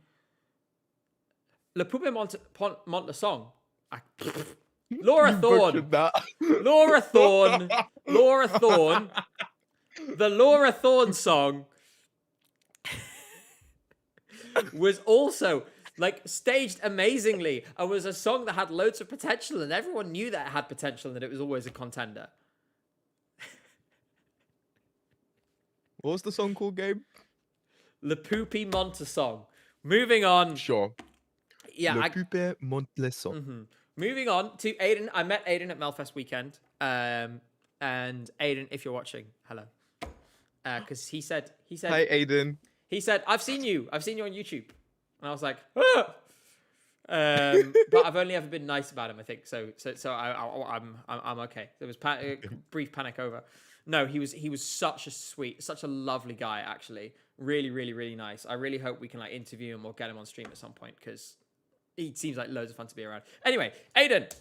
Le Poupée Monte song. Laura Thorne. Laura Thorne. Laura Thorne. The Laura Thorne song was also like staged amazingly and was a song that had loads of potential, and everyone knew that it had potential and that it was always a contender. What was the song called, Gabe? Le Poupée Monte song. Moving on. Sure. Yeah. Le Poupée Monte song. Moving on to Aiden. I met Aiden at Melfest weekend. And Aiden, if you're watching, hello. Because he said, Hi, Aiden. He said, I've seen you on YouTube. And I was like, ah! But I've only ever been nice about him, I think. So I'm okay. There was brief panic over. No, he was such a lovely guy, actually. Really, really, really nice. I really hope we can like interview him or get him on stream at some point, because he seems like loads of fun to be around. Anyway, Aiden.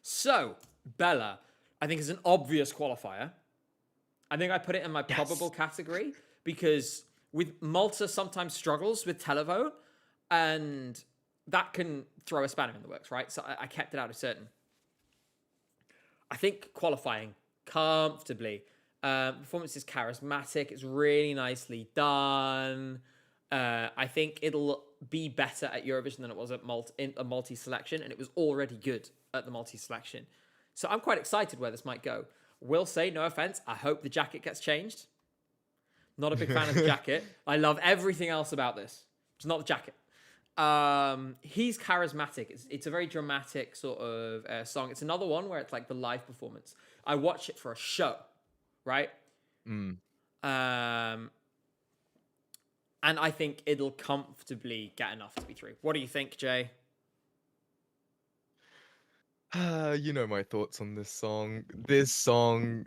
So, Bella, I think is an obvious qualifier. I think I put it in my probable category because with Malta sometimes struggles with televote, and that can throw a spanner in the works, right? So I kept it out of certain. I think qualifying comfortably. Performance is charismatic. It's really nicely done. I think it'll be better at Eurovision than it was at a multi-selection, and it was already good at the multi-selection. So I'm quite excited where this might go. Will say, no offense, I hope the jacket gets changed. Not a big fan of the jacket. I love everything else about this. It's not the jacket. He's charismatic. It's a very dramatic sort of song. It's another one where it's like the live performance. I watch it for a show, right? And I think it'll comfortably get enough to be through. What do you think, Jay? You know my thoughts on this song. This song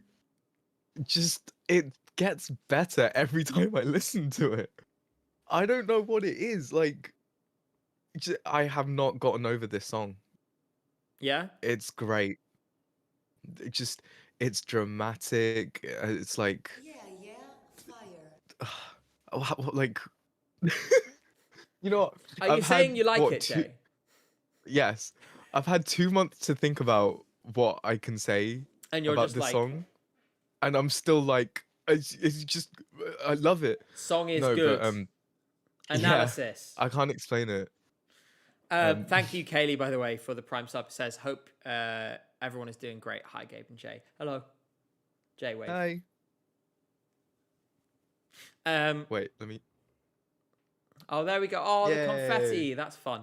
just, it gets better every time I listen to it. I don't know what it is. Like, I have not gotten over this song. Yeah? It's great. It's dramatic. It's like, fire. Like, you know, Are you saying you like it, Jay? Yes. I've had 2 months to think about what I can say And you're about just this like, song. And I'm still like, it's just, I love it. Song is good. But, Analysis. yeah, I can't explain it. Thank you, Kaylee, by the way, for the Prime sub. It says, hope everyone is doing great. Hi, Gabe and Jay. Hello. Jay, wave. Hi. Wait, let me. Oh, there we go. Oh, the Yay. confetti. That's fun.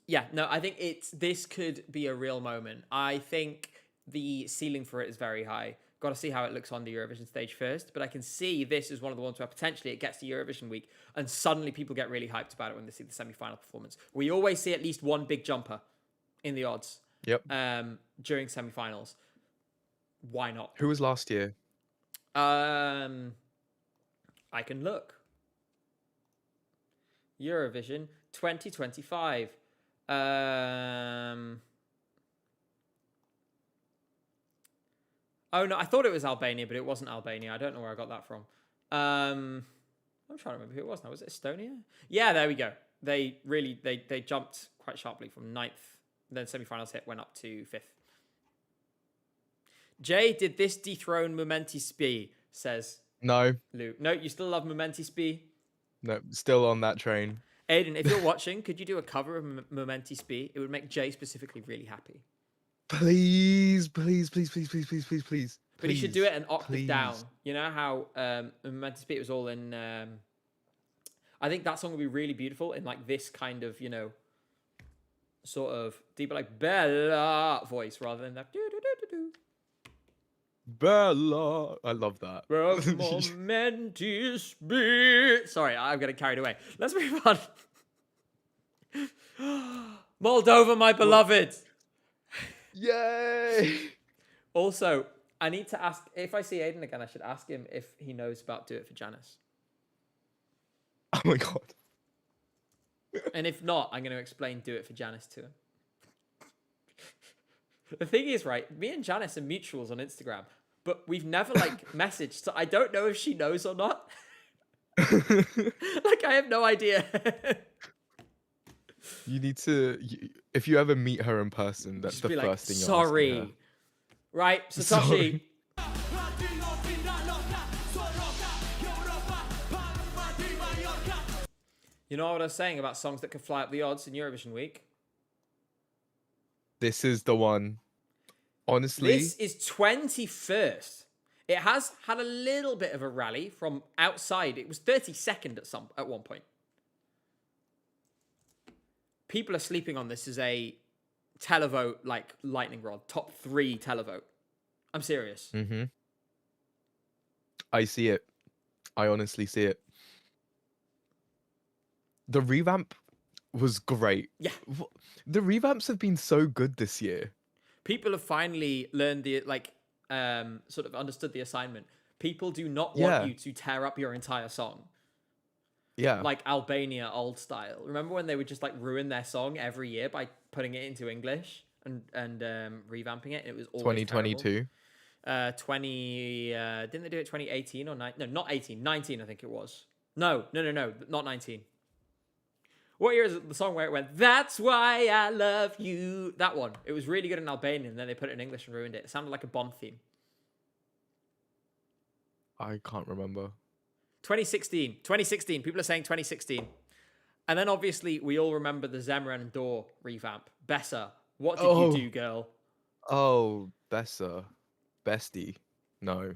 Yeah, no, I think this could be a real moment. I think the ceiling for it is very high. Got to see how it looks on the Eurovision stage first, but I can see this is one of the ones where potentially it gets to Eurovision week and suddenly people get really hyped about it when they see the semi-final performance. We always see at least one big jumper in the odds. Yep. During semi-finals. Why not? Who was last year? I can look. Eurovision 2025. Oh no, I thought it was Albania, but it wasn't Albania. I don't know where I got that from. I'm trying to remember who it was now. Was it Estonia? Yeah, there we go. They jumped quite sharply from 9th. Then semi-finals hit, went up to 5th. Jay, did this dethrone Momenti Spi? Says No, Lou. No, you still love Momenti Spi? no, still on that train. Aiden, if you're watching, could you do a cover of Momenti Spi? It would make Jay specifically really happy. Please, please, please, please, please, please, please, please. But he should do it an octave please. down. You know how Momenti Spi was all in... I think that song would be really beautiful in like this kind of, you know, sort of deeper like Bella voice rather than that. Bella. I love that. Momenti Spi. Sorry, I'm getting carried away. Let's move on. Moldova, my beloved. Yay! Also, I need to ask, if I see Aiden again, I should ask him if he knows about Do It for Janice. Oh my god. And if not, I'm going to explain Do It for Janice to him. The thing is, right, me and Janice are mutuals on Instagram, but we've never, like, messaged, so I don't know if she knows or not. Like, I have no idea. You need to... if you ever meet her in person, that's Just the be like, first thing you're sorry. asking Right, Satoshi. Sorry. You know what I was saying about songs that could fly up the odds in Eurovision week? This is the one. Honestly... This is 21st. It has had a little bit of a rally from outside. It was 32nd at one point. People are sleeping on this as a televote, like lightning rod, top 3 televote. I'm serious. Mm-hmm. I see it. I honestly see it. The revamp was great. Yeah. The revamps have been so good this year. People have finally learned the, like, sort of understood the assignment. People do not want you to tear up your entire song. Yeah. Like Albania old style. Remember when they would just like ruin their song every year by putting it into English and revamping it? It was always 2022. Didn't they do it 2018 or 19? No, not 18. 19, I think it was. No, not 19. What year is it, the song where it went, "That's why I love you"? That one. It was really good in Albanian, and then they put it in English and ruined it. It sounded like a Bond theme. I can't remember. 2016. People are saying 2016. And then obviously we all remember the Zemran and Dor revamp. Bessa, what did you do, girl? Oh, Bessa. Bestie. No.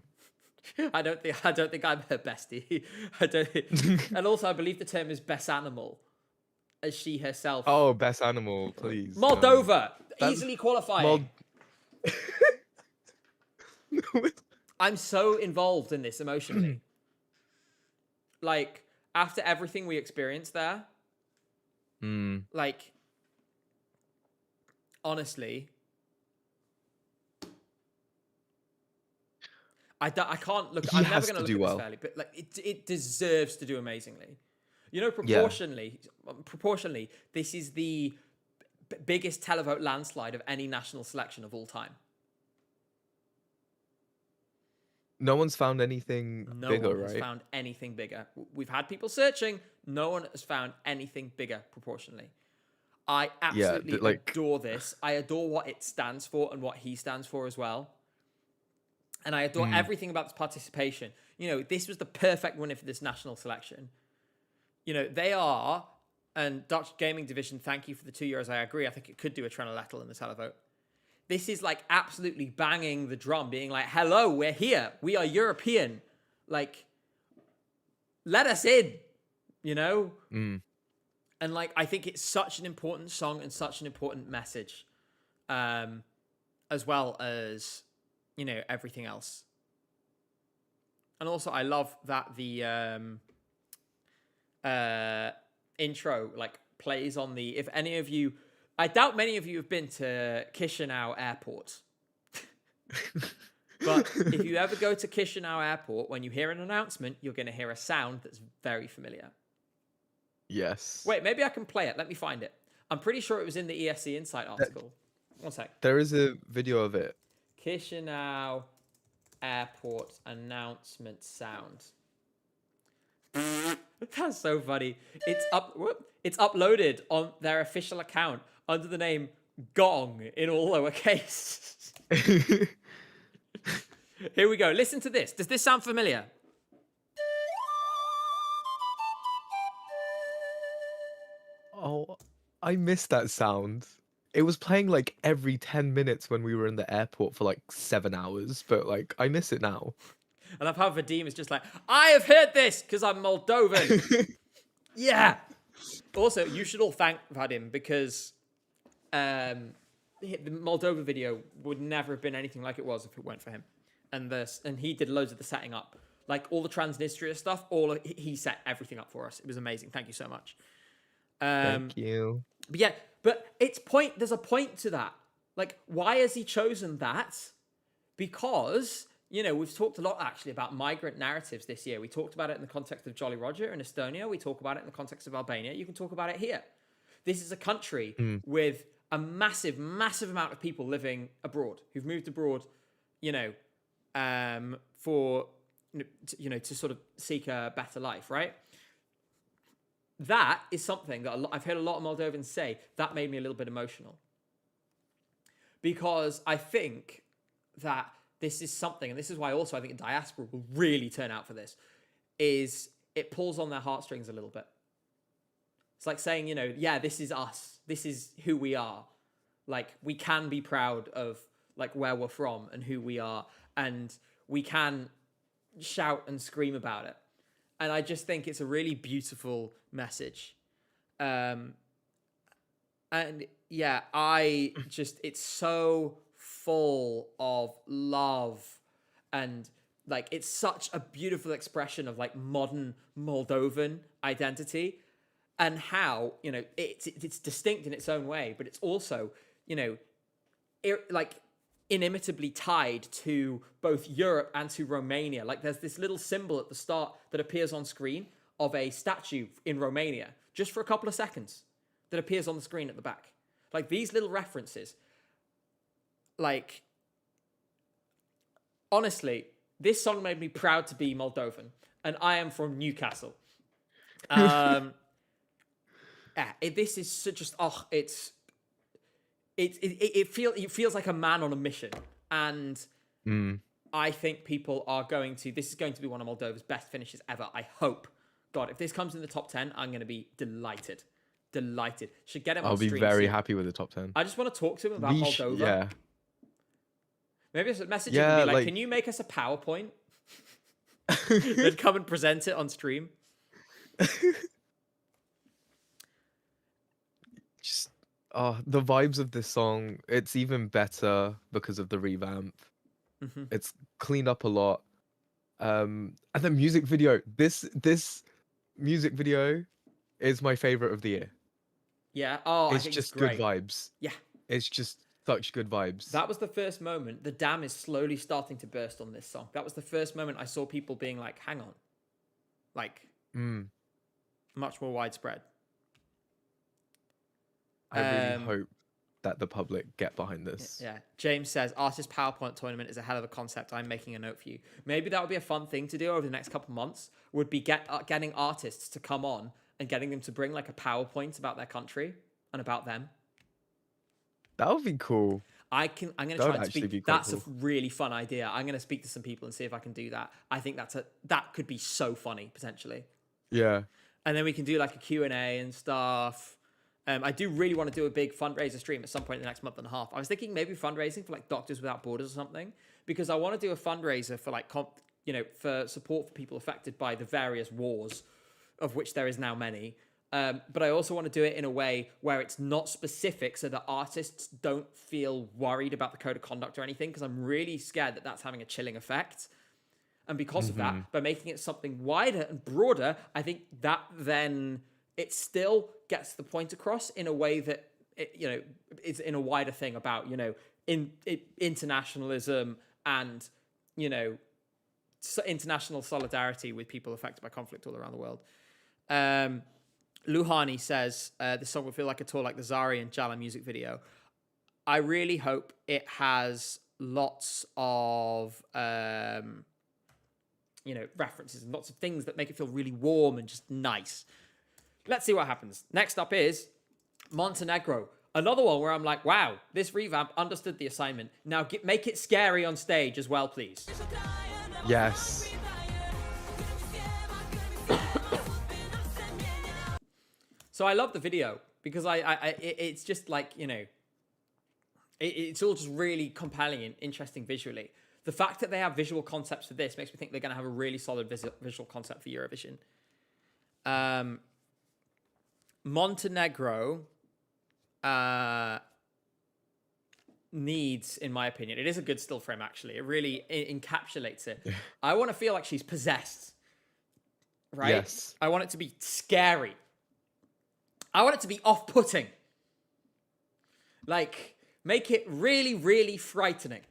I don't think I'm her bestie. And also I believe the term is best animal, as she herself. Oh, best animal, please. Moldova, easily qualifying. I'm so involved in this emotionally. Like, after everything we experienced there, like, honestly, I can't look. I'm never going to look at this fairly, but like, it deserves to do amazingly. You know, proportionally, this is the biggest televote landslide of any national selection of all time. No one's found anything bigger, right? No one has found anything bigger. We've had people searching. No one has found anything bigger proportionally. I absolutely adore this. I adore what it stands for and what he stands for as well. And I adore everything about this participation. You know, this was the perfect winner for this national selection. You know, they are, and Dutch Gaming Division, thank you for the €2. I agree. I think it could do a Trenolettel in the televote. this is like absolutely banging the drum, being like, hello, we're here. We are European. Like, let us in, you know? Mm. And like, I think it's such an important song and such an important message, as well as, you know, everything else. And also, I love that the intro like plays on the. If any of you, I doubt many of you have been to Chisinau Airport. But if you ever go to Chisinau Airport, when you hear an announcement, you're going to hear a sound that's very familiar. Yes. Wait, maybe I can play it. Let me find it. I'm pretty sure it was in the ESC Insight article. One sec. There is a video of it. Chisinau Airport announcement sound. That's so funny. It's uploaded on their official account under the name Gong in all lowercase. Here we go. Listen to this. Does this sound familiar? Oh, I missed that sound. It was playing like every 10 minutes when we were in the airport for like 7 hours, but like I miss it now. I love how Vadim is just like, I have heard this because I'm Moldovan. Yeah. Also, you should all thank Vadim because the Moldova video would never have been anything like it was if it weren't for him. And he did loads of the setting up. Like all the Transnistria stuff, he set everything up for us. It was amazing. Thank you so much. Thank you. But yeah, but there's a point to that. Like, why has he chosen that? Because, you know, we've talked a lot actually about migrant narratives this year. We talked about it in the context of Jolly Roger in Estonia. We talk about it in the context of Albania. You can talk about it here. This is a country with a massive, massive amount of people living abroad who've moved abroad, you know, for, you know, to sort of seek a better life, right? That is something that I've heard a lot of Moldovans say that made me a little bit emotional. Because I think that this is something, and this is why also I think a diaspora will really turn out for this, is it pulls on their heartstrings a little bit. It's like saying, you know, yeah, this is us. This is who we are. Like, we can be proud of, like, where we're from and who we are. And we can shout and scream about it. And I just think it's a really beautiful message. And yeah, it's so full of love. And like, it's such a beautiful expression of like modern Moldovan identity and how, you know, it's distinct in its own way, but it's also, you know, like inimitably tied to both Europe and to Romania. Like there's this little symbol at the start that appears on screen of a statue in Romania, just for a couple of seconds, that appears on the screen at the back. Like these little references, like, honestly, this song made me proud to be Moldovan, and I am from Newcastle. This is just, it feels like a man on a mission, and I think people are this is going to be one of Moldova's best finishes ever. I hope. God, if this comes in the top 10, I'm going to be delighted. Should get him on stream. I'll be very soon. happy with the top 10. I just want to talk to him about Moldova. Yeah. Maybe it's a message him and be like, can you make us a PowerPoint? Then come and present it on stream. Just the vibes of this song, it's even better because of the revamp. It's cleaned up a lot. And the music video, this music video is my favorite of the year. Yeah. It's just good vibes. Yeah. It's just such good vibes. That was the first moment. The dam is slowly starting to burst on this song. That was the first moment I saw people being like, hang on. Like, much more widespread. I really hope that the public get behind this. Yeah. James says, artist PowerPoint tournament is a hell of a concept. I'm making a note for you. Maybe that would be a fun thing to do over the next couple of months, would be getting artists to come on and getting them to bring like a PowerPoint about their country and about them. That would be cool. I'm going to try and speak. That's a really fun idea. I'm going to speak to some people and see if I can do that. I think that could be so funny, potentially. Yeah. And then we can do like a Q&A and stuff. I do really want to do a big fundraiser stream at some point in the next month and a half. I was thinking maybe fundraising for like Doctors Without Borders or something, because I want to do a fundraiser for like, for support for people affected by the various wars, of which there is now many. But I also want to do it in a way where it's not specific, so that artists don't feel worried about the code of conduct or anything, because I'm really scared that that's having a chilling effect. And because of that, by making it something wider and broader, I think that then it still gets the point across in a way that is in a wider thing about internationalism and international solidarity with people affected by conflict all around the world. Luhani says this song will feel like a tour like the Zari and Jala music video. I really hope it has lots of references and lots of things that make it feel really warm and just nice. Let's see what happens. Next up is Montenegro. Another one where I'm like, wow, this revamp understood the assignment. Now make it scary on stage as well, please. Yes. So I love the video because it's just like, it's all just really compelling and interesting visually. The fact that they have visual concepts for this makes me think they're going to have a really solid visual concept for Eurovision. Montenegro needs, in my opinion, it is a good still frame, actually. It really encapsulates it. I want to feel like she's possessed, right? Yes. I want it to be scary. I want it to be off-putting. Like, make it really, really frightening.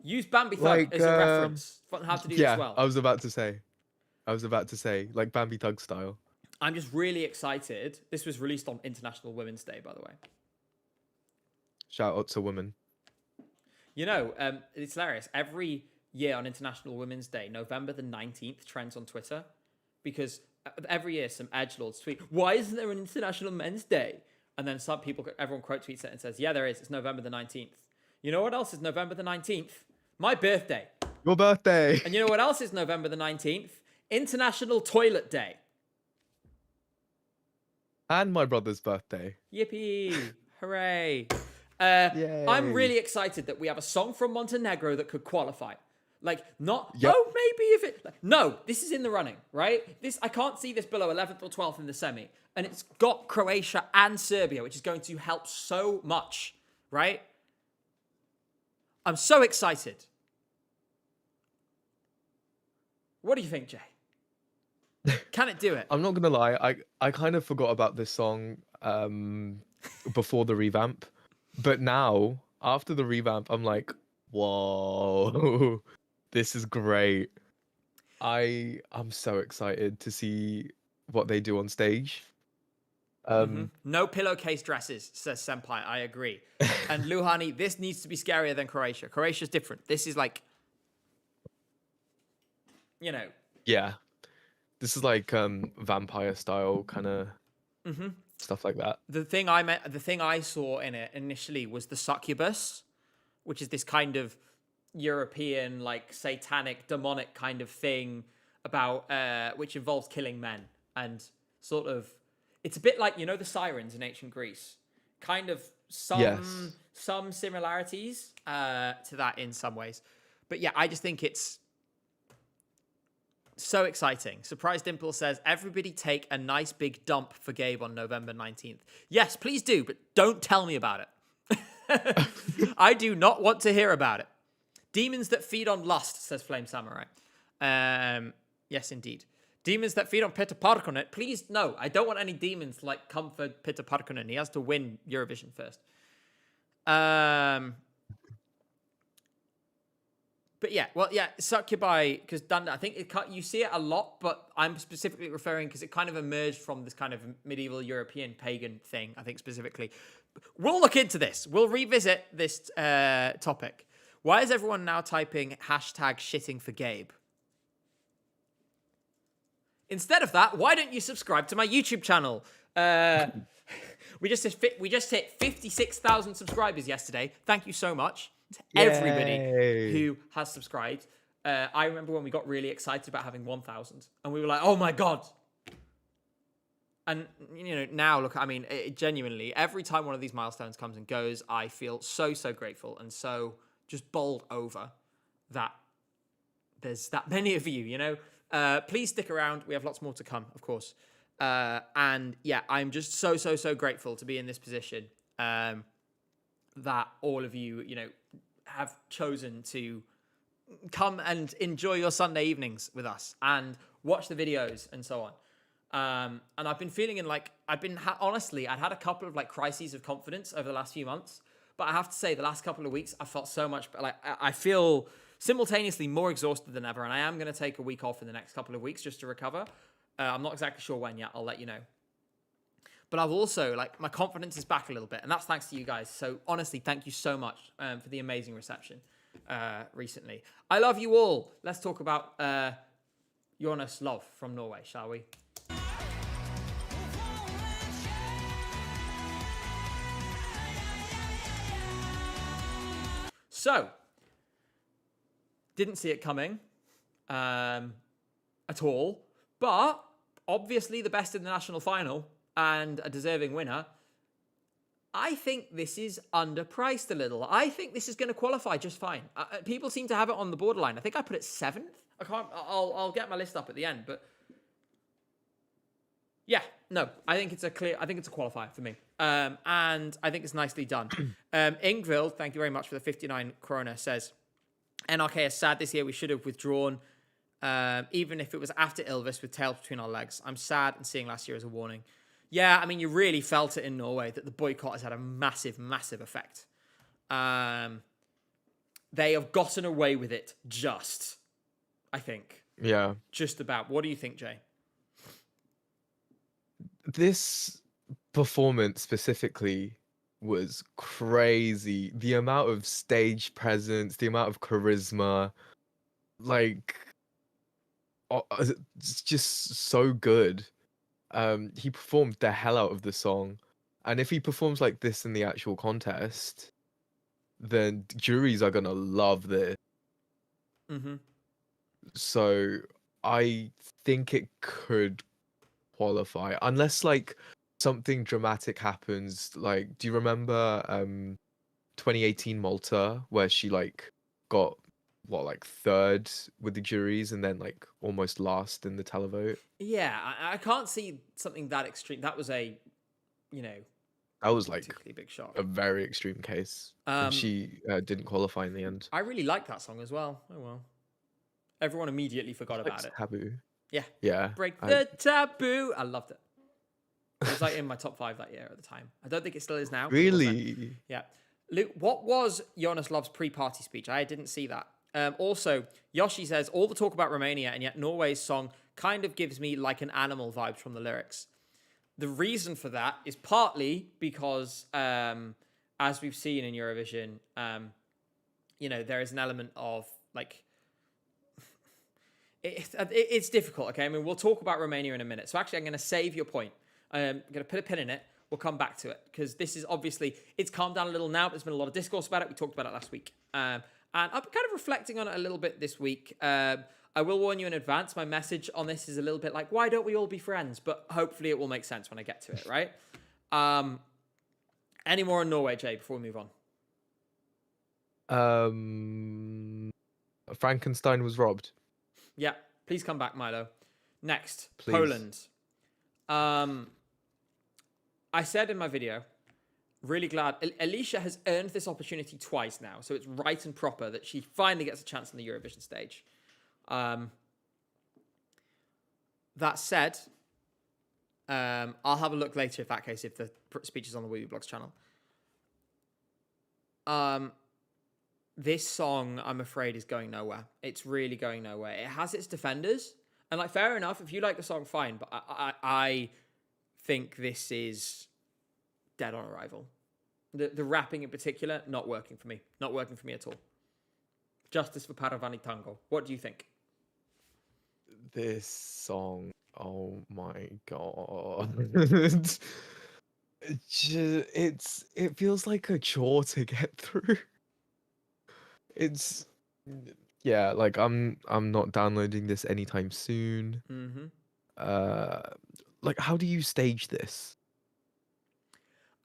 Use Bambi Thug as a reference for how to do this well. I was about to say, like Bambi Thug style. I'm just really excited. This was released on International Women's Day, by the way. Shout out to women. It's hilarious. Every year on International Women's Day, November the 19th trends on Twitter, because every year some edgelords tweet, why isn't there an International Men's Day? And then everyone quote tweets it and says, yeah, there is. It's November the 19th. You know what else is November the 19th? My birthday. Your birthday. And you know what else is November the 19th? International Toilet Day. And my brother's birthday. Yippee. Hooray. Yay. I'm really excited that we have a song from Montenegro that could qualify. Like, not, Yep. maybe if it... Like, no, this is in the running, right? I can't see this below 11th or 12th in the semi. And it's got Croatia and Serbia, which is going to help so much, right? I'm so excited. What do you think, Jay? Can it do it? I'm not gonna lie, I kind of forgot about this song before the revamp, but now after the revamp, I'm like, whoa, this is great. I'm so excited to see what they do on stage. No pillowcase dresses, says Senpai. I agree. And Luhani, this needs to be scarier than Croatia. Croatia's different. This is like, Yeah, this is like vampire style kind of stuff like that. the thing I saw in it initially was the succubus, which is this kind of European, like satanic, demonic kind of thing about which involves killing men and sort of. It's a bit like, the sirens in ancient Greece. Kind of some similarities to that in some ways. But yeah, I just think it's so exciting. Surprise Dimple says, everybody take a nice big dump for Gabe on November 19th. Yes, please do, but don't tell me about it. I do not want to hear about it. Demons that feed on lust, says Flame Samurai. Yes, indeed. Demons that feed on Peter Parkkonen. Please, no. I don't want any demons like come for Peter Parkkonen. He has to win Eurovision first. But yeah, Succubi, because I think you see it a lot, but I'm specifically referring because it kind of emerged from this kind of medieval European pagan thing, I think specifically. We'll look into this. We'll revisit this topic. Why is everyone now typing hashtag shitting for Gabe? Instead of that, why don't you subscribe to my YouTube channel? We just hit 56,000 subscribers yesterday. Thank you so much to everybody who has subscribed. I remember when we got really excited about having 1,000, and we were like, "Oh my god!" And now look, I mean, genuinely, every time one of these milestones comes and goes, I feel so grateful and so just bowled over that there's that many of you. Please stick around. We have lots more to come, of course. And yeah, I'm just so grateful to be in this position. That all of you, have chosen to come and enjoy your Sunday evenings with us and watch the videos and so on. And I've been feeling honestly, I'd had a couple of crises of confidence over the last few months, but I have to say the last couple of weeks, I felt so much I feel simultaneously more exhausted than ever. And I am going to take a week off in the next couple of weeks just to recover. I'm not exactly sure when yet. I'll let you know. But I've also, my confidence is back a little bit. And that's thanks to you guys. So honestly, thank you so much for the amazing reception recently. I love you all. Let's talk about Jonas Love from Norway, shall we? So, didn't see it coming at all. But obviously the best in the national final and a deserving winner. I think this is underpriced a little. I think this is going to qualify just fine. People seem to have it on the borderline. I think I put it 7th. I'll get my list up at the end, but yeah, no, I think it's a qualifier for me. And I think it's nicely done. Ingvild, thank you very much for the 59 krona, says, NRK is sad this year. We should have withdrawn, even if it was after Ylvis with tails between our legs. I'm sad and seeing last year as a warning. Yeah, I mean, you really felt it in Norway that the boycott has had a massive effect. They have gotten away with it just, I think. Yeah. Just about. What do you think, Jay? This performance specifically was crazy. The amount of stage presence, the amount of charisma, it's just so good. He performed the hell out of the song, and if he performs like this in the actual contest, then juries are gonna love this. Mm-hmm. So I think it could qualify, unless something dramatic happens. Do you remember 2018 Malta, where she got third with the juries and then almost last in the televote? Yeah, I can't see something that extreme. That was a, that was particularly big shock. A very extreme case. And she didn't qualify in the end. I really like that song as well. Oh well. Everyone immediately forgot about it. Taboo. Yeah. Break the taboo. I loved it. It was in my top 5 that year at the time. I don't think it still is now. Really? Yeah. Luke, what was Jonas Love's pre-party speech? I didn't see that. Also, Yoshi says, all the talk about Romania, and yet Norway's song kind of gives me like an animal vibes from the lyrics. The reason for that is partly because, as we've seen in Eurovision, there is an element of it's difficult, okay? I mean, we'll talk about Romania in a minute. So actually, I'm going to save your point. I'm going to put a pin in it. We'll come back to it because this is obviously, it's calmed down a little now, but there's been a lot of discourse about it. We talked about it last week. And I'm kind of reflecting on it a little bit this week. I will warn you in advance. My message on this is a little bit why don't we all be friends? But hopefully it will make sense when I get to it, right? Any more on Norway, Jay, before we move on? Frankenstein was robbed. Yeah, please come back, Milo. Next, please. Poland. I said in my video, really glad. Alicia has earned this opportunity twice now, so it's right and proper that she finally gets a chance on the Eurovision stage. That said, I'll have a look later if the speech is on the Wee Blogs channel. This song, I'm afraid, is going nowhere. It's really going nowhere. It has its defenders. And fair enough, if you like the song, fine. But I think this is dead on arrival. The rapping in particular, not working for me. Not working for me at all. Justice for Paravani Tango. What do you think? This song, oh my god. It feels like a chore to get through. It's I'm not downloading this anytime soon. Mm-hmm. like, how do you stage this?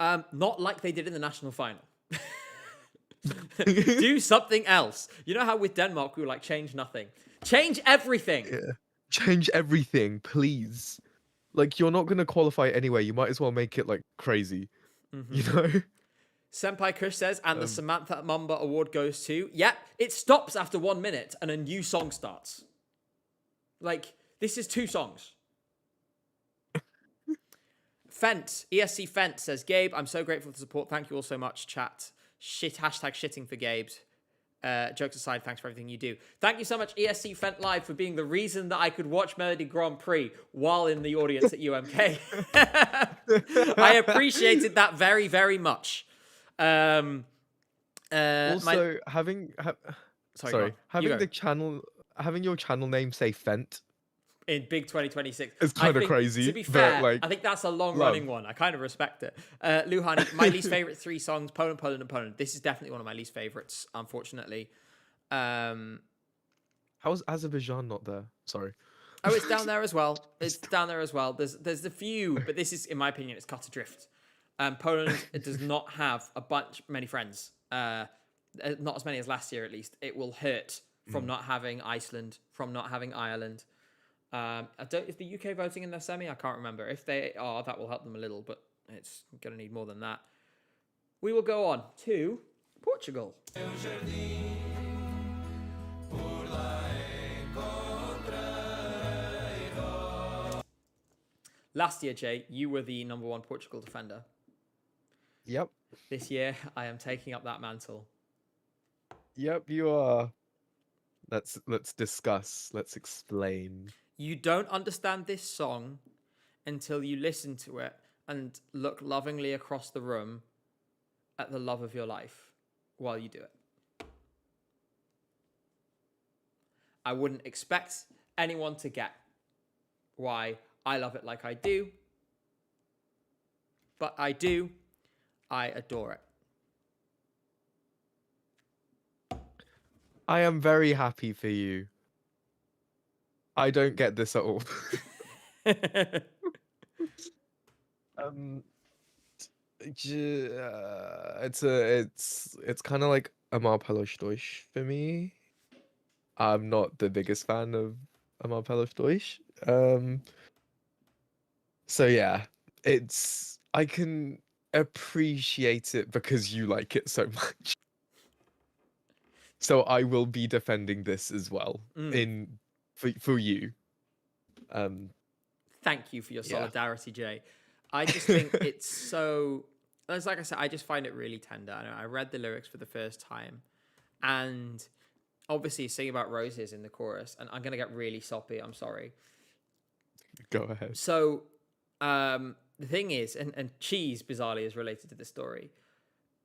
Not like they did in the national final. Do something else. You know how with Denmark we were like, change nothing. Change everything. Yeah. Change everything, please. Like, you're not gonna qualify anyway. You might as well make it like crazy. You know? Senpai Kush says, and the Samantha Mumba award goes to. Yep, it stops after 1 minute and a new song starts. Like, this is 2 songs. Fent, ESC Fent says, Gabe, I'm so grateful for the support. Thank you all so much, chat. Hashtag shitting for Gabe's. Jokes aside, thanks for everything you do. Thank you so much, ESC Fent Live, for being the reason that I could watch Melody Grand Prix while in the audience at UMK. I appreciated that very, very much. Also, Sorry, having your channel name say Fent in Big 2026. is kind of crazy. To be fair, like, I think that's a long-running one. I kind of respect it. Luhani, my least favorite 3 songs: Poland, Poland, and Poland. This is definitely one of my least favorites, unfortunately. how's Azerbaijan not there? Sorry. Oh, it's down there as well. It's down there as well. There's a few, but this is, in my opinion, it's cut adrift. Poland, it does not have many friends. Not as many as last year, at least. It will hurt from not having Iceland, from not having Ireland. Is the UK voting in their semi? I can't remember. If they are, that will help them a little, but it's going to need more than that. We will go on to Portugal. Last year, Jay, you were the #1 Portugal defender. Yep. This year, I am taking up that mantle. Yep, you are. Let's discuss. Let's explain. You don't understand this song until you listen to it and look lovingly across the room at the love of your life while you do it. I wouldn't expect anyone to get why I love it like I do, but I do. I adore it. I am very happy for you. I don't get this at all. It's kind of like Amar Pelos Deutsch for me. I'm not the biggest fan of Amar Pelos Deutsch. So yeah, I can appreciate it because you like it so much. So I will be defending this as well for you. Thank you for your solidarity, Jay. I just think it's so... Like I said, I just find it really tender. I read the lyrics for the first time, and obviously singing about roses in the chorus, and I'm going to get really soppy, I'm sorry. Go ahead. So, the thing is, and cheese, bizarrely, is related to this story.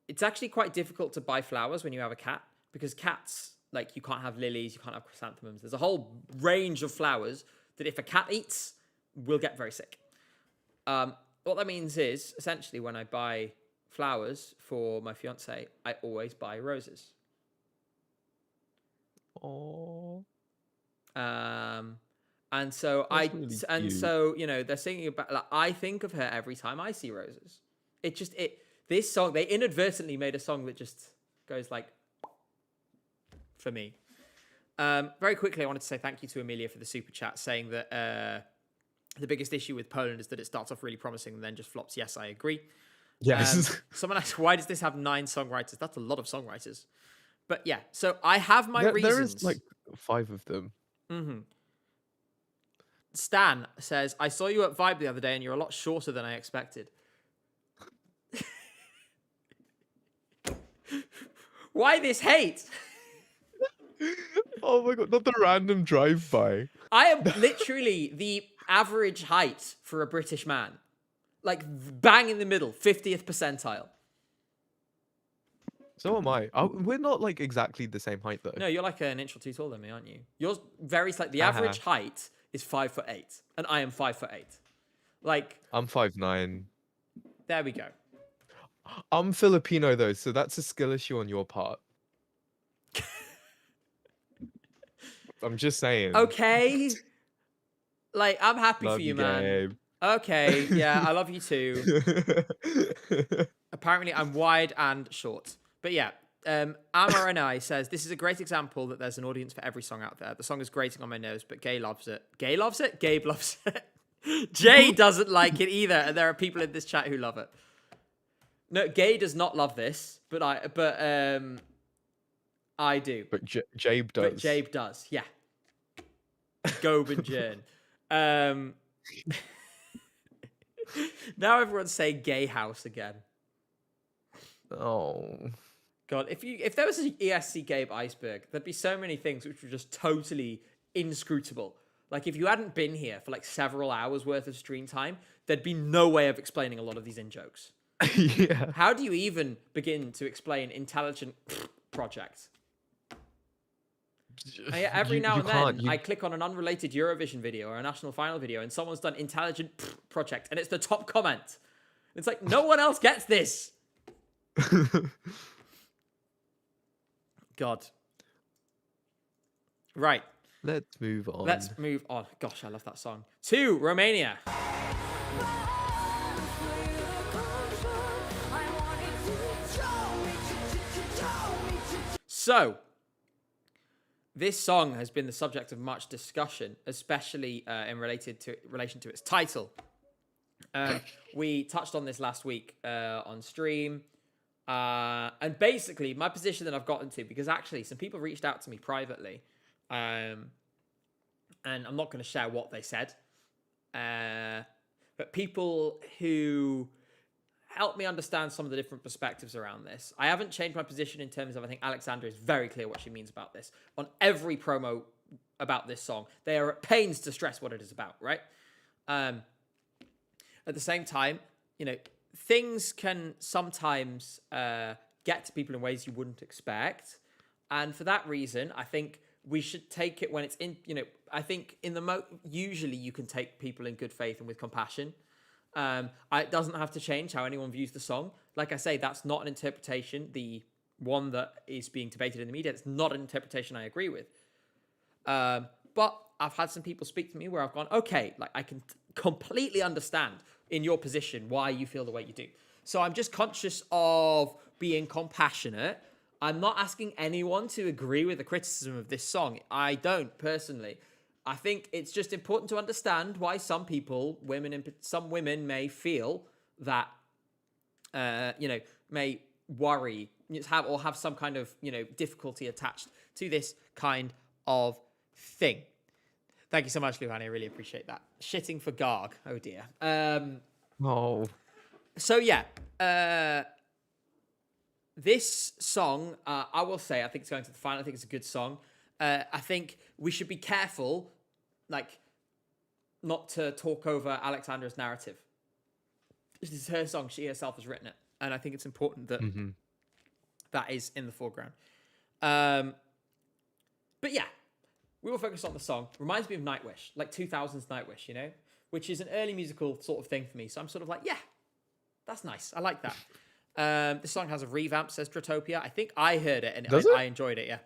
It's actually quite difficult to buy flowers when you have a cat, because cats, like, you can't have lilies, you can't have chrysanthemums. There's a whole range of flowers that if a cat eats, will get very sick. What that means is, essentially, when I buy flowers for my fiance, I always buy roses. Oh. And so so, you know, they're singing about, like, I think of her every time I see roses. This song, they inadvertently made a song that just goes like, for me. Very quickly, I wanted to say thank you to Amelia for the super chat, saying that the biggest issue with Poland is that it starts off really promising and then just flops. Yes, I agree. Yes. Someone asked, why does this have 9 songwriters? That's a lot of songwriters. But yeah, so I have my reasons. There is like 5 of them. Mm-hmm. Stan says, I saw you at Vibe the other day and you're a lot shorter than I expected. Why this hate? Oh my god, not the random drive-by. I am literally the average height for a British man. Like, bang in the middle, 50th percentile. So am I. We're not like exactly the same height though. No, you're like an inch or 2 taller than me, aren't you? Yours very slightly. The average height is 5'8", and I am 5'8". Like, I'm 5'9". There we go. I'm Filipino though, so that's a skill issue on your part. I'm just saying. Okay. Like, I'm happy Love for you, you, man. Gabe. Okay, yeah, I love you too. Apparently, I'm wide and short. But yeah, Amar and I says, this is a great example that there's an audience for every song out there. The song is grating on my nose, but Gay loves it. Gay loves it? Gabe loves it. Jay doesn't like it either, and there are people in this chat who love it. No, Gay does not love this, but I do. But Jabe does. But Jabe does, yeah. Gob and Jern. Now everyone's saying Gay House again. Oh. God, if there was an ESC Gabe iceberg, there'd be so many things which were just totally inscrutable. Like, if you hadn't been here for like several hours worth of stream time, there'd be no way of explaining a lot of these in-jokes. Yeah. How do you even begin to explain intelligent project? Every now and then, I click on an unrelated Eurovision video or a national final video, and someone's done intelligent project, and it's the top comment. It's like, no one else gets this. God. Right. Let's move on. Let's move on. Gosh, I love that song. To Romania. So, this song has been the subject of much discussion, especially in relation to its title. We touched on this last week on stream. And basically, my position that I've gotten to, because actually some people reached out to me privately, and I'm not going to share what they said, but people who helped me understand some of the different perspectives around this. I haven't changed my position in terms of, I think Alexandra is very clear what she means about this. On every promo about this song, they are at pains to stress what it is about, right? At the same time, things can sometimes get to people in ways you wouldn't expect. And for that reason, I think we should take it when it's in, I think usually you can take people in good faith and with compassion. It doesn't have to change how anyone views the song. Like I say, that's not an interpretation. The one that is being debated in the media, it's not an interpretation I agree with. But I've had some people speak to me where I've gone, okay, like I can completely understand in your position why you feel the way you do. So I'm just conscious of being compassionate. I'm not asking anyone to agree with the criticism of this song. I don't personally. I think it's just important to understand why some people, some women may feel that, may worry, have some kind of, difficulty attached to this kind of thing. Thank you so much, Luhani. I really appreciate that. Shitting for Garg. Oh, dear. Oh. So, yeah. This song, I will say, I think it's going to the final. I think it's a good song. I think we should be careful, not to talk over Alexandra's narrative. This is her song. She herself has written it. And I think it's important that that is in the foreground. But yeah, we will focus on the song. Reminds me of Nightwish, like 2000s Nightwish, which is an early musical sort of thing for me. So I'm sort of like, yeah, that's nice. I like that. This song has a revamp, says Dratopia. I think I heard it and I enjoyed it, yeah.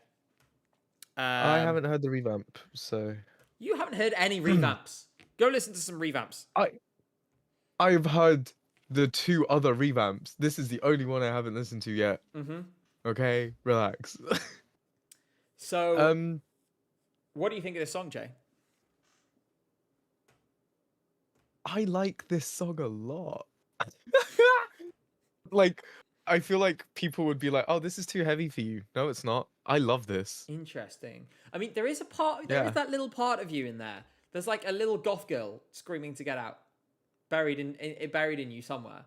I haven't heard the revamp, so... You haven't heard any revamps. Go listen to some revamps. I've heard the 2 other revamps. This is the only one I haven't listened to yet. Mm-hmm. Okay, relax. So, what do you think of this song, Jay? I like this song a lot. Like, I feel like people would be like, oh, this is too heavy for you. No, it's not. I love this. Interesting. I mean, there is that little part of you in there. There's like a little goth girl screaming to get out, buried in you somewhere.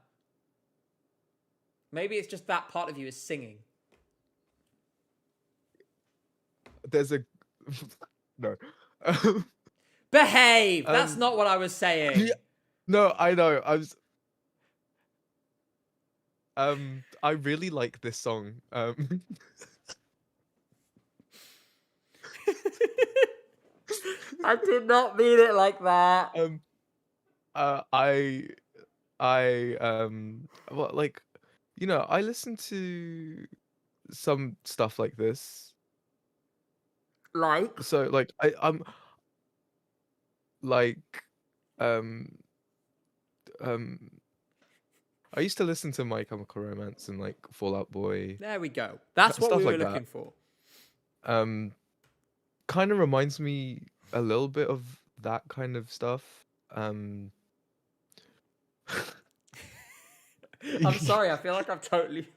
Maybe it's just that part of you is singing. There's a... No. Behave! That's not what I was saying. Yeah, no, I know. I really like this song. I did not mean it like that. I listen to some stuff like this. Like? So like I'm like um I used to listen to My Chemical Romance and like Fall Out Boy. There we go. That's what Stuff we were like that. looking for. Kind of reminds me a little bit of that kind of stuff. I'm sorry. I feel like I've totally.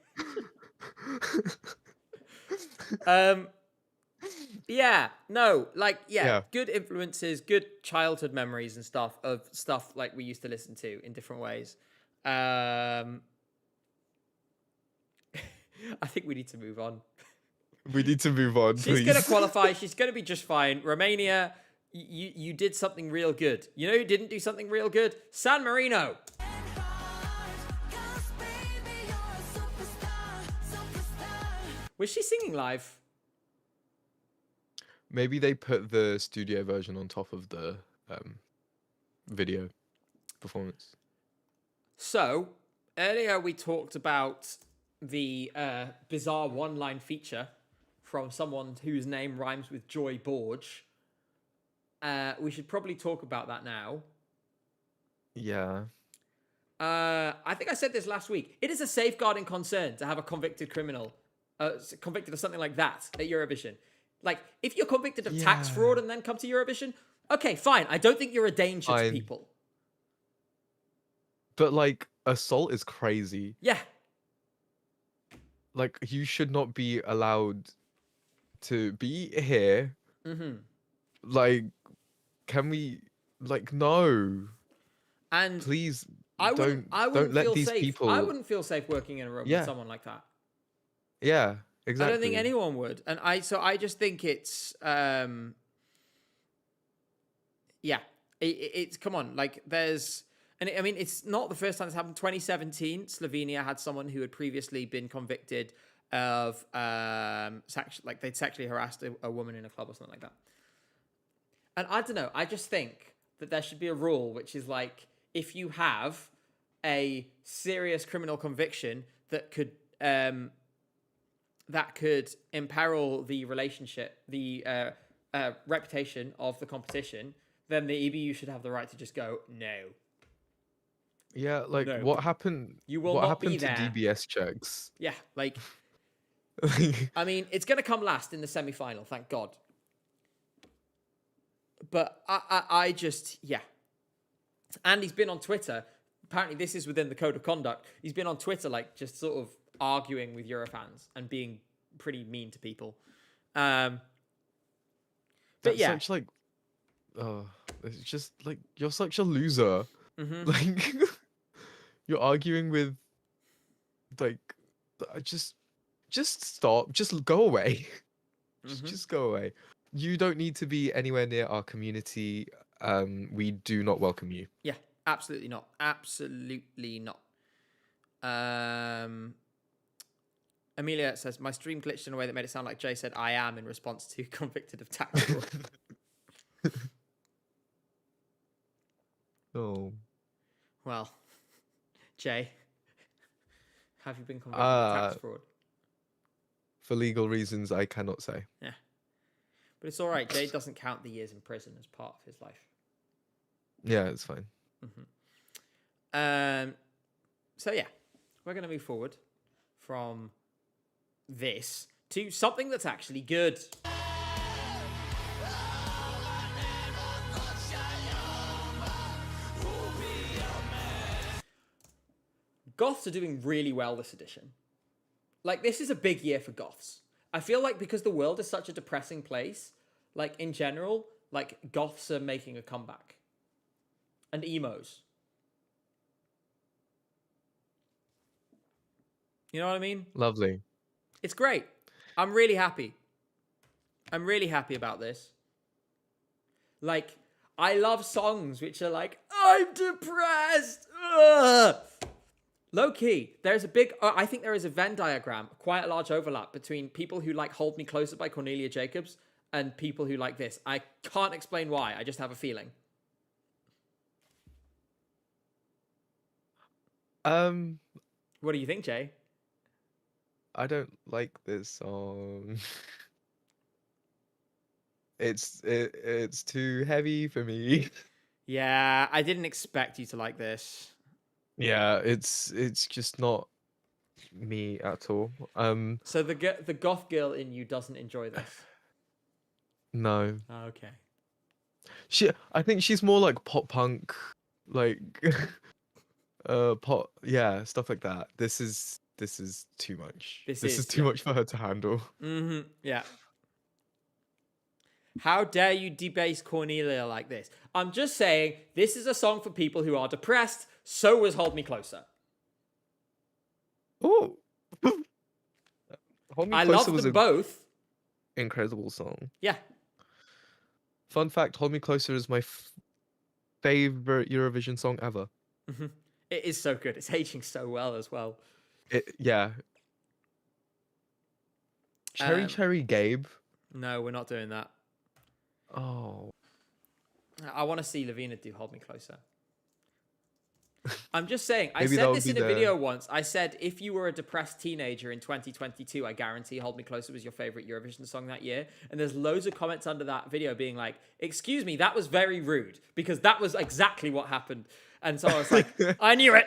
Yeah. No. Like. Yeah. Good influences. Good childhood memories and stuff of stuff like we used to listen to in different ways. I think we need to move on. We need to move on, She's please. going to qualify. She's going to be just fine. Romania, you did something real good. You know who didn't do something real good? San Marino. Was she singing live? Maybe they put the studio version on top of the video performance. So, earlier we talked about the bizarre one-line feature from someone whose name rhymes with Joy Borge. We should probably talk about that now. Yeah. I think I said this last week. It is a safeguarding concern to have a convicted criminal convicted of something like that at Eurovision. Like, if you're convicted of tax fraud and then come to Eurovision, okay, fine. I don't think you're a danger to people. But, like, assault is crazy. Yeah. Like, you should not be allowed to be here. Mm-hmm. Like, can we... Like, no. And please I wouldn't don't let feel these safe. people... I wouldn't feel safe working in a room with someone like that. Yeah, exactly. I don't think anyone would. And I just think it's... It's come on, like there's... And I mean, it's not the first time it's happened. 2017, Slovenia had someone who had previously been convicted of like they'd sexually harassed a woman in a club or something like that. And I don't know. I just think that there should be a rule which is like, if you have a serious criminal conviction that could imperil the relationship, the reputation of the competition, then the EBU should have the right to just go no. Yeah, like No. what happened? You will what not happened be to there. DBS checks? Yeah, like I mean, it's going to come last in the semi-final, thank God. But I just, yeah. And he's been on Twitter. Apparently, this is within the code of conduct. He's been on Twitter, like, just sort of arguing with Eurofans and being pretty mean to people. But That's yeah. such, like, it's just, like, you're such a loser. Mm-hmm. Like, you're arguing with, like, just stop. Just go away. Just go away. You don't need to be anywhere near our community. We do not welcome you. Yeah, absolutely not. Absolutely not. Amelia says, my stream glitched in a way that made it sound like Jay said I am in response to convicted of tax fraud. Oh. Well, Jay, have you been convicted of tax fraud? For legal reasons, I cannot say. Yeah. But it's all right. Jay doesn't count the years in prison as part of his life. Yeah, it's fine. So, yeah, we're going to move forward from this to something that's actually good. Goths are doing really well this edition. Like, this is a big year for Goths. I feel like because the world is such a depressing place, like, in general, like, Goths are making a comeback. And emos. You know what I mean? Lovely. It's great. I'm really happy. I'm really happy about this. Like, I love songs which are like, I'm depressed! Ugh! Low key, there's a big, I think there is a Venn diagram, quite a large overlap between people who like Hold Me Closer by Cornelia Jacobs and people who like this. I can't explain why, I just have a feeling. What do you think, Jay? I don't like this song. It's too heavy for me. Yeah, I didn't expect you to like this. Yeah, it's just not me at all. So the goth girl in you doesn't enjoy this. No. Okay. I think she's more like pop punk, like pop, yeah, stuff like that. This is too much. This This is is, too yeah. much for her to handle. Mm-hmm. Yeah. How dare you debase Cornelia like this? I'm just saying, this is a song for people who are depressed. So was Hold Me Closer. Oh, Hold Me I Closer love was them an both. incredible song. Yeah. Fun fact: Hold Me Closer is my favorite Eurovision song ever. Mm-hmm. It is so good. It's aging so well as well. Yeah. Cherry Um, Cherry Gabe. No, we're not doing that. Oh. I want to see Lavina do Hold Me Closer. I'm just saying, I Maybe that said would this be in a the- video once. I said, if you were a depressed teenager in 2022, I guarantee Hold Me Closer was your favorite Eurovision song that year. And there's loads of comments under that video being like, excuse me, that was very rude, because that was exactly what happened. And so I was like, I knew it.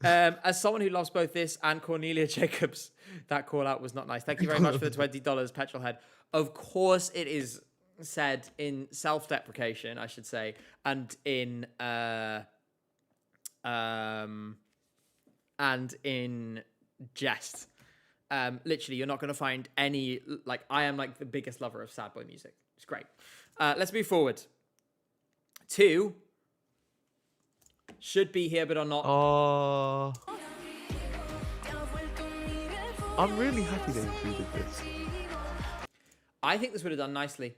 As someone who loves both this and Cornelia Jacobs, that call out was not nice. Thank you very much for the $20, Petrolhead. Of course it is said in self-deprecation, I should say, and in jest. Literally, you're not going to find any, like, I am like the biggest lover of sad boy music. It's great. Let's move forward to Should Be Here But Are Not. Oh. I'm really happy they included this. I think this would have done nicely.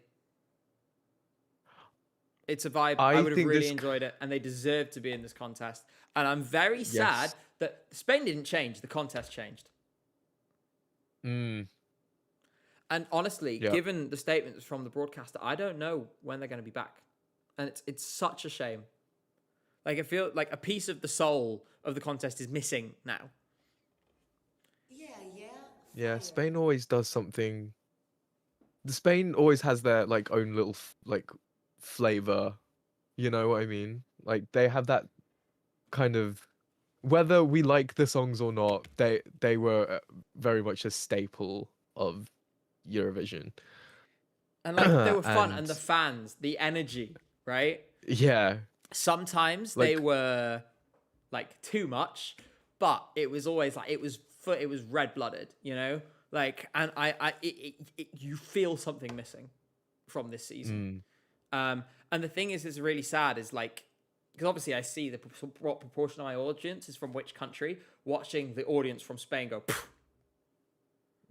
It's a vibe. I I would have think really this- enjoyed it, and they deserve to be in this contest. And I'm very sad Yes. that Spain didn't change. The contest changed. Mm. And honestly, Yeah. given the statements from the broadcaster, I don't know when they're going to be back. And it's such a shame. Like, I feel like a piece of the soul of the contest is missing now. Yeah, Spain always does something. Spain always has their like own little like flavor. You know what I mean? Like they have that kind of, whether we like the songs or not, they were very much a staple of Eurovision. And like, they were fun. And And- the fans, the energy, right? Yeah, Sometimes Like- they were like too much, but it was always like it was red blooded, you know. Like, and you feel something missing from this season. And the thing is, it's really sad. Is like, because obviously I see what proportion of my audience is from which country. Watching the audience from Spain go, "Pff,"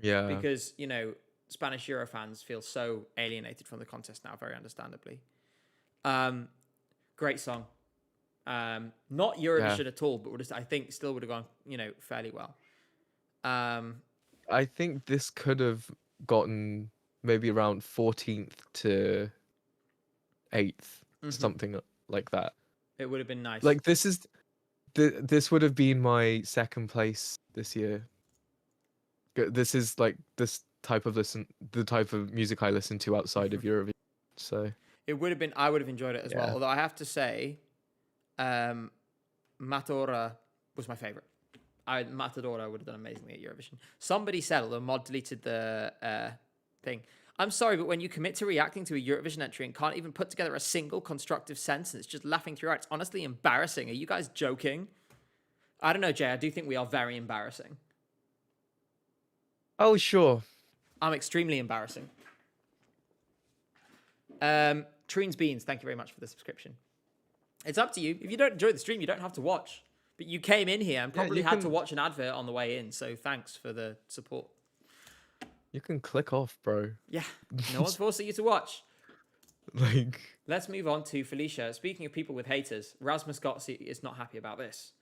yeah. because you know Spanish Euro fans feel so alienated from the contest now, very understandably. Great song. Not Eurovision at all, but I think still would have gone, you know, fairly well. I think this could have gotten maybe around 14th to 8th, something like that. It would have been nice. Like this would have been my second place this year. This is like this type of the type of music I listen to outside of Eurovision. So it would have been. I would have enjoyed it as well. Yeah. Although I have to say, Matadora was my favorite. Matadora would have done amazingly at Eurovision. Somebody said, although Mod deleted the thing, I'm sorry, but when you commit to reacting to a Eurovision entry and can't even put together a single constructive sentence, just laughing throughout, it's honestly embarrassing. Are you guys joking? I don't know, Jay. I do think we are very embarrassing. oh sure. I'm extremely embarrassing. Treens Beans, thank you very much for the subscription. It's up to you. If you don't enjoy the stream, you don't have to watch. But you came in here and probably you had to can- watch an advert on the way in, so thanks for the support. You can click off, bro. Yeah, no one's forcing you to watch. Like Let's move on to Felicia. Speaking of people with haters, Rasmus Gotzi is not happy about this.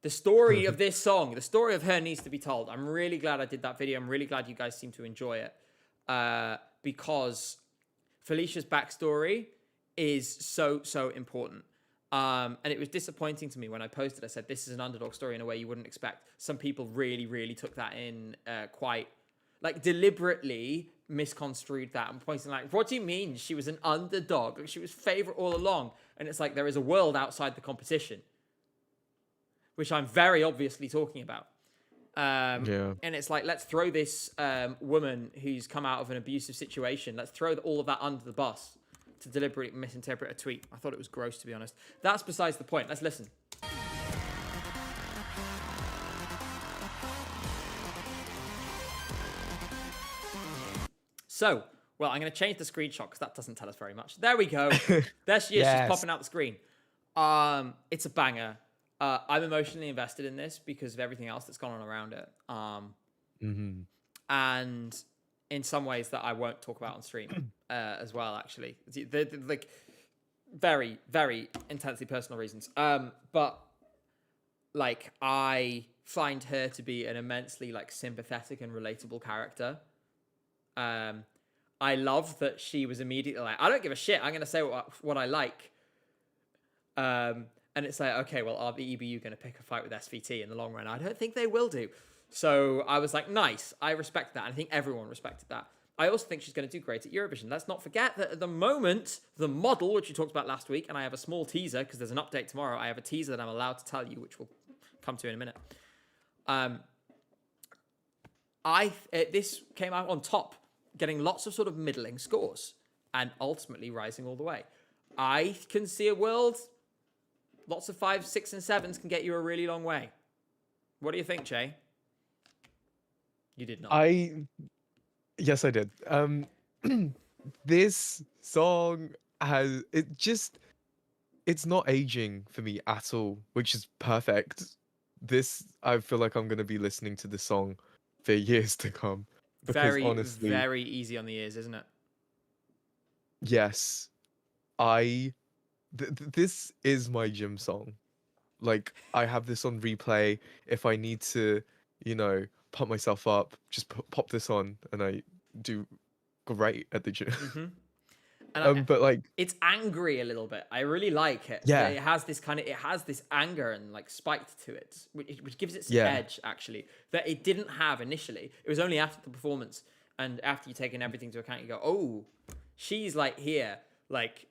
The story of this song, the story of her needs to be told. I'm really glad I did that video. I'm really glad you guys seem to enjoy it. Because Felicia's backstory is so important. And it was disappointing to me when I posted. I said, this is an underdog story in a way you wouldn't expect. Some people really took that in quite, like, deliberately misconstrued that and pointing like, what do you mean she was an underdog? Like, she was favorite all along. And it's like, there is a world outside the competition. which I'm very obviously talking about. Yeah. And it's like, let's throw this woman who's come out of an abusive situation, let's throw all of that under the bus to deliberately misinterpret a tweet. I thought it was gross, to be honest. That's besides the point. Let's listen. So, well, I'm going to change the screenshot because that doesn't tell us very much. There we go. There she is. Yes. She's popping out the screen. It's a banger. I'm emotionally invested in this because of everything else that's gone on around it. And in some ways that I won't talk about on stream as well, actually. They're like very, very intensely personal reasons. But like, I find her to be an immensely like sympathetic and relatable character. I love that she was immediately like, I don't give a shit. I'm going to say what I like. And it's like, okay, well, are the EBU going to pick a fight with SVT in the long run? I don't think they will do. So I was like, nice. I respect that. I think everyone respected that. I also think she's going to do great at Eurovision. Let's not forget that at the moment, the model, which we talked about last week, and I have a small teaser because there's an update tomorrow. I have a teaser that I'm allowed to tell you, which we'll come to in a minute. This came out on top, getting lots of sort of middling scores and ultimately rising all the way. I can see a world, lots of 5s, 6s, and 7s can get you a really long way. What do you think, Jay? You did not. Yes, I did. This song it's not aging for me at all, which is perfect. I feel like I'm going to be listening to this song for years to come. Because Very, honestly, very easy on the ears, isn't it? yes, this is my gym song. Like, I have this on replay. If I need to, pump myself up, just pop this on, and I do great at the gym. Mm-hmm. And but like, it's angry a little bit. I really like it. Yeah. It has this anger and like spite to it, which gives it some Yeah. edge actually that it didn't have initially. It was only after the performance and after you've taken everything into account, you go, oh, she's like here, like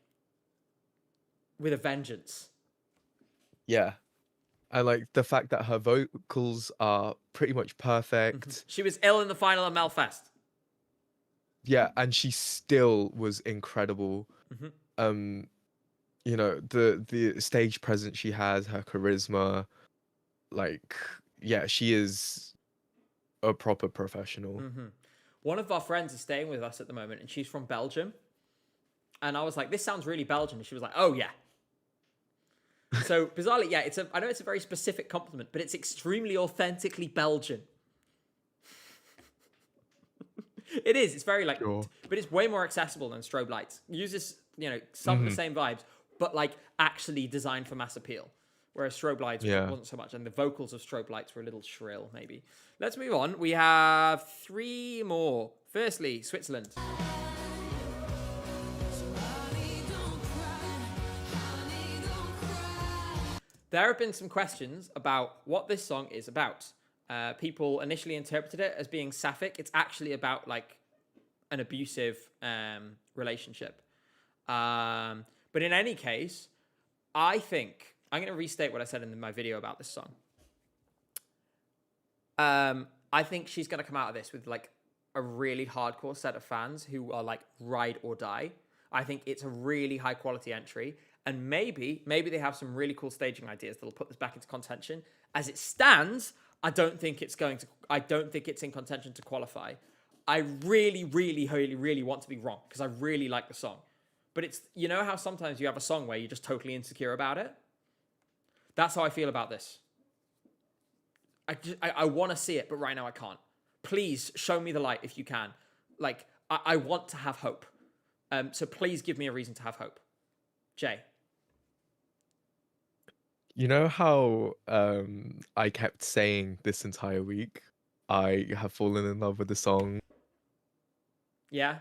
with a vengeance. yeah, I like the fact that her vocals are pretty much perfect. She was ill in the final of Melfest. Yeah, and she still was incredible. Mm-hmm. The stage presence she has, her charisma, like, yeah, she is a proper professional. Mm-hmm. One of our friends is staying with us at the moment, and she's from Belgium. And I was like, "This sounds really Belgian." And she was like, "Oh yeah." So bizarrely, yeah, I know it's a very specific compliment, but it's extremely authentically Belgian. It is. It's very like, Sure. but it's way more accessible than Strobe Lights. Uses, some of the same vibes, but like actually designed for mass appeal. Whereas Strobe Lights wasn't so much, and the vocals of Strobe Lights were a little shrill, maybe. Let's move on. We have 3 more. Firstly, Switzerland. There have been some questions about what this song is about. People initially interpreted it as being sapphic. It's actually about like an abusive relationship. But in any case, I think I'm going to restate what I said in my video about this song. I think she's going to come out of this with like a really hardcore set of fans who are like ride or die. I think it's a really high quality entry. And maybe they have some really cool staging ideas that'll put this back into contention. As it stands, I don't think it's in contention to qualify. I really, really, really, really want to be wrong because I really like the song. But it's, how sometimes you have a song where you're just totally insecure about it? That's how I feel about this. I want to see it, but right now I can't. Please show me the light if you can. Like, I want to have hope. So please give me a reason to have hope. Jay. You know how I kept saying this entire week, I have fallen in love with the song? Yeah?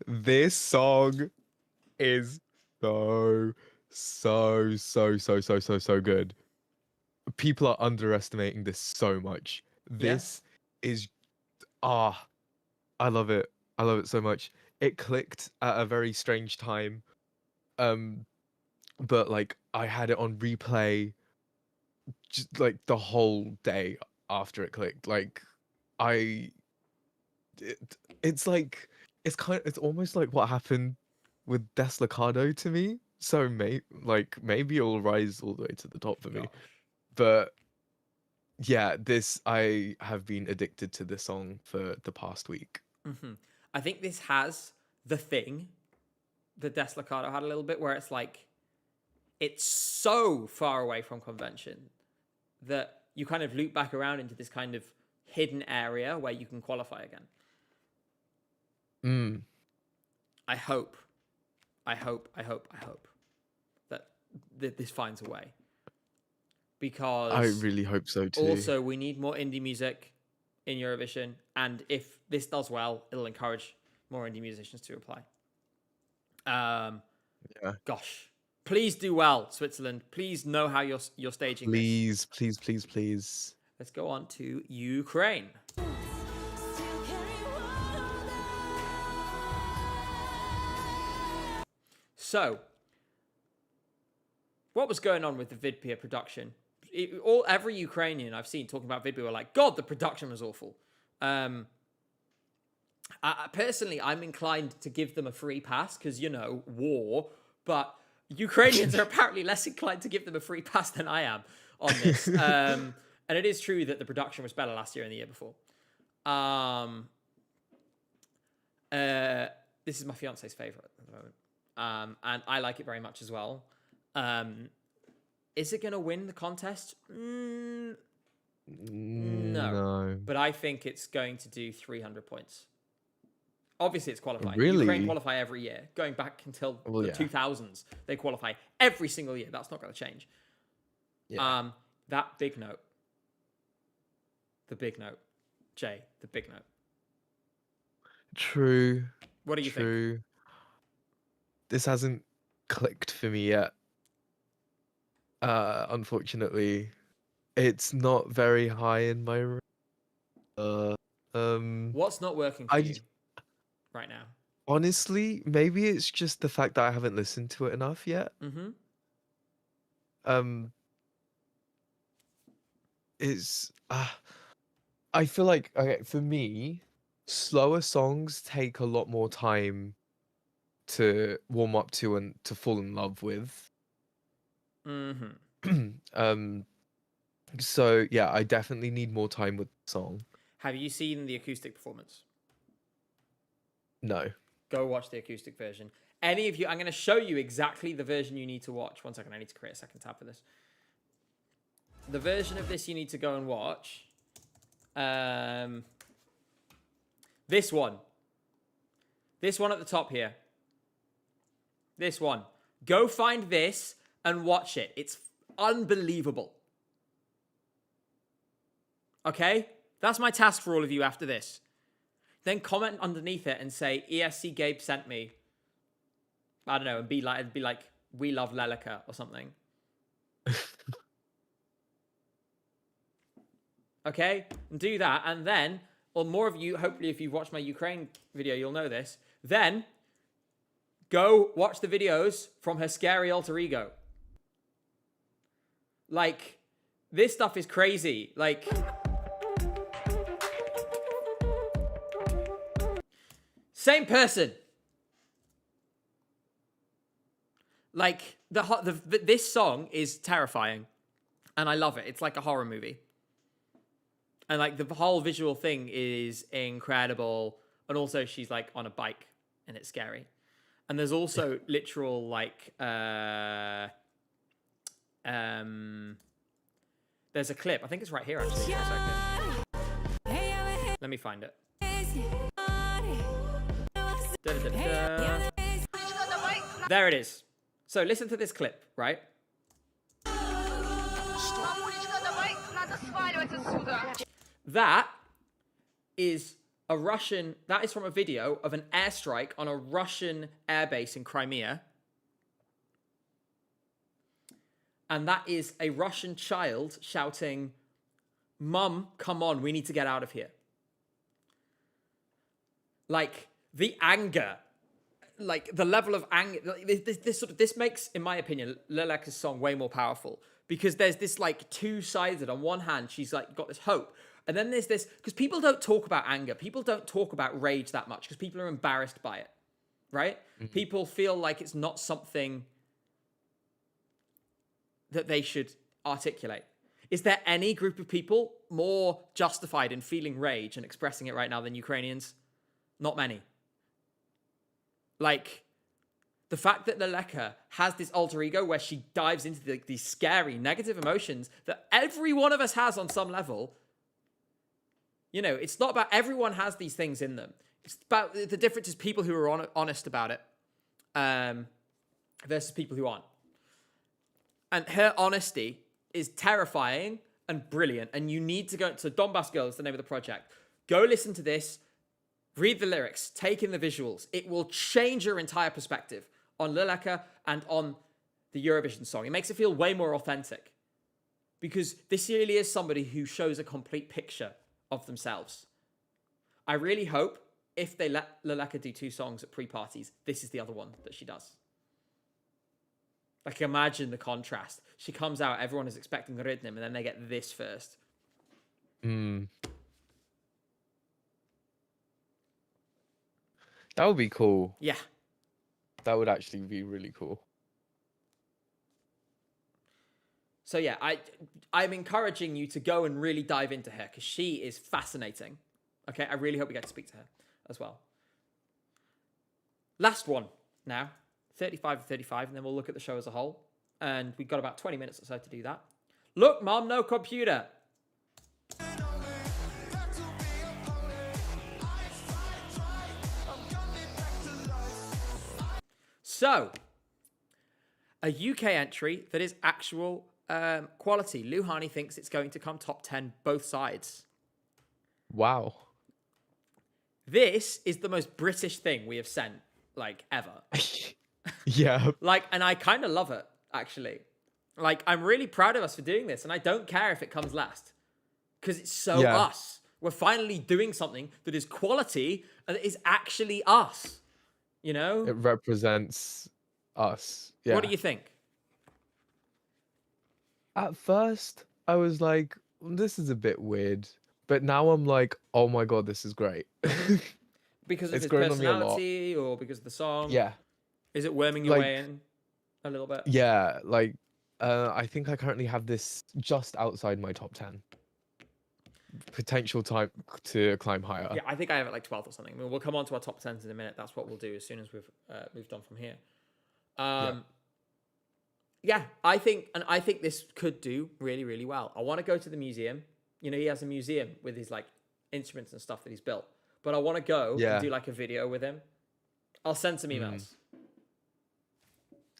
This song is so good. People are underestimating this so much. This is, I love it. I love it so much. It clicked at a very strange time. but like I had it on replay just like the whole day after it clicked. Like I it, it's like it's almost like what happened with Deslocado to me. So maybe it'll rise all the way to the top for me. Gosh. But yeah, this I have been addicted to this song for the past week. I think this has the thing that Deslocado had a little bit, where it's like, it's so far away from convention that you kind of loop back around into this kind of hidden area where you can qualify again. I hope that this finds a way. Because I really hope so too. also, we need more indie music in Eurovision, and if this does well, it'll encourage more indie musicians to apply. Gosh, please do well, Switzerland. Please know how you're staging this. Please. Let's go on to Ukraine. So, what was going on with the Vidpia production? Every Ukrainian I've seen talking about Vidpia were like, God, the production was awful. Personally, I'm inclined to give them a free pass because, war. But Ukrainians are apparently less inclined to give them a free pass than I am on this. And it is true that the production was better last year and the year before. This is my fiance's favorite at the moment. And I like it very much as well. Is it going to win the contest? No. But I think it's going to do 300 points. Obviously, it's qualifying. Really? Ukraine qualify every year. Going back until the 2000s, they qualify every single year. That's not going to change. Yeah. That big note. The big note. Jay, the big note. True. What do you think? This hasn't clicked for me yet. Unfortunately, it's not very high in my. What's not working for you right now? Honestly, maybe it's just the fact that I haven't listened to it enough yet. It's I feel like, okay, for me, slower songs take a lot more time to warm up to and to fall in love with. So yeah, I definitely need more time with the song. Have you seen the acoustic performance? No. Go watch the acoustic version. Any of you, I'm going to show you exactly the version you need to watch. One second, I need to create a second tab for this. The version of this you need to go and watch. This one. This one at the top here. This one. Go find this and watch it. It's unbelievable. Okay? That's my task for all of you after this. Then comment underneath it and say, ESC Gabe sent me. I don't know, and be like, we love Lelica or something. Okay? And do that. And then, or more of you, hopefully if you've watched my Ukraine video, you'll know this. Then, go watch the videos from her scary alter ego. Like, this stuff is crazy. Like, same person. Like, this song is terrifying. And I love it. It's like a horror movie. And, like, the whole visual thing is incredible. And also, she's, like, on a bike. And it's scary. And there's also literal, like, there's a clip. I think it's right here, actually. For a second. Let me find it. There it is. So listen to this clip, right? That is from a video of an airstrike on a Russian airbase in Crimea. And that is a Russian child shouting, "Mum, come on, we need to get out of here." Like, the anger. like the level of anger. This makes, in my opinion, Leleka's song way more powerful because there's this like two-sided. On one hand, she's like got this hope, and then there's this because people don't talk about anger. People don't talk about rage that much because people are embarrassed by it, right? People feel like it's not something that they should articulate. Is there any group of people more justified in feeling rage and expressing it right now than Ukrainians? Not many. Like, the fact that Leleka has this alter ego where she dives into these scary, negative emotions that every one of us has on some level. You know, it's not about everyone has these things in them. It's about the difference is people who are honest about it versus people who aren't. And her honesty is terrifying and brilliant. And you need to go to Donbass Girls, the name of the project. Go listen to this. Read the lyrics, take in the visuals. It will change your entire perspective on Leleka and on the Eurovision song. It makes it feel way more authentic because this really is somebody who shows a complete picture of themselves. I really hope if they let Leleka do 2 songs at pre-parties, this is the other one that she does. Like, imagine the contrast. She comes out, everyone is expecting Rhythm, and then they get this first. That would be cool. Yeah. That would actually be really cool. So yeah, I'm encouraging you to go and really dive into her because she is fascinating. Okay, I really hope we get to speak to her as well. Last one now, 35 to 35, and then we'll look at the show as a whole. And we've got about 20 minutes or so to do that. Look, Mom, no computer. So, a UK entry that is actual quality. Luhani thinks it's going to come top 10 both sides. Wow. This is the most British thing we have sent, like, ever. Yeah. Like, and I kind of love it, actually. Like, I'm really proud of us for doing this, and I don't care if it comes last. Because it's so us. We're finally doing something that is quality and that is actually us. You know? It represents us. Yeah. What do you think? At first, I was like, this is a bit weird. But now I'm like, oh my God, this is great. Because of It's his grown on me a lot. personality or because of the song? Yeah. Is it worming your Like- way in a little bit? Yeah. Like, I think I currently have this just outside my top 10. Potential time to climb higher. Yeah, I think I have it like 12th or something. I mean, we'll come on to our top 10s in a minute. That's what we'll do as soon as we've moved on from here. Yeah, I think this could do really, really well. I want to go to the museum. You know, he has a museum with his like instruments and stuff that he's built. But I want to go and do like a video with him. I'll send some emails.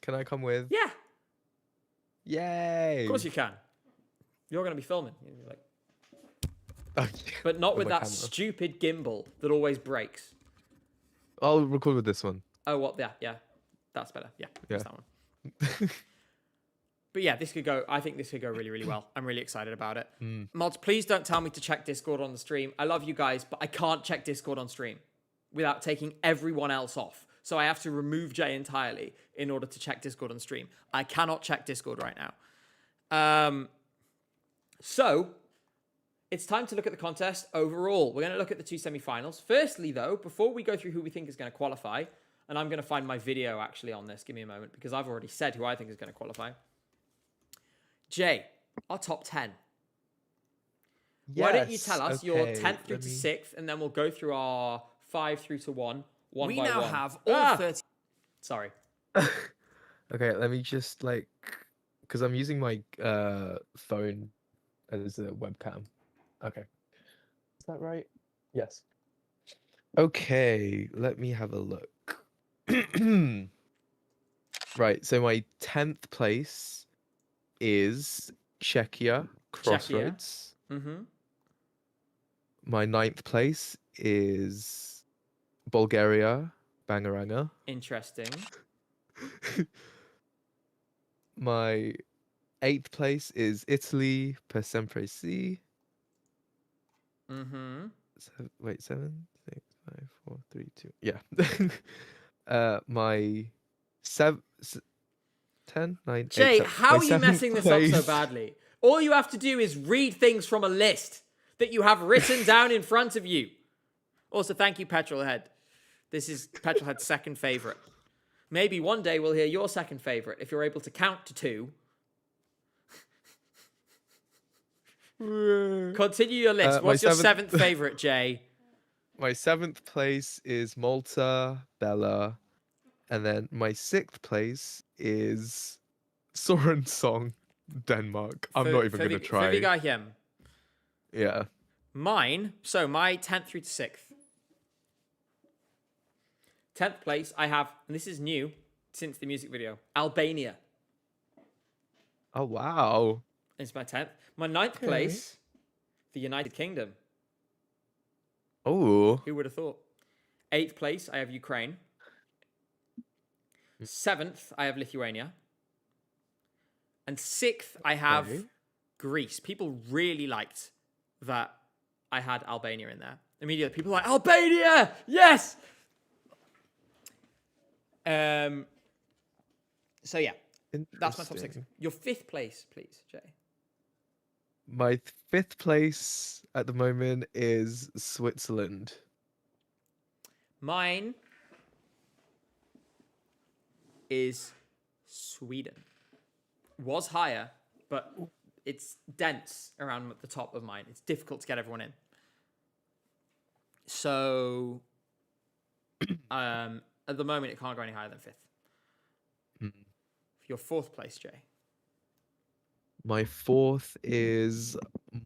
Can I come with? Yeah, Yay! of course you can. You're going to be filming. You're like, Okay. but not with my that camera. stupid gimbal that always breaks. I'll record with this one. Oh, what? Yeah. That's better. Yeah, Yeah. that's that one. But yeah, this could go. I think this could go really, really well. I'm really excited about it. Mods, please don't tell me to check Discord on the stream. I love you guys, but I can't check Discord on stream without taking everyone else off. So I have to remove Jay entirely in order to check Discord on stream. I cannot check Discord right now. So it's time to look at the contest overall. We're going to look at the 2 semi-finals. Firstly, though, before we go through who we think is going to qualify, and I'm going to find my video actually on this. Give me a moment, because I've already said who I think is going to qualify. Jay, our top 10. Why don't you tell us your 10th through to 6th, and then we'll go through our 5 through to 1, one We by now one. have all 30. Sorry. Okay, let me just like, because I'm using my phone as a webcam. Okay. Is that right? Yes. Okay, let me have a look. Right, so my 10th place is Czechia, Crossroads. Mm-hmm. My 9th place is Bulgaria, Bangaranga. Interesting. My 8th place is Italy, Per Sempre Si. Mm-hmm. Wait, 7, 6, 5, 4, 3, 2. Yeah. My seven, 10, 9, 8, Jay, 7. how My are you seventh messing this up so place- badly? All you have to do is read things from a list that you have written down in front of you. Also, thank you, Petrolhead. This is Petrolhead's second favorite. Maybe one day we'll hear your second favorite if you're able to count to 2. Continue your list. my What's your seventh- 7th favorite, Jay? My 7th place is Malta, Bella, and then my 6th place is Soren Song, Denmark. I'm not even gonna try. Fivigahjem. Yeah. Mine, so my 10th through to 6th. 10th place, I have, and this is new since the music video, Albania Oh wow. is my 10th. My 9th place, the United Kingdom. Oh. Who would have thought? 8th place, I have Ukraine. 7th, I have Lithuania. And 6th, I have Okay. Greece. People really liked that I had Albania in there. Immediately, people were like, Albania! Yes! So yeah, that's my top 6. Interesting. Your 5th place, please, Jay. My 5th place at the moment is Switzerland. Mine is Sweden. Was higher, but it's dense around the top of mine. It's difficult to get everyone in. So, at the moment, it can't go any higher than 5th. Your 4th place, Jay. My 4th is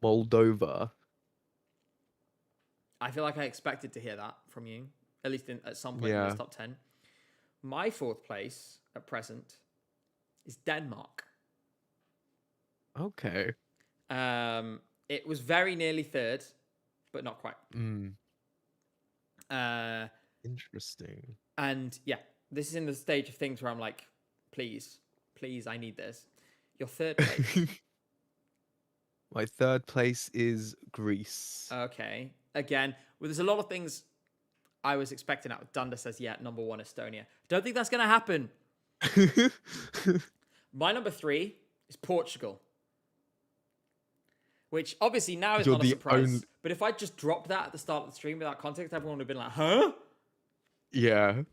Moldova. I feel like I expected to hear that from you, at least at some point in Yeah. this top 10. My 4th place at present is Denmark. Okay. It was very nearly 3rd, but not quite. Interesting. And yeah, this is in the stage of things where I'm like, please, I need this. Your 3rd place. My 3rd place is Greece. Okay. Again, well, there's a lot of things I was expecting out. Dunder says, yeah, number 1, Estonia. Don't think that's going to happen. My number 3 is Portugal. Which obviously now is You're not a the surprise. But if I just dropped that at the start of the stream without context, everyone would have been like, huh? Yeah.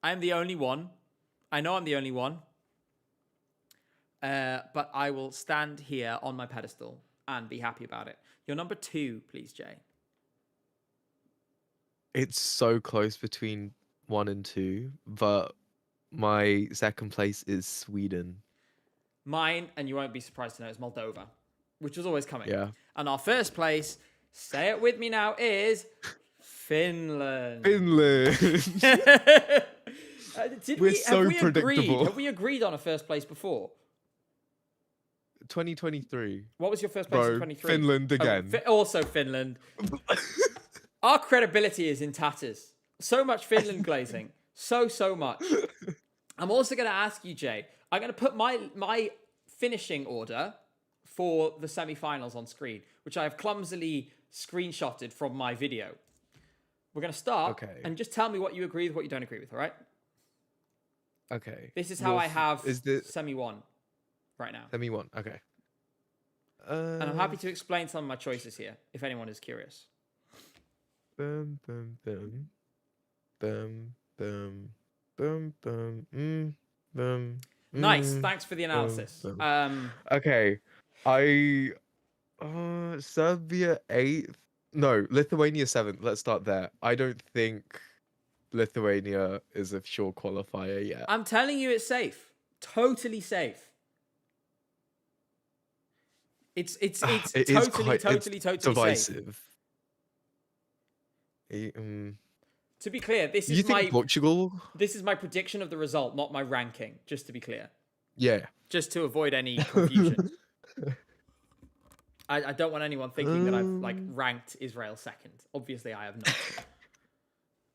I'm the only one. I know I'm the only one. But I will stand here on my pedestal and be happy about it. Your number 2, please, Jay. It's so close between 1 and 2, but my 2nd place is Sweden. Mine, and you won't be surprised to know, is Moldova, which was always coming. Yeah. And our 1st place, say it with me now, is Finland. Finland. We're so predictable. Have we agreed on a 1st place before? 2023. What was your 1st place in Bro, 23? Finland again. Also Finland. Our credibility is in tatters. So much Finland glazing. So much. I'm also going to ask you, Jay. I'm going to put my finishing order for the semi-finals on screen, which I have clumsily screenshotted from my video. We're going to start, Okay. and just tell me what you agree with, what you don't agree with, all right? Okay. This is how I have Is the semi-1 right now. semi-1? Okay. And I'm happy to explain some of my choices here, if anyone is curious. Boom, boom, boom. Boom, boom, boom, boom, boom. Nice. Thanks for the analysis. boom. Okay. Serbia 8th. No, Lithuania 7th. Let's start there. I don't think Lithuania is a sure qualifier yet. I'm telling you, it's safe. Totally safe. It's It is totally safe. divisive. To be clear, this You is think Portugal? this is my prediction of the result, not my ranking. Just to be clear, Yeah. just to avoid any confusion. I don't want anyone thinking that I've ranked Israel 2nd. Obviously, I have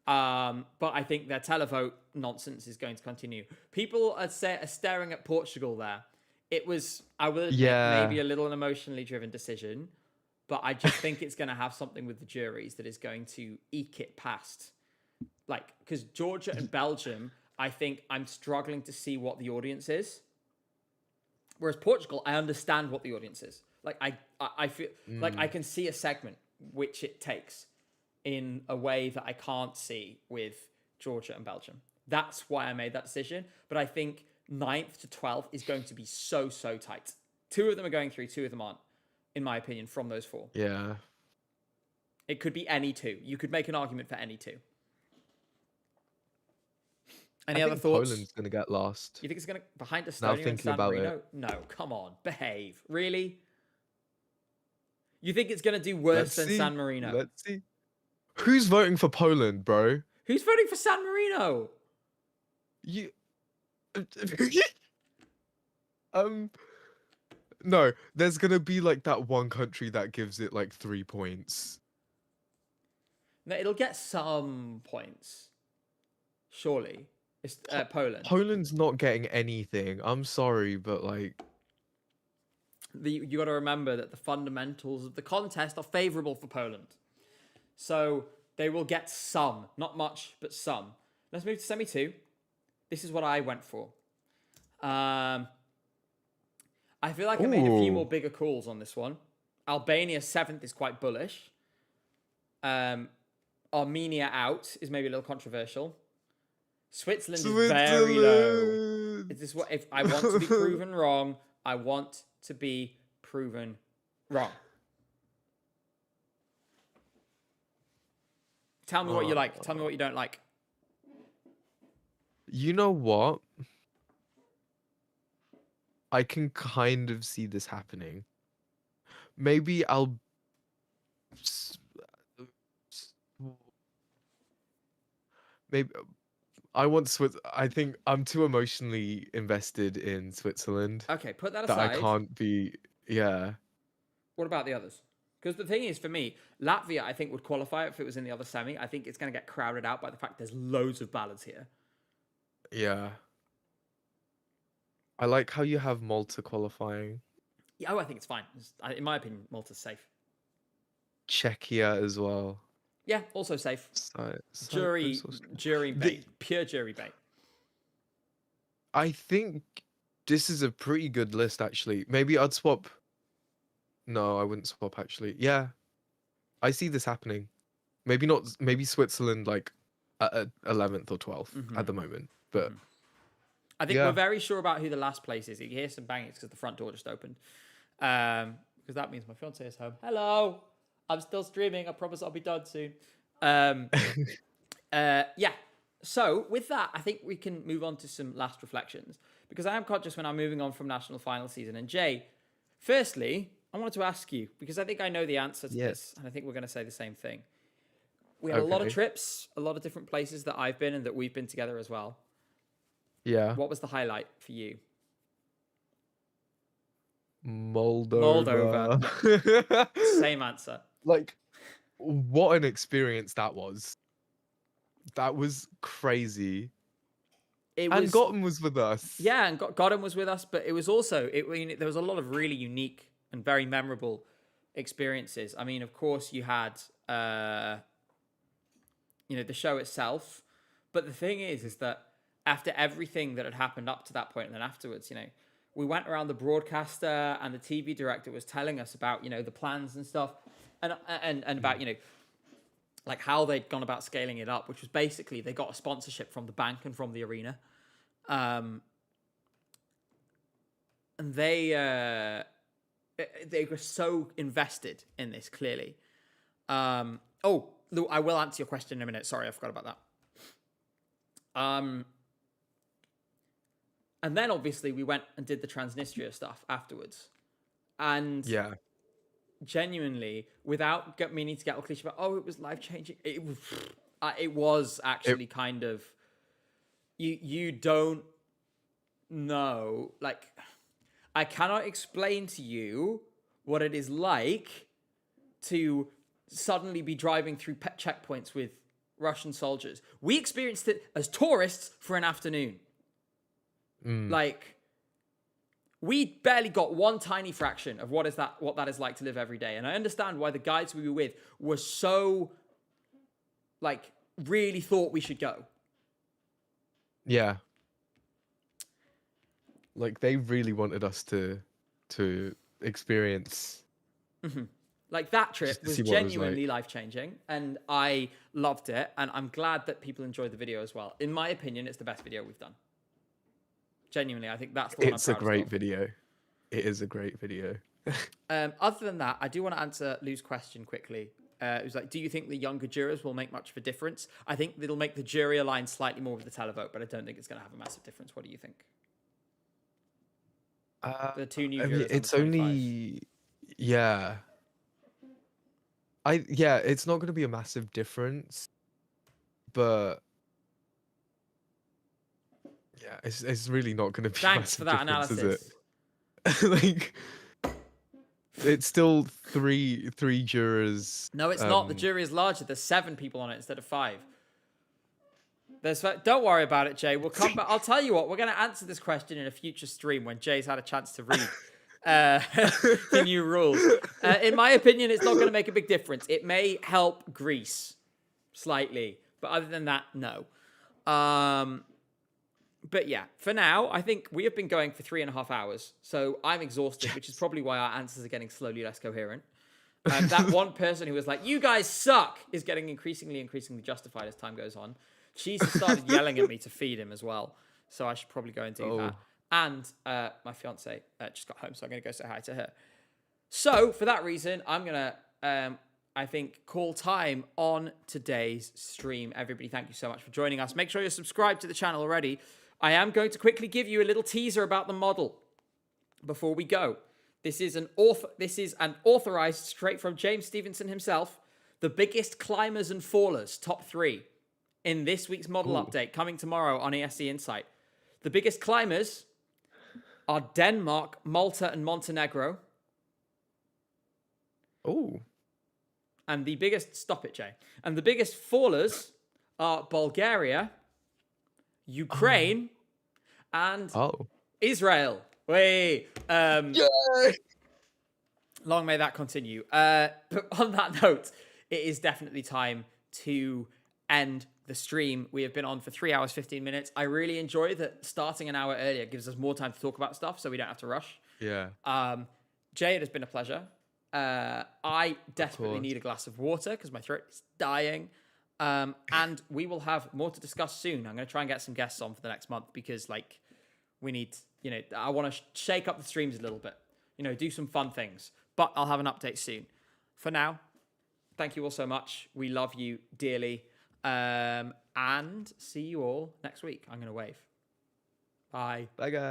not. But I think their televote nonsense is going to continue. People are staring at Portugal there. It was, I will admit, maybe a little an emotionally driven decision, but I just think it's going to have something with the juries that is going to eke it past like, because Georgia and Belgium, I think I'm struggling to see what the audience is. Whereas Portugal, I understand what the audience is. Like, I feel like I can see a segment which it takes in a way that I can't see with Georgia and Belgium. That's why I made that decision. But I think 9th to 12th is going to be so tight. 2 of them are going through, 2 of them aren't, in my opinion, from those 4. Yeah. It could be any 2. You could make an argument for any 2. Any other thoughts? Poland's going to get lost. You think it's going to behind Estonia Now and thinking San about Marino? it. No, come on, behave. Really? You think it's going to do worse than San Marino? Let's see. Who's voting for Poland, bro? Who's voting for San Marino? You. No, there's gonna be like that one country that gives it like 3 points. No, it'll get some points. Surely. It's Poland. Poland's not getting anything. I'm sorry, but like. You got to remember that the fundamentals of the contest are favourable for Poland. So they will get some. Not much, but some. Let's move to semi-2. This is what I went for. I feel like I made a few more bigger calls on this one. Albania 7th is quite bullish. Armenia out is maybe a little controversial. Switzerland is very low. Is this what if I want to be proven wrong? I want to be proven wrong. Tell me what you like. Tell me what you don't like. You know what? I can kind of see this happening. Maybe I'll. Maybe I want I think I'm too emotionally invested in Switzerland Okay, put that that aside. I can't be. Yeah. What about the others? Because the thing is, for me, Latvia, I think, would qualify if it was in the other semi. I think it's going to get crowded out by the fact there's loads of ballads here. Yeah. I like how you have Malta qualifying. Yeah, I think it's fine. In my opinion, Malta's safe. Czechia as well. Yeah, also safe. Cyprus Jury bait. Pure jury bait. I think this is a pretty good list, actually. Maybe I'd swap. No, I wouldn't swap, actually. Yeah. I see this happening. Maybe not. Maybe Switzerland, like, at 11th or 12th at the moment. But I think we're very sure about who the last place is. You hear some bangings because the front door just opened. Because that means my fiance is home. Hello. I'm still streaming. I promise I'll be done soon. Yeah. So with that, I think we can move on to some last reflections because I am conscious when I'm moving on from national final season. And Jay, firstly, I wanted to ask you because I think I know the answer to this, and I think we're going to say the same thing. We had a lot of trips, a lot of different places that I've been and that we've been together as well. Yeah. What was the highlight for you? Moldova. Same answer. Like, what an experience that was. That was crazy. And Gotham was with us. Yeah, and Gotham was with us, but it was also, there was a lot of really unique and very memorable experiences. I mean, of course, you had, the show itself. But the thing is that after everything that had happened up to that point and then afterwards, we went around the broadcaster and the TV director was telling us about, the plans and stuff and about, like how they'd gone about scaling it up, which was basically they got a sponsorship from the bank and from the arena. And they were so invested in this, clearly. Lou, I will answer your question in a minute. Sorry, I forgot about that. And then obviously we went and did the Transnistria stuff afterwards. And genuinely, without meaning to get all cliche about, it was life-changing. It was actually kind of, you don't know, like, I cannot explain to you what it is like to suddenly be driving through checkpoints with Russian soldiers. We experienced it as tourists for an afternoon. Like, we barely got one tiny fraction of what that is like to live every day. And I understand why the guides we were with were so, like, really thought we should go. Yeah. Like they really wanted us to experience. Like that trip Just to was see what it was genuinely life-changing, and I loved it, and I'm glad that people enjoyed the video as well. In my opinion, it's the best video we've done. Genuinely, I think that's the one It's I'm a proudest great of. video. It is a great video. Other than that, I do want to answer Lou's question quickly. It was like, do you think the younger jurors will make much of a difference? I think it'll make the jury align slightly more with the televote, but I don't think it's going to have a massive difference. What do you think? The two new I jurors. mean, it's under 25. only, yeah. It's not going to be a massive difference, but yeah, it's really not going to be a Thanks for massive that difference, analysis. is it? Like, it's still three jurors. No, it's not. The jury is larger. There's 7 people on it instead of 5. Don't worry about it, Jay. We'll come back. I'll tell you what. We're going to answer this question in a future stream when Jay's had a chance to read the new rules. In my opinion, it's not going to make a big difference. It may help Greece slightly, but other than that, no. But yeah, for now, I think we have been going for 3.5 hours. So I'm exhausted, which is probably why our answers are getting slowly less coherent. That one person who was like, "You guys suck," is getting increasingly justified as time goes on. She's started yelling at me to feed him as well. So I should probably go and do that. And my fiance just got home, so I'm going to go say hi to her. So for that reason, I'm going to, I think, call time on today's stream. Everybody, thank you so much for joining us. Make sure you're subscribed to the channel already. I am going to quickly give you a little teaser about the model before we go. This is an authorized straight from James Stevenson himself. The biggest climbers and fallers, top 3, in this week's model update, coming tomorrow on ESC Insight. The biggest climbers are Denmark, Malta, and Montenegro. Oh. And the biggest... Stop it, Jay. And the biggest fallers are Bulgaria, Ukraine, and Israel. Wait. Long may that continue. But on that note, it is definitely time to end the stream. We have been on for 3 hours, 15 minutes. I really enjoy that starting an hour earlier gives us more time to talk about stuff, so we don't have to rush. Yeah. Jay, it has been a pleasure. I desperately need a glass of water because my throat is dying. And we will have more to discuss soon. I'm going to try and get some guests on for the next month because, like, we need, I want to shake up the streams a little bit, do some fun things. But I'll have an update soon. For now, thank you all so much. We love you dearly. And see you all next week. I'm going to wave. Bye. Bye, guys.